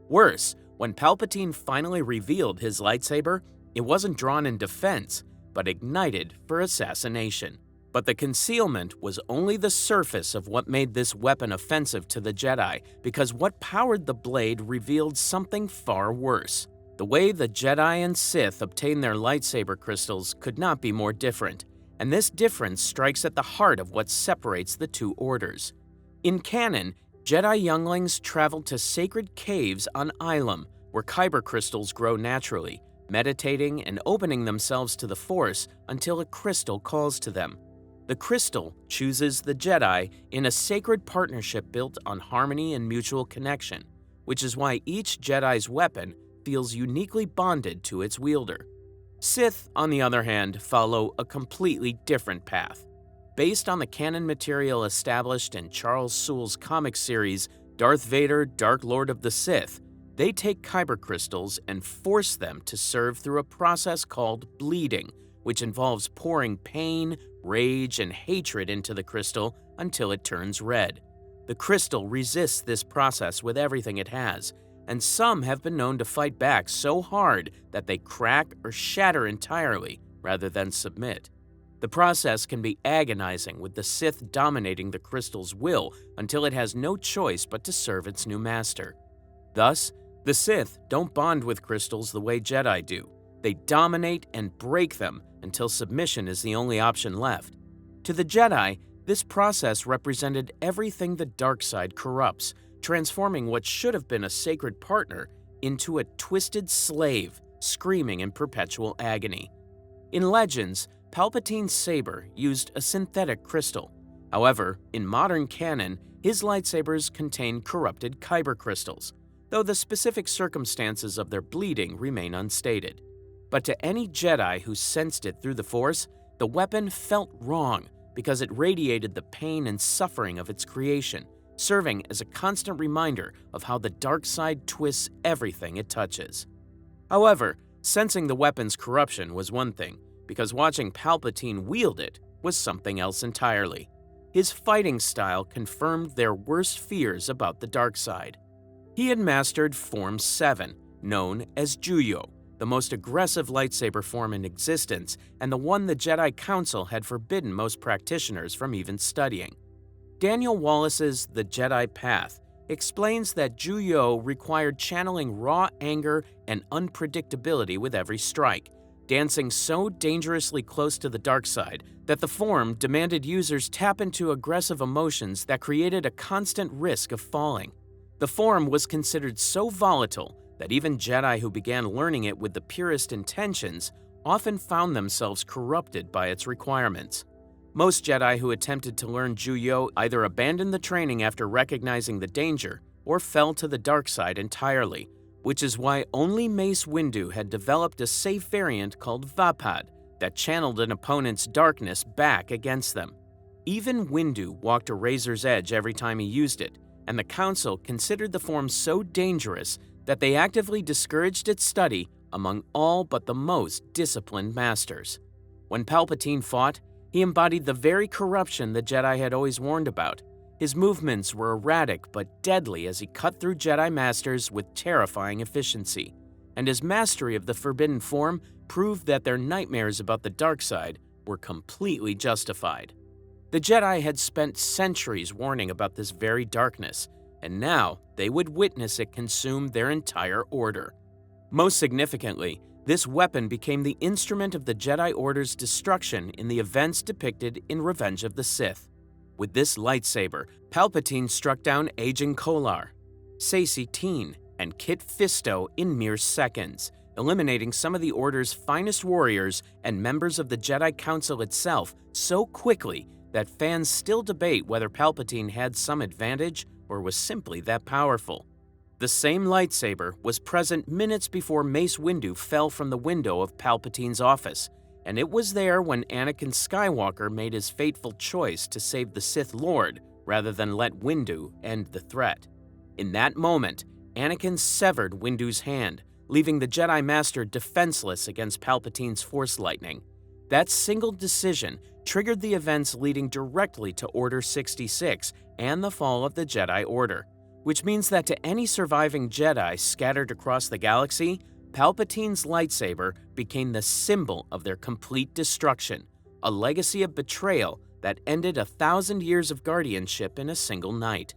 Worse, when Palpatine finally revealed his lightsaber, it wasn't drawn in defense, but ignited for assassination. But the concealment was only the surface of what made this weapon offensive to the Jedi, because what powered the blade revealed something far worse. The way the Jedi and Sith obtained their lightsaber crystals could not be more different, and this difference strikes at the heart of what separates the two orders. In canon, Jedi younglings traveled to sacred caves on Ilum, where kyber crystals grow naturally, meditating and opening themselves to the Force until a crystal calls to them. The crystal chooses the Jedi in a sacred partnership built on harmony and mutual connection, which is why each Jedi's weapon feels uniquely bonded to its wielder. Sith, on the other hand, follow a completely different path. Based on the canon material established in Charles Soule's comic series Darth Vader, Dark Lord of the Sith, they take kyber crystals and force them to serve through a process called bleeding, which involves pouring pain, rage, and hatred into the crystal until it turns red. The crystal resists this process with everything it has, and some have been known to fight back so hard that they crack or shatter entirely rather than submit. The process can be agonizing, with the Sith dominating the crystal's will until it has no choice but to serve its new master. Thus, the Sith don't bond with crystals the way Jedi do. They dominate and break them until submission is the only option left. To the Jedi, this process represented everything the dark side corrupts, transforming what should have been a sacred partner into a twisted slave, screaming in perpetual agony. In Legends, Palpatine's saber used a synthetic crystal. However, in modern canon, his lightsabers contain corrupted kyber crystals, though the specific circumstances of their bleeding remain unstated. But to any Jedi who sensed it through the Force, the weapon felt wrong because it radiated the pain and suffering of its creation, serving as a constant reminder of how the dark side twists everything it touches. However, sensing the weapon's corruption was one thing, because watching Palpatine wield it was something else entirely. His fighting style confirmed their worst fears about the dark side. He had mastered Form 7, known as Juyo, the most aggressive lightsaber form in existence and the one the Jedi Council had forbidden most practitioners from even studying. Daniel Wallace's The Jedi Path explains that Juyo required channeling raw anger and unpredictability with every strike, dancing so dangerously close to the dark side that the form demanded users tap into aggressive emotions that created a constant risk of falling. The form was considered so volatile that even Jedi who began learning it with the purest intentions often found themselves corrupted by its requirements. Most Jedi who attempted to learn Juyo either abandoned the training after recognizing the danger or fell to the dark side entirely, which is why only Mace Windu had developed a safe variant called Vapad that channeled an opponent's darkness back against them. Even Windu walked a razor's edge every time he used it, and the Council considered the form so dangerous that they actively discouraged its study among all but the most disciplined masters. When Palpatine fought, he embodied the very corruption the Jedi had always warned about. His movements were erratic but deadly as he cut through Jedi Masters with terrifying efficiency, and his mastery of the Forbidden Form proved that their nightmares about the dark side were completely justified. The Jedi had spent centuries warning about this very darkness, and now they would witness it consume their entire order. Most significantly, this weapon became the instrument of the Jedi Order's destruction in the events depicted in Revenge of the Sith. With this lightsaber, Palpatine struck down Agen Kolar, Saesee Tiin, and Kit Fisto in mere seconds, eliminating some of the Order's finest warriors and members of the Jedi Council itself so quickly that fans still debate whether Palpatine had some advantage or was simply that powerful. The same lightsaber was present minutes before Mace Windu fell from the window of Palpatine's office, and it was there when Anakin Skywalker made his fateful choice to save the Sith Lord rather than let Windu end the threat. In that moment, Anakin severed Windu's hand, leaving the Jedi Master defenseless against Palpatine's Force lightning. That single decision triggered the events leading directly to Order 66 and the fall of the Jedi Order, which means that to any surviving Jedi scattered across the galaxy, Palpatine's lightsaber became the symbol of their complete destruction, a legacy of betrayal that ended 1,000 years of guardianship in a single night.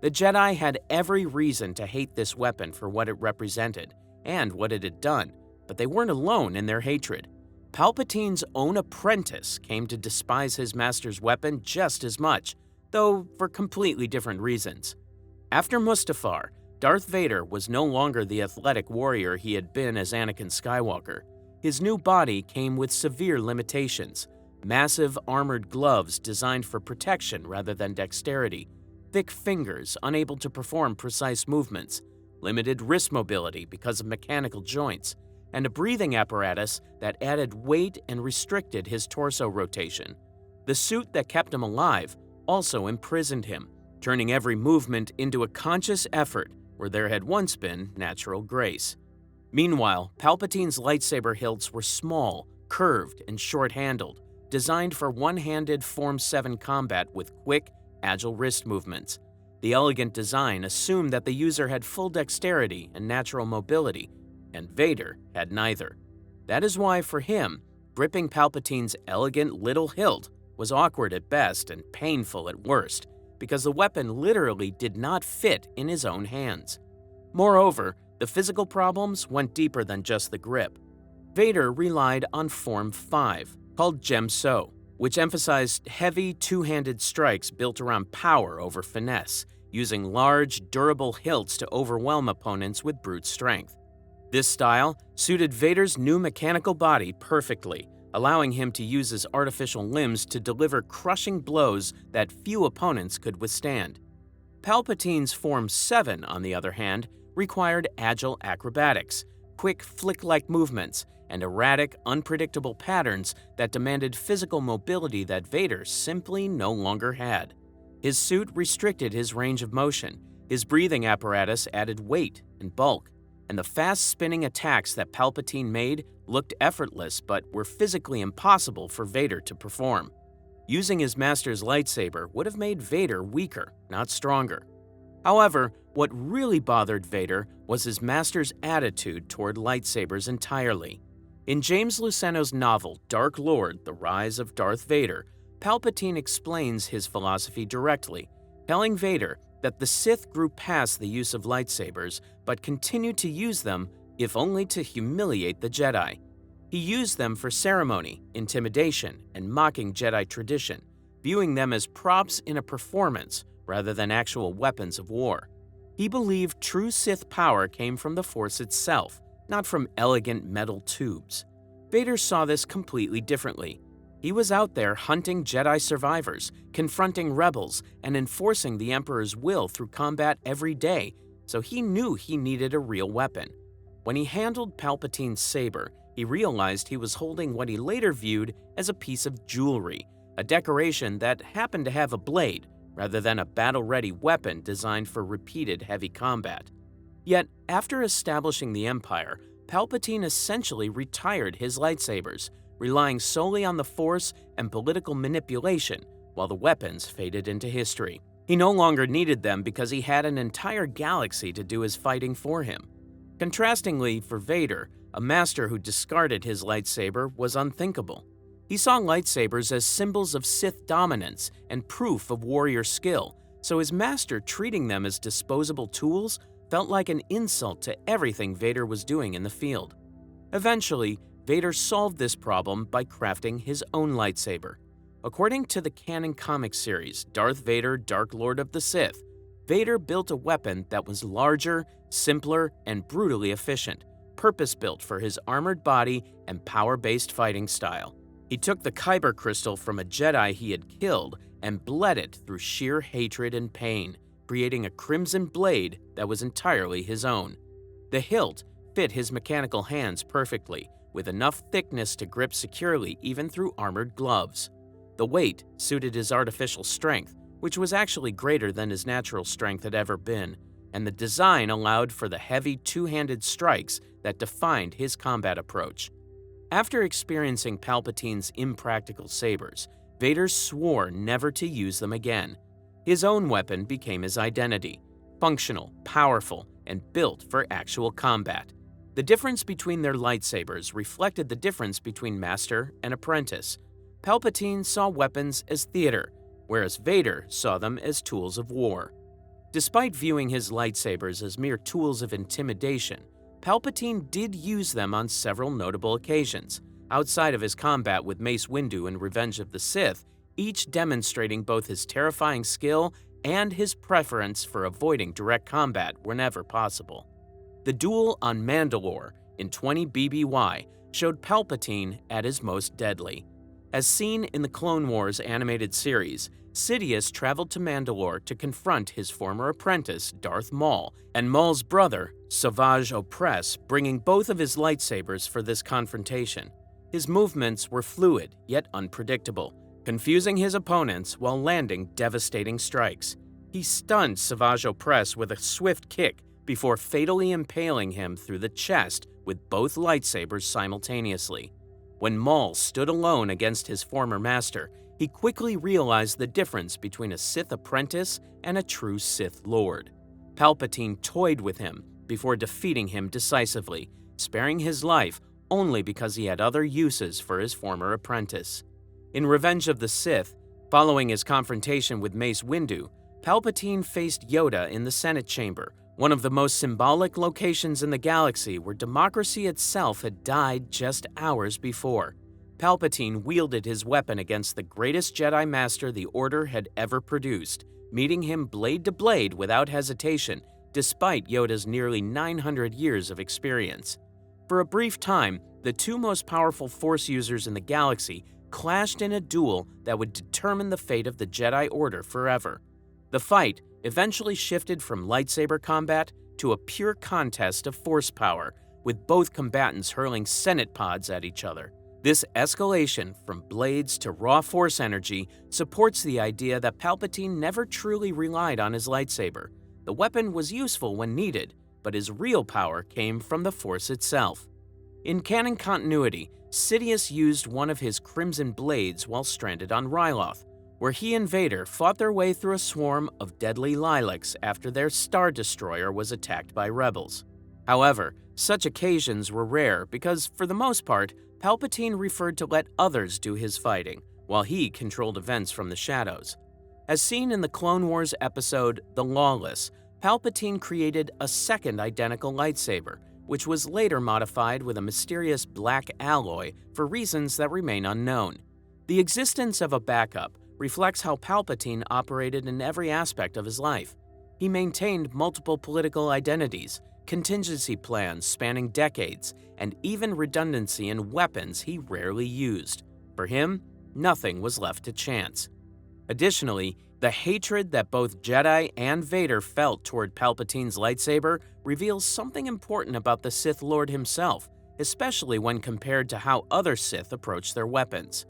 The Jedi had every reason to hate this weapon for what it represented and what it had done, but they weren't alone in their hatred. Palpatine's own apprentice came to despise his master's weapon just as much, though for completely different reasons. After Mustafar, Darth Vader was no longer the athletic warrior he had been as Anakin Skywalker. His new body came with severe limitations: massive armored gloves designed for protection rather than dexterity, thick fingers unable to perform precise movements, limited wrist mobility because of mechanical joints, and a breathing apparatus that added weight and restricted his torso rotation. The suit that kept him alive also imprisoned him, turning every movement into a conscious effort where there had once been natural grace. Meanwhile, Palpatine's lightsaber hilts were small, curved, and short-handled, designed for one-handed Form 7 combat with quick, agile wrist movements. The elegant design assumed that the user had full dexterity and natural mobility, and Vader had neither. That is why, for him, gripping Palpatine's elegant little hilt was awkward at best and painful at worst, because the weapon literally did not fit in his own hands. Moreover, the physical problems went deeper than just the grip. Vader relied on Form 5, called Gemso, which emphasized heavy two-handed strikes built around power over finesse, using large, durable hilts to overwhelm opponents with brute strength. This style suited Vader's new mechanical body perfectly, allowing him to use his artificial limbs to deliver crushing blows that few opponents could withstand. Palpatine's Form 7, on the other hand, required agile acrobatics, quick flick-like movements, and erratic, unpredictable patterns that demanded physical mobility that Vader simply no longer had. His suit restricted his range of motion, his breathing apparatus added weight and bulk, and the fast-spinning attacks that Palpatine made looked effortless but were physically impossible for Vader to perform. Using his master's lightsaber would have made Vader weaker, not stronger. However, what really bothered Vader was his master's attitude toward lightsabers entirely. In James Luceno's novel Dark Lord: The Rise of Darth Vader, Palpatine explains his philosophy directly, telling Vader that the Sith grew past the use of lightsabers but continued to use them if only to humiliate the Jedi. He used them for ceremony, intimidation, and mocking Jedi tradition, viewing them as props in a performance rather than actual weapons of war. He believed true Sith power came from the Force itself, not from elegant metal tubes. Vader saw this completely differently. He was out there hunting Jedi survivors, confronting rebels, and enforcing the Emperor's will through combat every day, so he knew he needed a real weapon. When he handled Palpatine's saber, he realized he was holding what he later viewed as a piece of jewelry, a decoration that happened to have a blade, rather than a battle-ready weapon designed for repeated heavy combat. Yet, after establishing the Empire, Palpatine essentially retired his lightsabers, relying solely on the Force and political manipulation, while the weapons faded into history. He no longer needed them because he had an entire galaxy to do his fighting for him. Contrastingly, for Vader, a master who discarded his lightsaber was unthinkable. He saw lightsabers as symbols of Sith dominance and proof of warrior skill, so his master treating them as disposable tools felt like an insult to everything Vader was doing in the field. Eventually, Vader solved this problem by crafting his own lightsaber. According to the canon comic series Darth Vader: Dark Lord of the Sith, Vader built a weapon that was larger, simpler, and brutally efficient, purpose-built for his armored body and power-based fighting style. He took the Kyber crystal from a Jedi he had killed and bled it through sheer hatred and pain, creating a crimson blade that was entirely his own. The hilt fit his mechanical hands perfectly, with enough thickness to grip securely even through armored gloves. The weight suited his artificial strength, which was actually greater than his natural strength had ever been, and the design allowed for the heavy two-handed strikes that defined his combat approach. After experiencing Palpatine's impractical sabers, Vader swore never to use them again. His own weapon became his identity, functional, powerful, and built for actual combat. The difference between their lightsabers reflected the difference between master and apprentice. Palpatine saw weapons as theater, whereas Vader saw them as tools of war. Despite viewing his lightsabers as mere tools of intimidation, Palpatine did use them on several notable occasions, outside of his combat with Mace Windu in Revenge of the Sith, each demonstrating both his terrifying skill and his preference for avoiding direct combat whenever possible. The duel on Mandalore in 20 BBY showed Palpatine at his most deadly. As seen in the Clone Wars animated series, Sidious traveled to Mandalore to confront his former apprentice, Darth Maul, and Maul's brother, Savage Opress, bringing both of his lightsabers for this confrontation. His movements were fluid yet unpredictable, confusing his opponents while landing devastating strikes. He stunned Savage Opress with a swift kick before fatally impaling him through the chest with both lightsabers simultaneously. When Maul stood alone against his former master, he quickly realized the difference between a Sith apprentice and a true Sith Lord. Palpatine toyed with him before defeating him decisively, sparing his life only because he had other uses for his former apprentice. In Revenge of the Sith, following his confrontation with Mace Windu, Palpatine faced Yoda in the Senate Chamber, one of the most symbolic locations in the galaxy where democracy itself had died just hours before. Palpatine wielded his weapon against the greatest Jedi Master the Order had ever produced, meeting him blade to blade without hesitation, despite Yoda's nearly 900 years of experience. For a brief time, the two most powerful Force users in the galaxy clashed in a duel that would determine the fate of the Jedi Order forever. The fight eventually shifted from lightsaber combat to a pure contest of force power, with both combatants hurling Senate pods at each other. This escalation from blades to raw force energy supports the idea that Palpatine never truly relied on his lightsaber. The weapon was useful when needed, but his real power came from the Force itself. In canon continuity, Sidious used one of his Crimson Blades while stranded on Ryloth, where he and Vader fought their way through a swarm of deadly lilacs after their Star Destroyer was attacked by rebels. However, such occasions were rare because, for the most part, Palpatine preferred to let others do his fighting, while he controlled events from the shadows. As seen in the Clone Wars episode The Lawless, Palpatine created a second identical lightsaber, which was later modified with a mysterious black alloy for reasons that remain unknown. The existence of a backup reflects how Palpatine operated in every aspect of his life. He maintained multiple political identities, contingency plans spanning decades, and even redundancy in weapons he rarely used. For him, nothing was left to chance. Additionally, the hatred that both Jedi and Vader felt toward Palpatine's lightsaber reveals something important about the Sith Lord himself, especially when compared to how other Sith approach their weapons.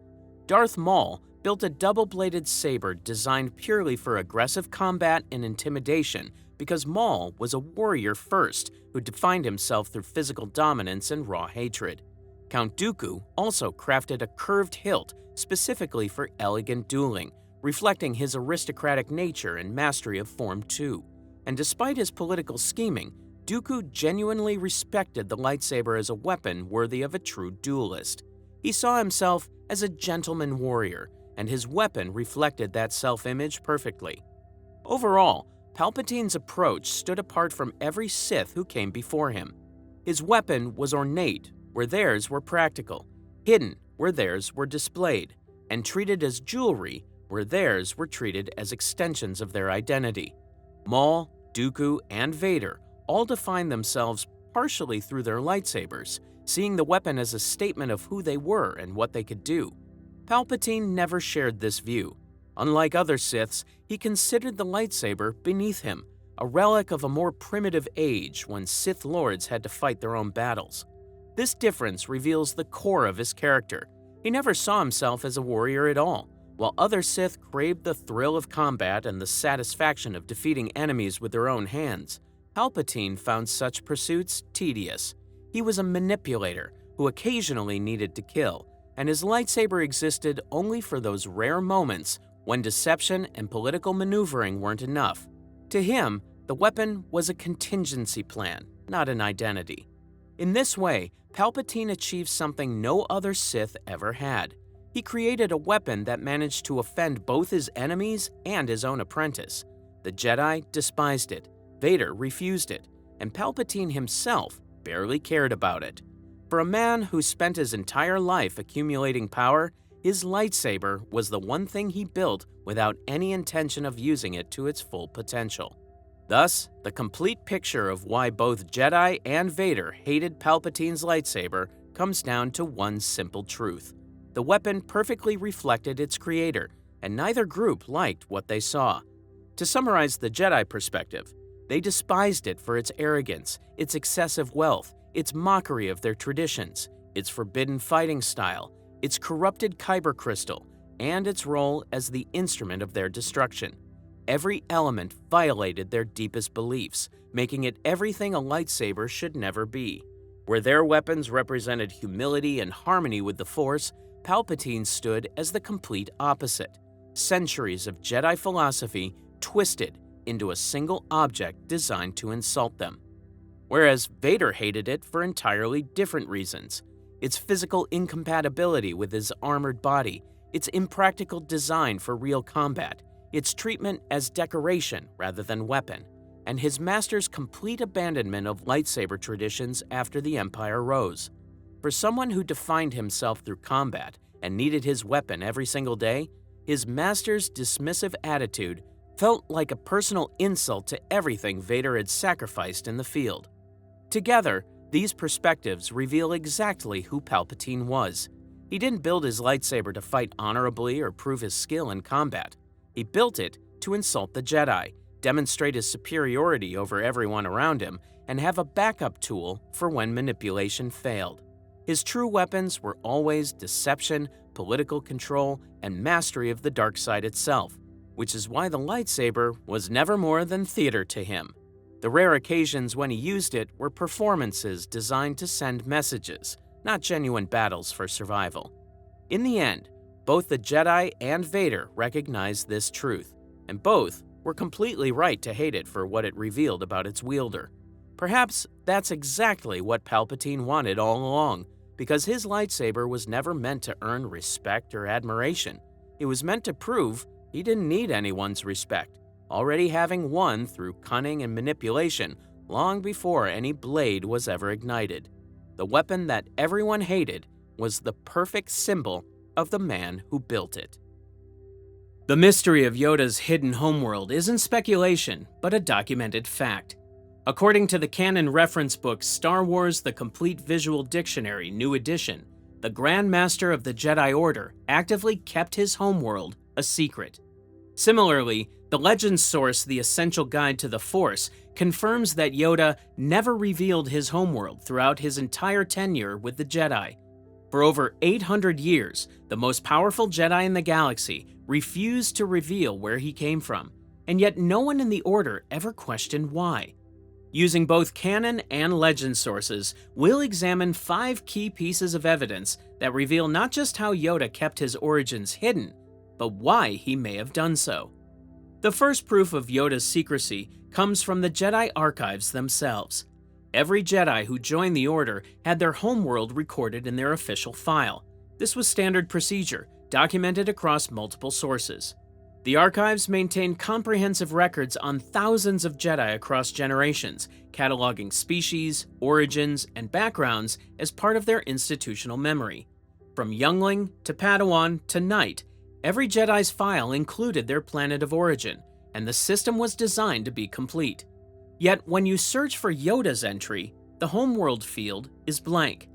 Darth Maul built a double-bladed saber designed purely for aggressive combat and intimidation because Maul was a warrior first who defined himself through physical dominance and raw hatred. Count Dooku also crafted a curved hilt specifically for elegant dueling, reflecting his aristocratic nature and mastery of Form 2. And despite his political scheming, Dooku genuinely respected the lightsaber as a weapon worthy of a true duelist. He saw himself as a gentleman warrior, and his weapon reflected that self-image perfectly. Overall, Palpatine's approach stood apart from every Sith who came before him. His weapon was ornate, where theirs were practical, hidden, where theirs were displayed, and treated as jewelry, where theirs were treated as extensions of their identity. Maul, Dooku, and Vader all defined themselves partially through their lightsabers, seeing the weapon as a statement of who they were and what they could do. Palpatine never shared this view. Unlike other Siths, he considered the lightsaber beneath him, a relic of a more primitive age when Sith Lords had to fight their own battles. This difference reveals the core of his character. He never saw himself as a warrior at all. While other Sith craved the thrill of combat and the satisfaction of defeating enemies with their own hands, Palpatine found such pursuits tedious. He was a manipulator who occasionally needed to kill, and his lightsaber existed only for those rare moments when deception and political maneuvering weren't enough. To him, the weapon was a contingency plan, not an identity. In this way, Palpatine achieved something no other Sith ever had. He created a weapon that managed to offend both his enemies and his own apprentice. The Jedi despised it, Vader refused it, and Palpatine himself barely cared about it. For a man who spent his entire life accumulating power, his lightsaber was the one thing he built without any intention of using it to its full potential. Thus, the complete picture of why both Jedi and Vader hated Palpatine's lightsaber comes down to one simple truth. The weapon perfectly reflected its creator, and neither group liked what they saw. To summarize the Jedi perspective, they despised it for its arrogance, its excessive wealth, its mockery of their traditions, its forbidden fighting style, its corrupted kyber crystal, and its role as the instrument of their destruction. Every element violated their deepest beliefs, making it everything a lightsaber should never be. Where their weapons represented humility and harmony with the Force, Palpatine stood as the complete opposite. Centuries of Jedi philosophy twisted into a single object designed to insult them. Whereas Vader hated it for entirely different reasons. Its physical incompatibility with his armored body, its impractical design for real combat, its treatment as decoration rather than weapon, and his master's complete abandonment of lightsaber traditions after the Empire rose. For someone who defined himself through combat and needed his weapon every single day, his master's dismissive attitude felt like a personal insult to everything Vader had sacrificed in the field. Together, these perspectives reveal exactly who Palpatine was. He didn't build his lightsaber to fight honorably or prove his skill in combat. He built it to insult the Jedi, demonstrate his superiority over everyone around him, and have a backup tool for when manipulation failed. His true weapons were always deception, political control, and mastery of the dark side itself, which is why the lightsaber was never more than theater to him. The rare occasions when he used it were performances designed to send messages, not genuine battles for survival. In the end, both the Jedi and Vader recognized this truth, and both were completely right to hate it for what it revealed about its wielder. Perhaps that's exactly what Palpatine wanted all along, because his lightsaber was never meant to earn respect or admiration. It was meant to prove he didn't need anyone's respect, already having won through cunning and manipulation long before any blade was ever ignited. The weapon that everyone hated was the perfect symbol of the man who built it. The mystery of Yoda's hidden homeworld isn't speculation, but a documented fact. According to the canon reference book Star Wars: The Complete Visual Dictionary, New Edition, the Grand Master of the Jedi Order actively kept his homeworld a secret. Similarly, the Legends source The Essential Guide to the Force confirms that Yoda never revealed his homeworld throughout his entire tenure with the Jedi. For over 800 years, the most powerful Jedi in the galaxy refused to reveal where he came from, and yet no one in the Order ever questioned why. Using both canon and legend sources, we'll examine 5 key pieces of evidence that reveal not just how Yoda kept his origins hidden, but why he may have done so. The first proof of Yoda's secrecy comes from the Jedi archives themselves. Every Jedi who joined the Order had their homeworld recorded in their official file. This was standard procedure, documented across multiple sources. The archives maintain comprehensive records on thousands of Jedi across generations, cataloging species, origins, and backgrounds as part of their institutional memory. From youngling to Padawan to Knight, every Jedi's file included their planet of origin, and the system was designed to be complete. Yet when you search for Yoda's entry, the homeworld field is blank.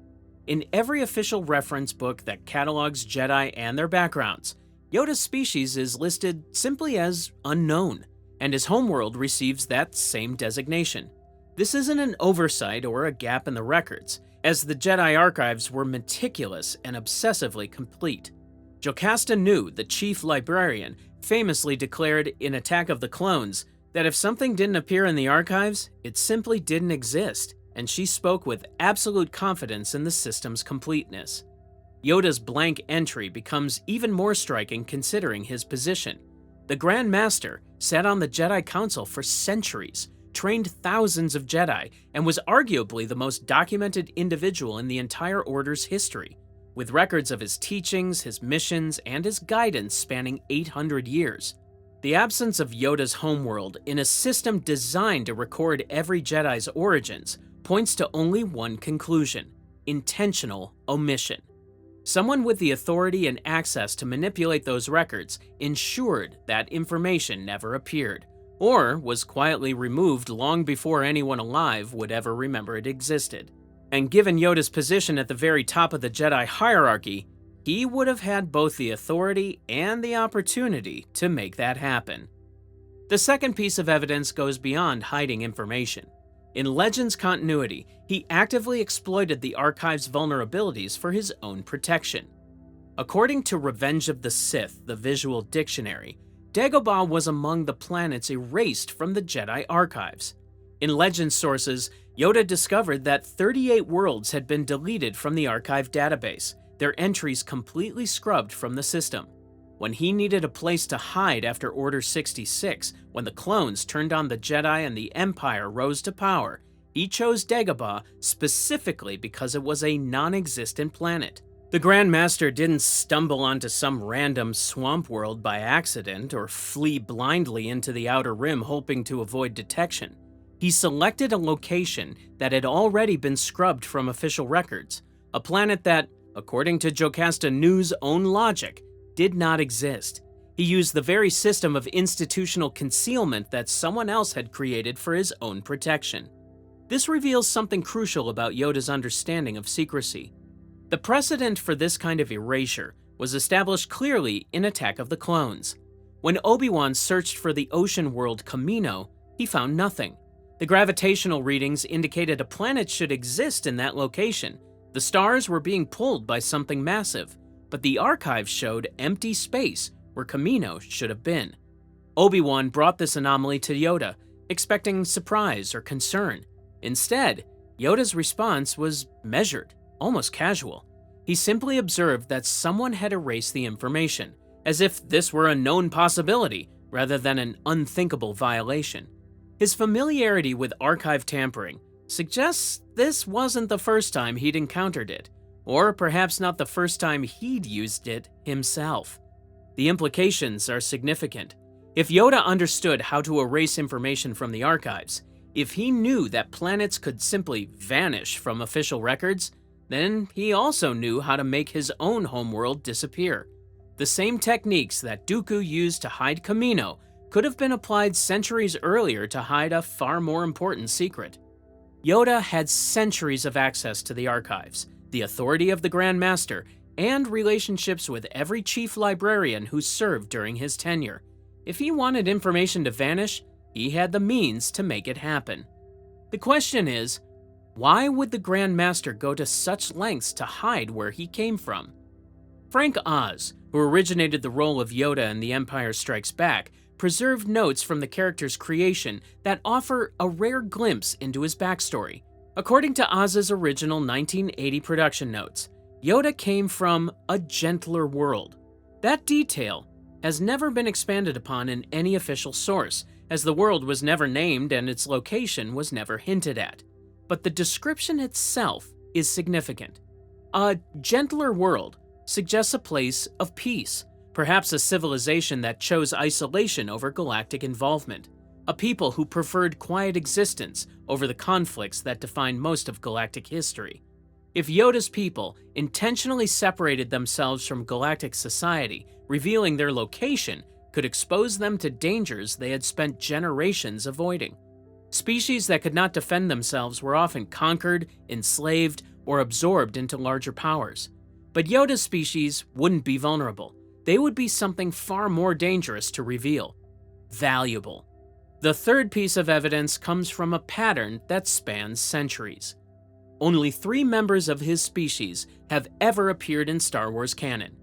In every official reference book that catalogs Jedi and their backgrounds, Yoda's species is listed simply as unknown, and his homeworld receives that same designation. This isn't an oversight or a gap in the records, as the Jedi archives were meticulous and obsessively complete. Jocasta Nu, the chief librarian, famously declared in Attack of the Clones, that if something didn't appear in the archives, it simply didn't exist, and she spoke with absolute confidence in the system's completeness. Yoda's blank entry becomes even more striking considering his position. The Grand Master sat on the Jedi Council for centuries, trained thousands of Jedi, and was arguably the most documented individual in the entire Order's history, with records of his teachings, his missions, and his guidance spanning 800 years. The absence of Yoda's homeworld in a system designed to record every Jedi's origins points to only one conclusion: intentional omission. Someone with the authority and access to manipulate those records ensured that information never appeared, or was quietly removed long before anyone alive would ever remember it existed. And given Yoda's position at the very top of the Jedi hierarchy, he would have had both the authority and the opportunity to make that happen. The second piece of evidence goes beyond hiding information. In Legends continuity, he actively exploited the archive's vulnerabilities for his own protection. According to Revenge of the Sith, the visual dictionary, Dagobah was among the planets erased from the Jedi archives. In Legends sources, Yoda discovered that 38 worlds had been deleted from the archive database, their entries completely scrubbed from the system. When he needed a place to hide after Order 66, when the clones turned on the Jedi and the Empire rose to power, he chose Dagobah specifically because it was a non-existent planet. The Grand Master didn't stumble onto some random swamp world by accident or flee blindly into the Outer Rim hoping to avoid detection. He selected a location that had already been scrubbed from official records, a planet that, according to Jocasta Nu's own logic, did not exist. He used the very system of institutional concealment that someone else had created for his own protection. This reveals something crucial about Yoda's understanding of secrecy. The precedent for this kind of erasure was established clearly in Attack of the Clones. When Obi-Wan searched for the ocean world Kamino, he found nothing. The gravitational readings indicated a planet should exist in that location. The stars were being pulled by something massive, but the archives showed empty space where Kamino should have been. Obi-Wan brought this anomaly to Yoda, expecting surprise or concern. Instead, Yoda's response was measured, almost casual. He simply observed that someone had erased the information, as if this were a known possibility rather than an unthinkable violation. His familiarity with archive tampering suggests this wasn't the first time he'd encountered it, or perhaps not the first time he'd used it himself. The implications are significant. If Yoda understood how to erase information from the archives, if he knew that planets could simply vanish from official records, then he also knew how to make his own homeworld disappear. The same techniques that Dooku used to hide Kamino could have been applied centuries earlier to hide a far more important secret. Yoda had centuries of access to the archives, the authority of the Grand Master, and relationships with every chief librarian who served during his tenure. If he wanted information to vanish, he had the means to make it happen. The question is, why would the Grand Master go to such lengths to hide where he came from? Frank Oz, who originated the role of Yoda in The Empire Strikes Back, preserved notes from the character's creation that offer a rare glimpse into his backstory. According to Oz's original 1980 production notes, Yoda came from a gentler world. That detail has never been expanded upon in any official source, as the world was never named and its location was never hinted at. But the description itself is significant. A gentler world suggests a place of peace, perhaps a civilization that chose isolation over galactic involvement, a people who preferred quiet existence over the conflicts that define most of galactic history. If Yoda's people intentionally separated themselves from galactic society, revealing their location could expose them to dangers they had spent generations avoiding. Species that could not defend themselves were often conquered, enslaved, or absorbed into larger powers. But Yoda's species wouldn't be vulnerable. They would be something far more dangerous to reveal: valuable. The third piece of evidence comes from a pattern that spans centuries. Only 3 members of his species have ever appeared in Star Wars canon: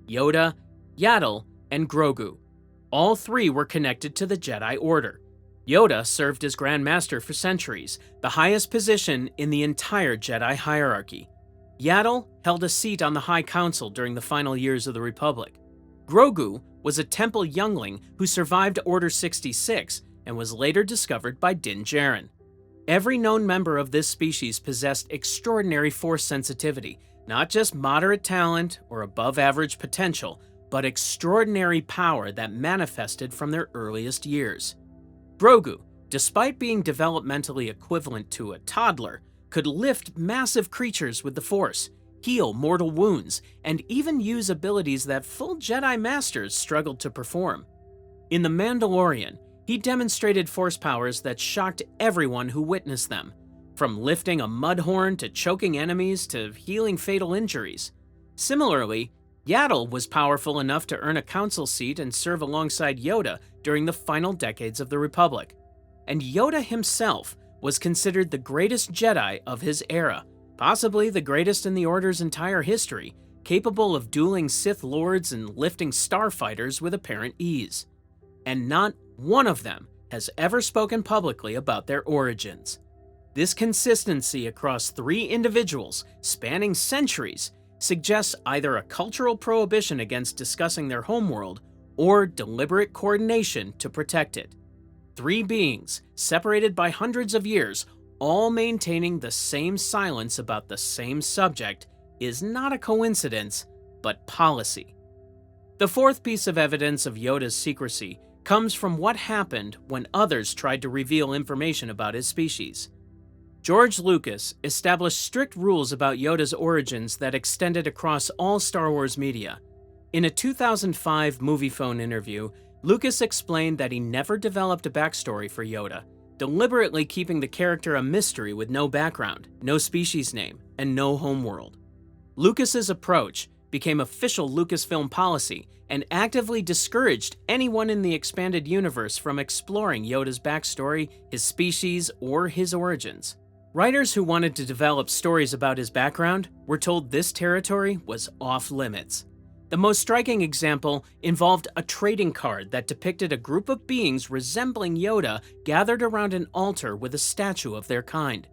Yoda, Yaddle, and Grogu. All 3 were connected to the Jedi Order. Yoda served as Grand Master for centuries, the highest position in the entire Jedi hierarchy. Yaddle held a seat on the High Council during the final years of the Republic. Grogu was a Temple youngling who survived Order 66 and was later discovered by Din Djarin. Every known member of this species possessed extraordinary Force sensitivity, not just moderate talent or above-average potential, but extraordinary power that manifested from their earliest years. Grogu, despite being developmentally equivalent to a toddler, could lift massive creatures with the Force, heal mortal wounds, and even use abilities that full Jedi Masters struggled to perform. In The Mandalorian, he demonstrated Force powers that shocked everyone who witnessed them, from lifting a mudhorn to choking enemies to healing fatal injuries. Similarly, Yaddle was powerful enough to earn a council seat and serve alongside Yoda during the final decades of the Republic. And Yoda himself was considered the greatest Jedi of his era, possibly the greatest in the Order's entire history, capable of dueling Sith Lords and lifting starfighters with apparent ease. And not one of them has ever spoken publicly about their origins. This consistency across three individuals, spanning centuries, suggests either a cultural prohibition against discussing their homeworld or deliberate coordination to protect it. Three beings, separated by hundreds of years, all maintaining the same silence about the same subject, is not a coincidence, but policy. The fourth piece of evidence of Yoda's secrecy comes from what happened when others tried to reveal information about his species. George Lucas established strict rules about Yoda's origins that extended across all Star Wars media. In a 2005 Moviephone interview, Lucas explained that he never developed a backstory for Yoda, deliberately keeping the character a mystery with no background, no species name, and no homeworld. Lucas's approach became official Lucasfilm policy and actively discouraged anyone in the expanded universe from exploring Yoda's backstory, his species, or his origins. Writers who wanted to develop stories about his background were told this territory was off limits. The most striking example involved a trading card that depicted a group of beings resembling Yoda gathered around an altar with a statue of their kind.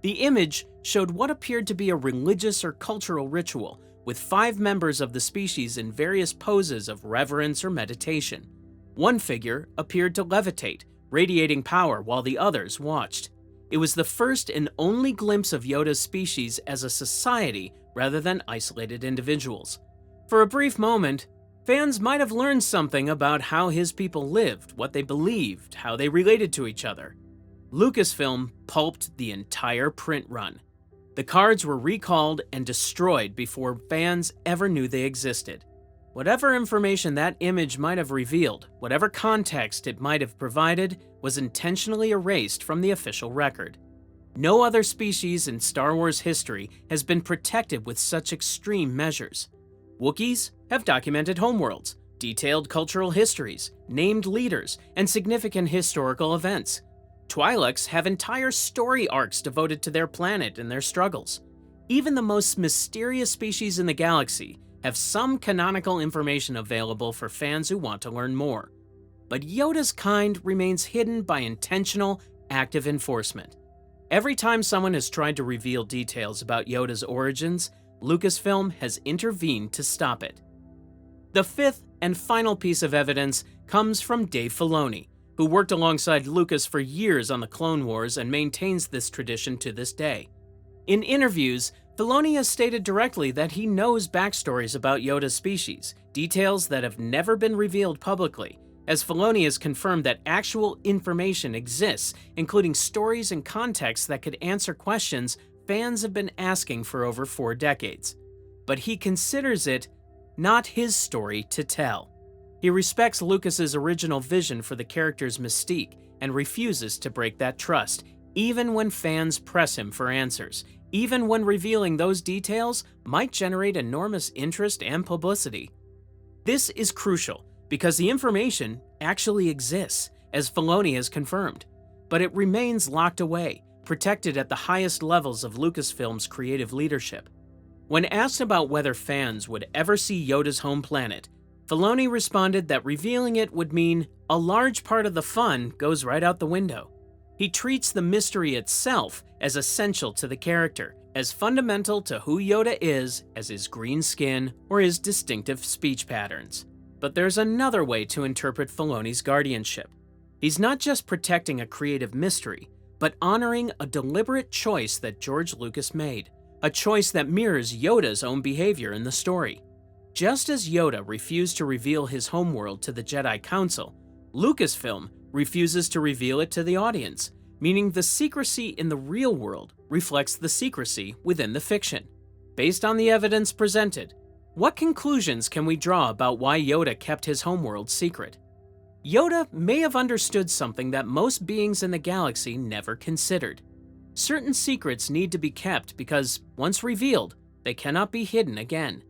The image showed what appeared to be a religious or cultural ritual, with 5 members of the species in various poses of reverence or meditation. One figure appeared to levitate, radiating power while the others watched. It was the first and only glimpse of Yoda's species as a society rather than isolated individuals. For a brief moment, fans might have learned something about how his people lived, what they believed, how they related to each other. Lucasfilm pulped the entire print run. The cards were recalled and destroyed before fans ever knew they existed. Whatever information that image might have revealed, whatever context it might have provided, was intentionally erased from the official record. No other species in Star Wars history has been protected with such extreme measures. Wookiees have documented homeworlds, detailed cultural histories, named leaders, and significant historical events. Twi'leks have entire story arcs devoted to their planet and their struggles. Even the most mysterious species in the galaxy have some canonical information available for fans who want to learn more. But Yoda's kind remains hidden by intentional, active enforcement. Every time someone has tried to reveal details about Yoda's origins, Lucasfilm has intervened to stop it. The fifth and final piece of evidence comes from Dave Filoni, who worked alongside Lucas for years on the Clone Wars and maintains this tradition to this day. In interviews, Filoni has stated directly that he knows backstories about Yoda's species, details that have never been revealed publicly, as Filoni has confirmed that actual information exists, including stories and context that could answer questions fans have been asking for over 4 decades. But he considers it not his story to tell. He respects Lucas's original vision for the character's mystique and refuses to break that trust, even when fans press him for answers, even when revealing those details might generate enormous interest and publicity. This is crucial because the information actually exists, as Filoni has confirmed, but it remains locked away, protected at the highest levels of Lucasfilm's creative leadership. When asked about whether fans would ever see Yoda's home planet, Filoni responded that revealing it would mean a large part of the fun goes right out the window. He treats the mystery itself as essential to the character, as fundamental to who Yoda is as his green skin or his distinctive speech patterns. But there's another way to interpret Filoni's guardianship. He's not just protecting a creative mystery, but honoring a deliberate choice that George Lucas made, a choice that mirrors Yoda's own behavior in the story. Just as Yoda refused to reveal his homeworld to the Jedi Council, Lucasfilm refuses to reveal it to the audience, meaning the secrecy in the real world reflects the secrecy within the fiction. Based on the evidence presented, what conclusions can we draw about why Yoda kept his homeworld secret? Yoda may have understood something that most beings in the galaxy never considered. Certain secrets need to be kept because, once revealed, they cannot be hidden again.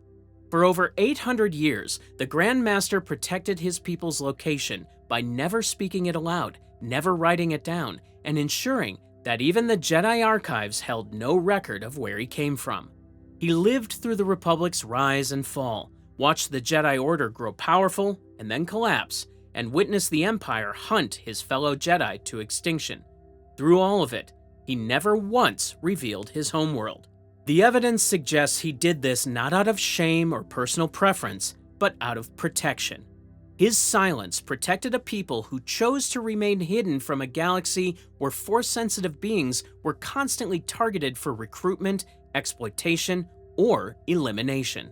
For over 800 years, the Grand Master protected his people's location by never speaking it aloud, never writing it down, and ensuring that even the Jedi archives held no record of where he came from. He lived through the Republic's rise and fall, watched the Jedi Order grow powerful and then collapse, and witnessed the Empire hunt his fellow Jedi to extinction. Through all of it, he never once revealed his homeworld. The evidence suggests he did this not out of shame or personal preference, but out of protection. His silence protected a people who chose to remain hidden from a galaxy where Force-sensitive beings were constantly targeted for recruitment, exploitation, or elimination.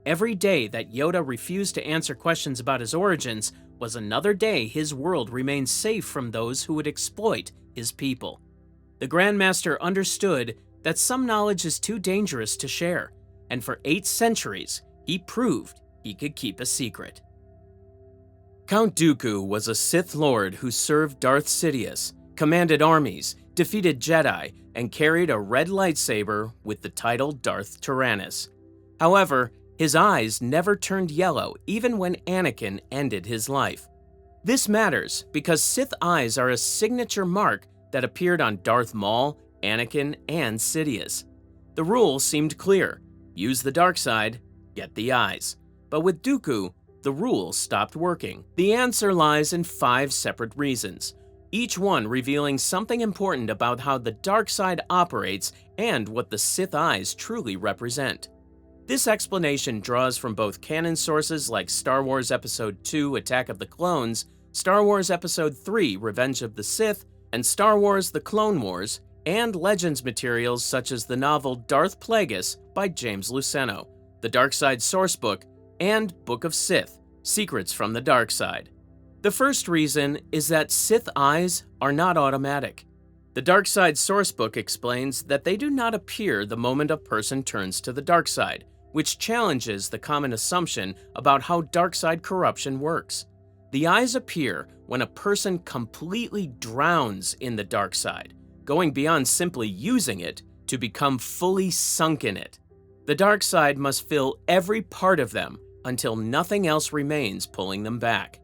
Every day that Yoda refused to answer questions about his origins was another day his world remained safe from those who would exploit his people. The Grand Master understood that some knowledge is too dangerous to share, and for 8 centuries, he proved he could keep a secret. Count Dooku was a Sith Lord who served Darth Sidious, commanded armies, defeated Jedi, and carried a red lightsaber with the title Darth Tyrannus. However, his eyes never turned yellow even when Anakin ended his life. This matters because Sith eyes are a signature mark that appeared on Darth Maul, Anakin, and Sidious. The rule seemed clear: use the dark side, get the eyes. But with Dooku, the rule stopped working. The answer lies in 5 separate reasons, each one revealing something important about how the dark side operates and what the Sith eyes truly represent. This explanation draws from both canon sources like Star Wars Episode II Attack of the Clones, Star Wars Episode III Revenge of the Sith, and Star Wars The Clone Wars, and Legends materials such as the novel Darth Plagueis by James Luceno, the Dark Side Sourcebook, and Book of Sith, Secrets from the Dark Side. The first reason is that Sith eyes are not automatic. The Dark Side Sourcebook explains that they do not appear the moment a person turns to the dark side, which challenges the common assumption about how dark side corruption works. The eyes appear when a person completely drowns in the dark side, going beyond simply using it to become fully sunk in it. The dark side must fill every part of them until nothing else remains pulling them back.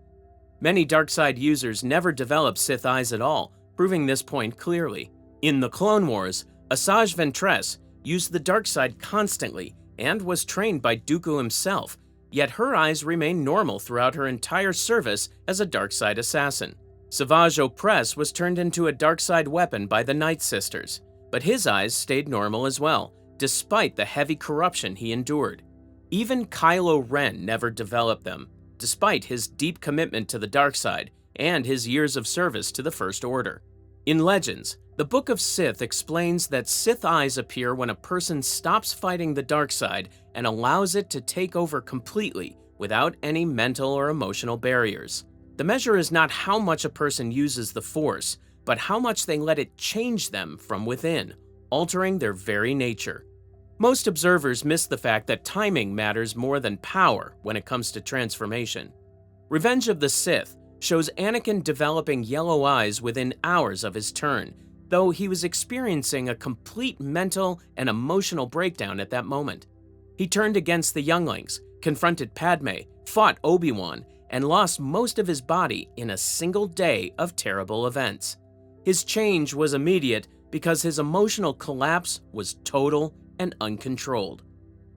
Many dark side users never develop Sith eyes at all, proving this point clearly. In the Clone Wars, Asajj Ventress used the dark side constantly and was trained by Dooku himself, yet her eyes remained normal throughout her entire service as a dark side assassin. Savage Opress was turned into a dark side weapon by the Night Sisters, but his eyes stayed normal as well, despite the heavy corruption he endured. Even Kylo Ren never developed them, despite his deep commitment to the dark side and his years of service to the First Order. In Legends, the Book of Sith explains that Sith eyes appear when a person stops fighting the dark side and allows it to take over completely without any mental or emotional barriers. The measure is not how much a person uses the Force, but how much they let it change them from within, altering their very nature. Most observers miss the fact that timing matters more than power when it comes to transformation. Revenge of the Sith shows Anakin developing yellow eyes within hours of his turn, though he was experiencing a complete mental and emotional breakdown at that moment. He turned against the younglings, confronted Padme, fought Obi-Wan, and lost most of his body in a single day of terrible events. His change was immediate because his emotional collapse was total and uncontrolled.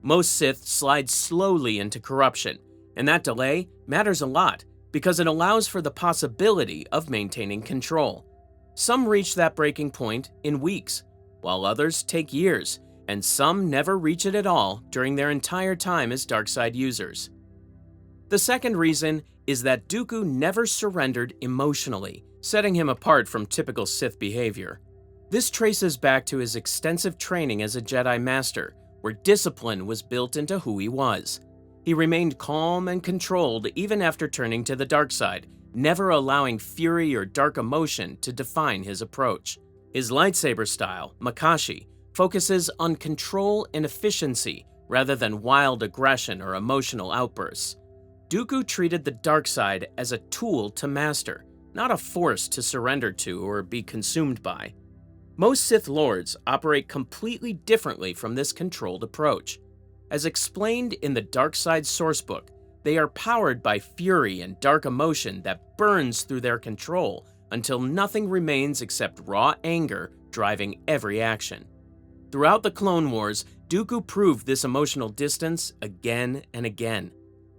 Most Sith slide slowly into corruption, And that delay matters a lot because it allows for the possibility of maintaining control. Some reach that breaking point in weeks, while others take years, and some never reach it at all during their entire time as dark-side users. The second reason is that Dooku never surrendered emotionally, setting him apart from typical Sith behavior. This traces back to his extensive training as a Jedi Master, where discipline was built into who he was. He remained calm and controlled even after turning to the dark side, never allowing fury or dark emotion to define his approach. His lightsaber style, Kashyyyk, focuses on control and efficiency rather than wild aggression or emotional outbursts. Dooku treated the dark side as a tool to master, not a force to surrender to or be consumed by. Most Sith Lords operate completely differently from this controlled approach. As explained in the Dark Side sourcebook, they are powered by fury and dark emotion that burns through their control until nothing remains except raw anger driving every action. Throughout the Clone Wars, Dooku proved this emotional distance again and again.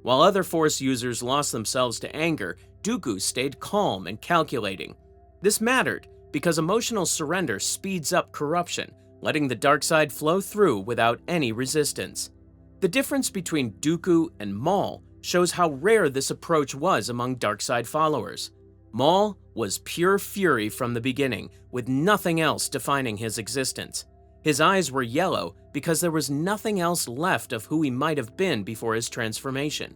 While other Force users lost themselves to anger, Dooku stayed calm and calculating. This mattered because emotional surrender speeds up corruption, letting the dark side flow through without any resistance. The difference between Dooku and Maul shows how rare this approach was among dark side followers. Maul was pure fury from the beginning, with nothing else defining his existence. His eyes were yellow because there was nothing else left of who he might have been before his transformation.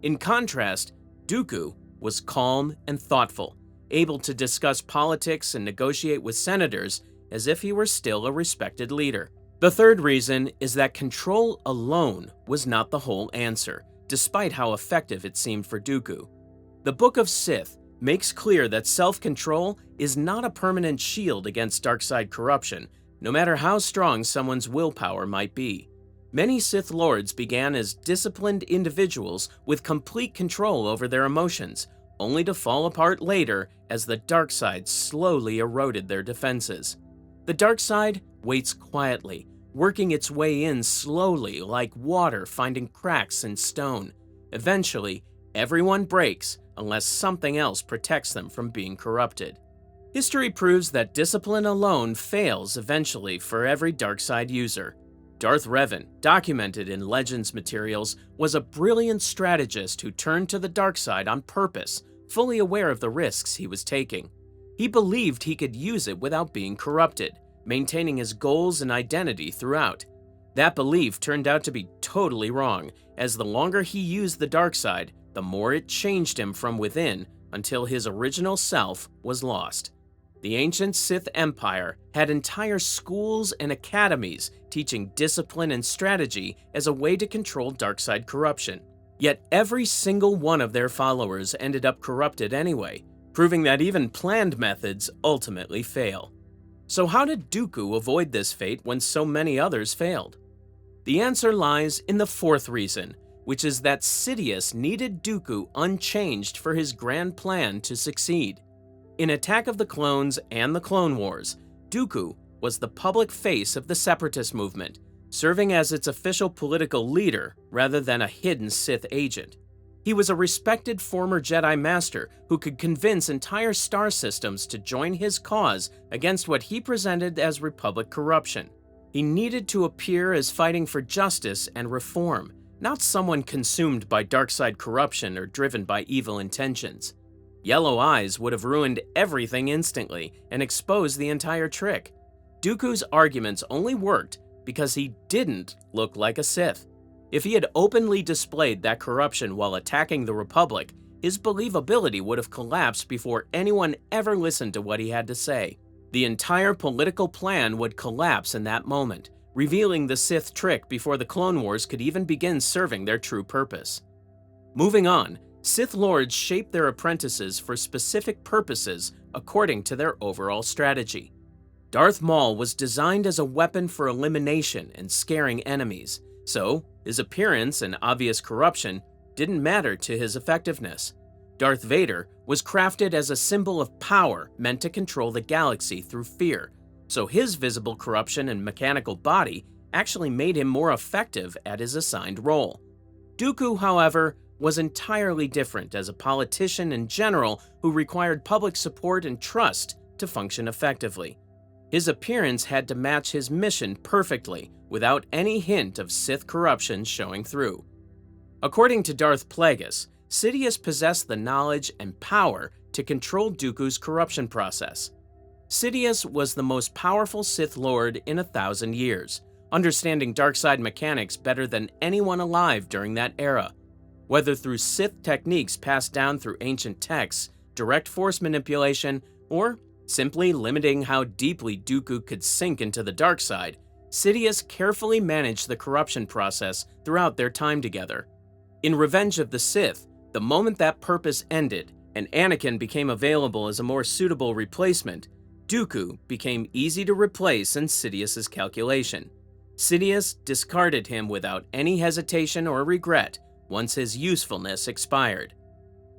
In contrast, Dooku was calm and thoughtful, able to discuss politics and negotiate with senators as if he were still a respected leader. The third reason is that control alone was not the whole answer, despite how effective it seemed for Dooku. The Book of Sith makes clear that self-control is not a permanent shield against dark-side corruption, no matter how strong someone's willpower might be. Many Sith Lords began as disciplined individuals with complete control over their emotions, only to fall apart later as the dark side slowly eroded their defenses. The dark side waits quietly, working its way in slowly like water finding cracks in stone. Eventually, everyone breaks unless something else protects them from being corrupted. History proves that discipline alone fails eventually for every dark side user. Darth Revan, documented in Legends materials, was a brilliant strategist who turned to the dark side on purpose, fully aware of the risks he was taking. He believed he could use it without being corrupted, maintaining his goals and identity throughout. That belief turned out to be totally wrong, as the longer he used the dark side, the more it changed him from within until his original self was lost. The ancient Sith Empire had entire schools and academies teaching discipline and strategy as a way to control dark-side corruption. Yet every single one of their followers ended up corrupted anyway, proving that even planned methods ultimately fail. So how did Dooku avoid this fate when so many others failed? The answer lies in the fourth reason, which is that Sidious needed Dooku unchanged for his grand plan to succeed. In Attack of the Clones and the Clone Wars, Dooku was the public face of the Separatist movement, serving as its official political leader rather than a hidden Sith agent. He was a respected former Jedi Master who could convince entire star systems to join his cause against what he presented as Republic corruption. He needed to appear as fighting for justice and reform, not someone consumed by dark-side corruption or driven by evil intentions. Yellow eyes would have ruined everything instantly and exposed the entire trick. Dooku's arguments only worked because he didn't look like a Sith. If he had openly displayed that corruption while attacking the Republic, his believability would have collapsed before anyone ever listened to what he had to say. The entire political plan would collapse in that moment, revealing the Sith trick before the Clone Wars could even begin serving their true purpose. Moving on, Sith Lords shape their apprentices for specific purposes according to their overall strategy. Darth Maul was designed as a weapon for elimination and scaring enemies, so his appearance and obvious corruption didn't matter to his effectiveness. Darth Vader was crafted as a symbol of power meant to control the galaxy through fear, so his visible corruption and mechanical body actually made him more effective at his assigned role. Dooku, however, was entirely different as a politician and general who required public support and trust to function effectively. His appearance had to match his mission perfectly, without any hint of Sith corruption showing through. According to Darth Plagueis, Sidious possessed the knowledge and power to control Dooku's corruption process. Sidious was the most powerful Sith Lord in 1,000 years, understanding dark-side mechanics better than anyone alive during that era. Whether through Sith techniques passed down through ancient texts, direct force manipulation, or simply limiting how deeply Dooku could sink into the dark side, Sidious carefully managed the corruption process throughout their time together. In Revenge of the Sith, the moment that purpose ended and Anakin became available as a more suitable replacement, Dooku became easy to replace in Sidious's calculation. Sidious discarded him without any hesitation or regret once his usefulness expired.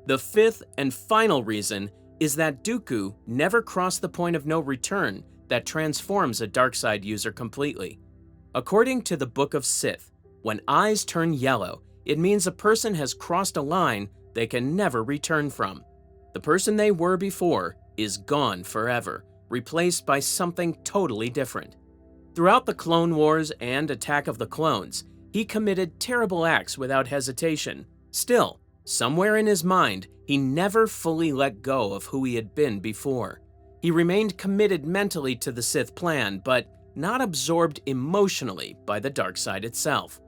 The fifth and final reason is that Dooku never crossed the point of no return that transforms a dark-side user completely. According to the Book of Sith, when eyes turn yellow, it means a person has crossed a line they can never return from. The person they were before is gone forever, replaced by something totally different. Throughout the Clone Wars and Attack of the Clones, he committed terrible acts without hesitation. Still, somewhere in his mind, he never fully let go of who he had been before. He remained committed mentally to the Sith plan, but not absorbed emotionally by the dark side itself.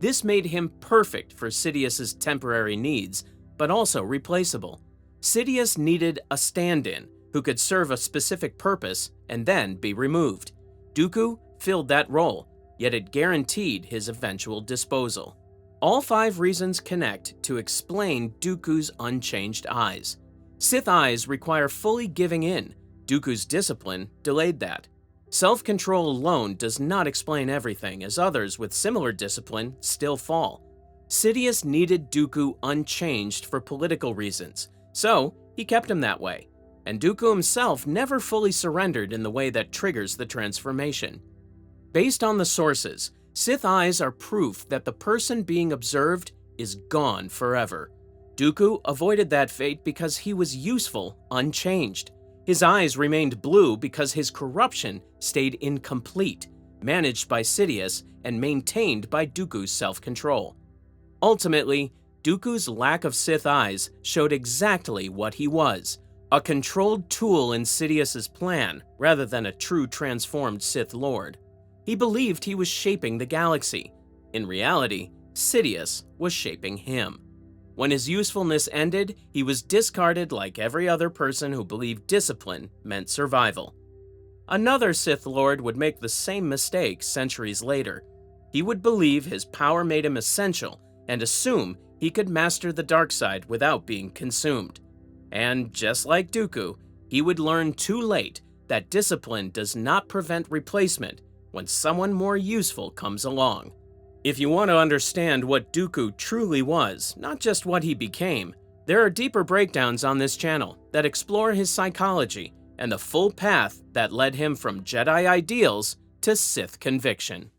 This made him perfect for Sidious's temporary needs, but also replaceable. Sidious needed a stand-in who could serve a specific purpose and then be removed. Dooku filled that role, yet it guaranteed his eventual disposal. All 5 reasons connect to explain Dooku's unchanged eyes. Sith eyes require fully giving in. Dooku's discipline delayed that. Self-control alone does not explain everything, as others with similar discipline still fall. Sidious needed Dooku unchanged for political reasons, so he kept him that way. And Dooku himself never fully surrendered in the way that triggers the transformation. Based on the sources, Sith eyes are proof that the person being observed is gone forever. Dooku avoided that fate because he was useful, unchanged. His eyes remained blue because his corruption stayed incomplete, managed by Sidious and maintained by Dooku's self-control. Ultimately, Dooku's lack of Sith eyes showed exactly what he was, a controlled tool in Sidious's plan rather than a true transformed Sith Lord. He believed he was shaping the galaxy. In reality, Sidious was shaping him. When his usefulness ended, he was discarded like every other person who believed discipline meant survival. Another Sith Lord would make the same mistake centuries later. He would believe his power made him essential and assume he could master the dark side without being consumed. And just like Dooku, he would learn too late that discipline does not prevent replacement when someone more useful comes along. If you want to understand what Dooku truly was, not just what he became, there are deeper breakdowns on this channel that explore his psychology and the full path that led him from Jedi ideals to Sith conviction.